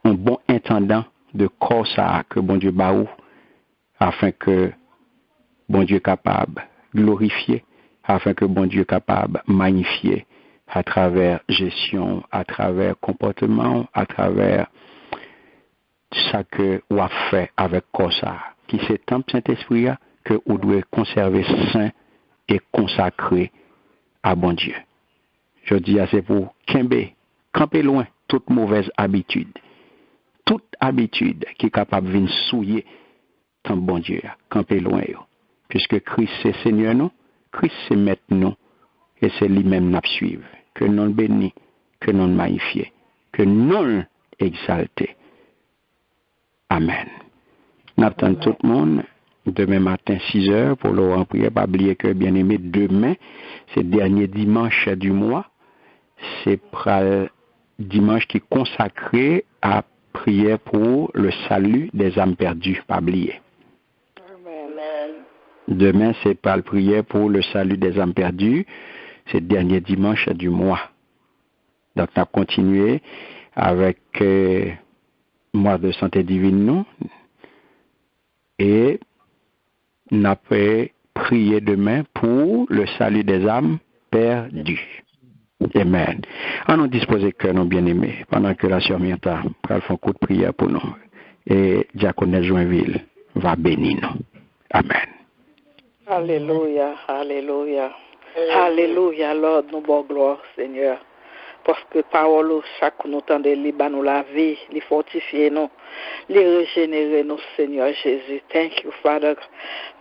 Un bon intendant de corps ça que bon Dieu baou afin que bon Dieu capable glorifier, afin que bon Dieu capable magnifier à travers gestion, à travers comportement, à travers ça que ou a fait avec corps ça qui c'est temple Saint-Esprit que vous devez conserver saint et consacré à bon Dieu. Je dis c'est pour camper loin toute mauvaise habitude. Toute habitude qui est capable de venir souiller ton bon Dieu, camper loin. Puisque Christ c'est Seigneur nous, Christ c'est Maître nous, et c'est lui-même nous suivre. Que nous bénis, que nous magnifions, que nous exalter. Amen. Nous attendons tout le monde demain matin 6h pour l'heure en prière. Pas oublier que bien aimé demain, c'est le dernier dimanche du mois. C'est le dimanche qui est consacré à prière pour le salut des âmes perdues, pas oublier. Amen. Demain, c'est pas la prière pour le salut des âmes perdues, c'est le dernier dimanche du mois. Donc, on a continué avec mois de santé divine, nous, et on a prié demain pour le salut des âmes perdues. Amen. On nous dispose que nous bien-aimés, pendant que la sœur Myrta va faire un coup de prière pour nous. Et Diaconesse Joinville va bénir nous. Amen. Alléluia, alléluia. Alléluia, Lord, nous bon gloire, Seigneur. Parce que parole, chaque nous tendez, nous la vie, les fortifier nous, les régénérer nous, Seigneur Jésus. Thank you, Father.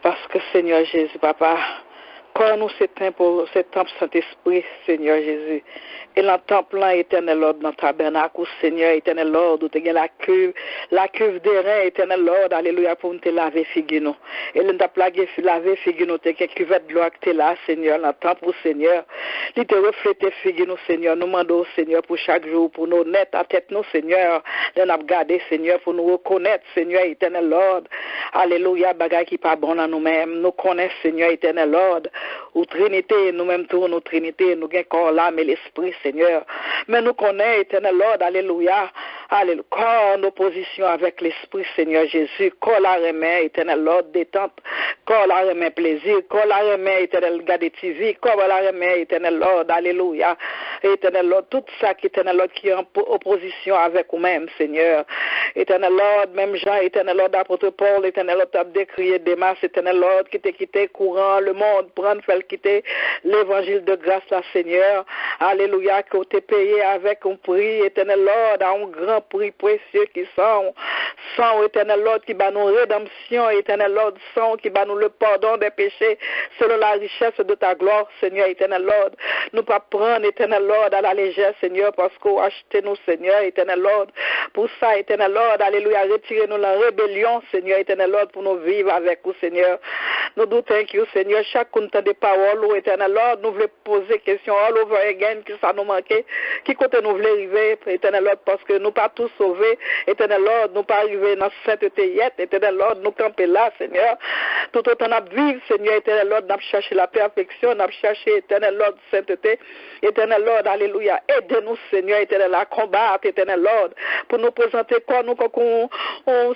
Parce que, Seigneur Jésus, Papa, quand nous c'est temple Saint-Esprit, Seigneur Jésus. Et le temple là, éternel Lord, dans le tabernacle, Seigneur, éternel Lord, où tu as la cuve des reins, éternel Lord, alléluia, pour nous te laver figure nous. Et nous t'as plagué laver figure nous, tu as cuvette de l'eau que tu là, Seigneur, dans le temple, Seigneur. Il te reflète figure nous, Seigneur. Nous demandons, Seigneur, pour chaque jour, pour nous net à tête nous, Seigneur. Nous avons gardé, Seigneur, pour nous reconnaître, Seigneur, éternel Lord. Alléluia, bagaille qui pas bon à nous-mêmes. Nous connaissons, Seigneur, éternel Lord. Ou Trinité, nous-mêmes tous, nous Trinité, nous gagnons corps, l'âme et l'esprit, Seigneur. Mais nous connaissons, éternel Lord, alléluia, alléluia, corps en opposition avec l'esprit, Seigneur Jésus, corps la remet, éternel Lord, détente, corps la remet plaisir, corps la remet, éternel garde TV, corps la remet, éternel Lord, alléluia, éternel Lord, tout ça qui éternel Lord qui est en opposition avec nous-mêmes, Seigneur, éternel Lord, même Jean, éternel Lord, apôtre Paul, éternel Lord, t'as décrié des masses, éternel Lord, qui t'a quitté courant le monde, prendre, faire quitter l'évangile de grâce, là, Seigneur, alléluia, que tu payé avec un prix, éternel Lord, à un grand prix précieux qui sont, éternel Lord, qui bat nous rédemption, éternel Lord, qui bat nous le pardon des péchés, selon la richesse de ta gloire, Seigneur, éternel Lord, nous pas prendre, éternel Lord, à la légère, Seigneur, parce qu'on acheté nous, Seigneur, éternel Lord, pour ça, éternel Lord, alléluia, retirez-nous la rébellion, Seigneur, éternel Lord, pour nous vivre avec vous, Seigneur, nous nous thank you, Seigneur, chaque temps de parole, éternel Lord, nous voulons poser question all over again, qui ça nous manquait, qui côté nous voulons arriver, éternel Lord, parce que nous pas tous sauvés, éternel Lord, nous pas arriver dans cette sainteté, éternel Lord, nous camper là, Seigneur, tout autant nous vivre, Seigneur, éternel Lord, nous chercher la perfection, nous chercher, éternel Lord, sainteté, éternel Lord, alléluia, aidez-nous, Seigneur, éternel, à combattre, éternel Lord, pour nous présenter quoi nous comme un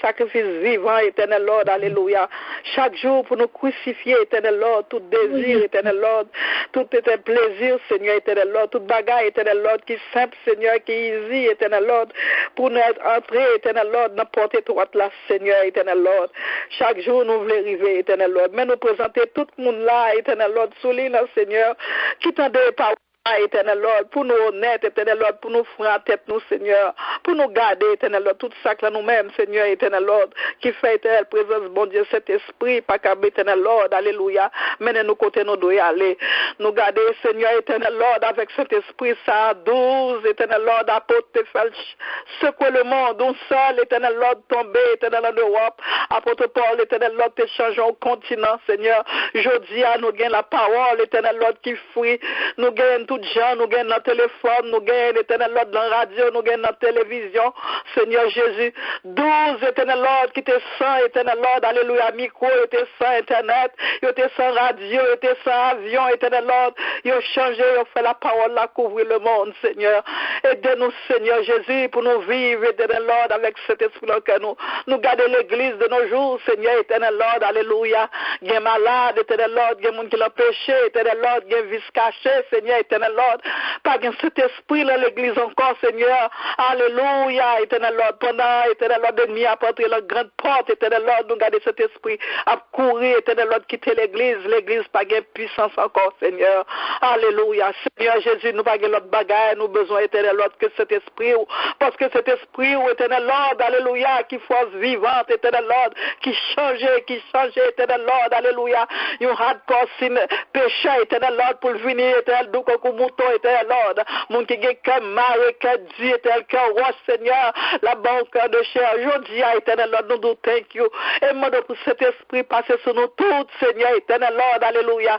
sacrifice vivant, éternel Lord, alléluia. Chaque jour pour nous crucifier, éternel Lord, tout désir, éternel Lord, tout était plaisir, Seigneur, éternel Lord, toute bagaille, éternel Lord, qui simple, Seigneur, qui easy, éternel Lord, pour nous entrer, éternel Lord, dans porte étroite là, Seigneur, éternel Lord. Chaque jour, nous voulons arriver, éternel Lord, mais nous présenter tout le monde là, éternel Lord, souligne, Seigneur, qui t'endait par éternel Lord, pour nous honnêtes, éternel Lord, pour nous faire en tête, nous, Seigneur, pour nous garder, éternel Lord, tout ça que nous-mêmes, Seigneur, éternel Lord, qui fait éternel présence, bon Dieu, cet esprit, pas qu'à éternel Lord, alléluia, menez-nous côté, nous devons y aller, nous garder, Seigneur, éternel Lord, avec cet esprit, ça, 12, éternel Lord, apôtre, secouer le monde, un seul, éternel Lord, tomber, éternel Lord, d'Europe, apôtre Paul, éternel Lord, te changeons au continent, Seigneur, jeudi, nous gagnons la parole, éternel Lord, qui fuit, nous gagnons tout gens, nous gagnons notre téléphone, nous gagnons l'éternel Lord dans la radio, nous gagnons notre télévision, Seigneur Jésus. 12 éternel Lord qui était sans éternel Lord, alléluia, micro, était sans internet, il était sans radio, il était sans avion, éternel Lord, il a changé, il a fait la parole là, couvrir le monde, Seigneur. Aidez-nous, Seigneur Jésus, pour nous vivre, éternel Lord, avec cet esprit-là que nous garder l'église de nos jours, Seigneur, éternel Lord, alléluia. Il y a malade, éternel Lord, il y a monde qui l'a péché, éternel Lord, il y a vice caché, Seigneur, éternel Lord, pas qu'un cet esprit dans l'église encore, Seigneur. Alléluia, éternel Lord. Pendant, éternel Lord, l'ennemi a porté la grande porte, éternel Lord, nous garder cet esprit à courir, éternel Lord, quitter l'église pas gain puissance encore, Seigneur. Alléluia, Seigneur Jésus, nous pas gain l'autre bagaille, nous besoin, éternel Lord, que cet esprit, parce que cet esprit, éternel Lord, alléluia, qui force vivante, éternel Lord, qui change, éternel Lord, alléluia, you had sin péché, éternel Lord, pour venir, éternel, donc, mouton, éternel Lord, mon qui est cœur maré, cœur dit, éternel cœur roi, Seigneur, la banque de chair, aujourd'hui, éternel Lord, nous nous thank you, et moi, pour cet esprit passer sur nous tous, Seigneur, éternel Lord, alléluia,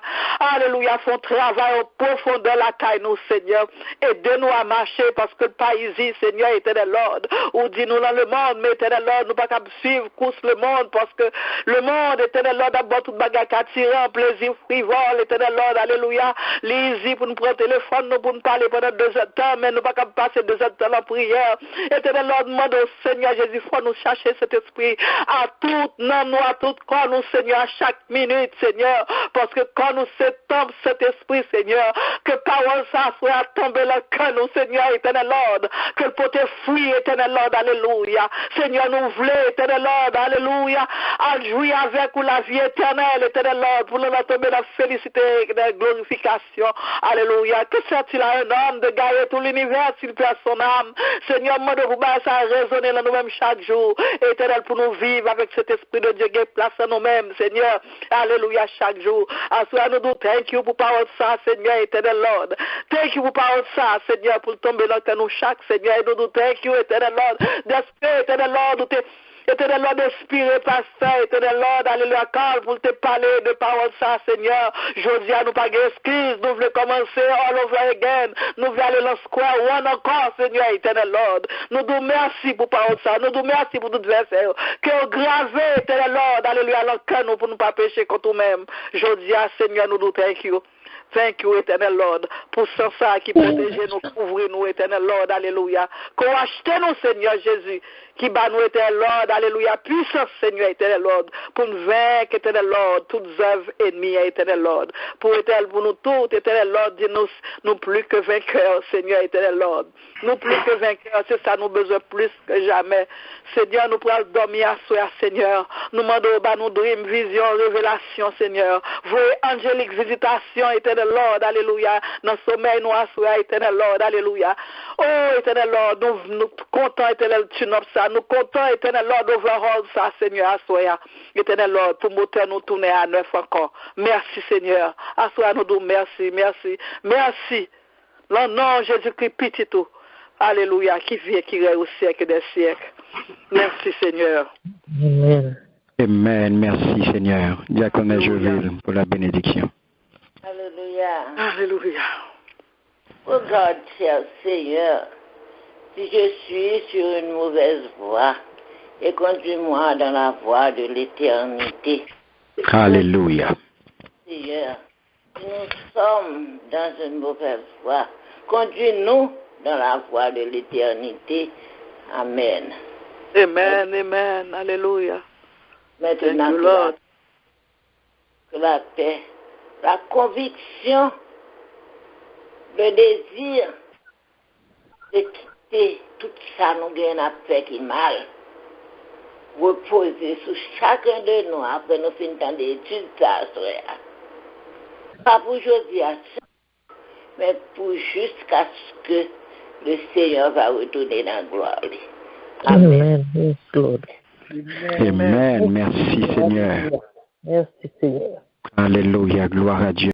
alléluia, font travail au profond de la caille, nous, Seigneur, aidez-nous à marcher, parce que le pays ici, Seigneur, éternel Lord, ou dis-nous dans le monde, mais éternel Lord, nous pas qu'à suivre, course le monde, parce que le monde, éternel Lord, d'abord, toute bagarre qui attire un plaisir frivole, éternel Lord, alléluia, l'easy pour nous prendre téléphone, nous pour nous parler pendant 2 heures de temps, mais nous pas qu'à passer 2 heures de temps en prière. Éternel Lord, demande au Seigneur Jésus, faut nous chercher cet esprit à tout nom, nous, à tout corps, nous, Seigneur, à chaque minute, Seigneur, parce que quand nous tombe cet esprit, Seigneur, que parole ça soit à tomber le cœur, nous, Seigneur, éternel Lord, que le poté fuit, éternel Lord, alléluia. Seigneur, nous voulons, éternel Lord, alléluia, à jouir avec ou la vie éternelle, éternel Lord, pour nous tomber la félicité et la glorification, alléluia. Que sert-il à un homme de gagner tout l'univers s'il perd son âme? Seigneur, moi de vous ça a résonné dans nous-mêmes chaque jour, éternel, pour nous vivre avec cet esprit de Dieu qui est place en nous-mêmes, Seigneur, alléluia, chaque jour. Assois nous nous thank you pour parole ça, Seigneur, éternel Lord. Thank you pour parole ça, Seigneur, pour tomber dans nous chaque, Seigneur, et nous thank you, éternel Lord, d'esprit, éternel Lord, éternel Lord, inspiré par ça, éternel Lord, alléluia, calme pour te parler de parole ça, Seigneur. Jodi à nous pas d'excuses, nous voulons commencer all over again. Nous voulons aller dans le square one encore, Seigneur, éternel Lord. Nous nous merci pour parole ça, nous nous merci pour tout verset. Que gravé, éternel Lord, alléluia, dans le cœur nous pour nous pas pécher contre nous-mêmes. Jodi à Seigneur, nous thank you. Thank you, éternel Lord, pour ça qui protège nous, couvre nous, éternel Lord, alléluia. Qu'on achète nous, Seigneur Jésus, qui bat nous, éternel Lord, alléluia. Puissance, Seigneur, éternel Lord, pour nous vaincre, éternel Lord, toutes œuvres ennemies, éternel Lord. Pour nous tous, éternel Lord, dis-nous, nous plus que vainqueurs, Seigneur, éternel Lord. Nous plus que vainqueurs, c'est ça, nous besoin plus que jamais. Seigneur, nous prenons dormir à soi, Seigneur. Nous demandons, nous dream, vision, révélation, Seigneur. Voyez angélique visitation, éternel Lord, alléluia. Dans le sommeil, nous assoyons, éternel Lord, alléluia. Oh, éternel Lord, nous comptons, éternel, tu nous ça. Nous comptons, éternel Lord, overall ça, Seigneur, assoyons. Éternel Lord, pour moteur nous tourner à 9 encore. Merci, Seigneur. Assoyons nous, merci, merci, merci. Le nom de Jésus-Christ, petit tout. Alléluia, qui vient, qui règne au siècle des siècles. Merci, Seigneur. Amen. Amen. Merci, Seigneur. Diaconne Joville pour la bénédiction. Alléluia. Alléluia. Regarde, cher Seigneur, si je suis sur une mauvaise voie, et conduis-moi dans la voie de l'éternité. Alléluia. Seigneur, si nous sommes dans une mauvaise voie, conduis-nous dans la voie de l'éternité. Amen. Amen, amen. Alléluia. Maintenant, Thank you, Lord. que la paix, la conviction, le désir de quitter tout ça nous gagne à faire qui mal. Reposer sur chacun de nous après nous finissons d'études ça, pas pour aujourd'hui, mais pour jusqu'à ce que le Seigneur va retourner dans la gloire. Amen. Yes, Lord. Amen. Merci Seigneur. Merci, Seigneur. Alléluia. Gloire à Dieu.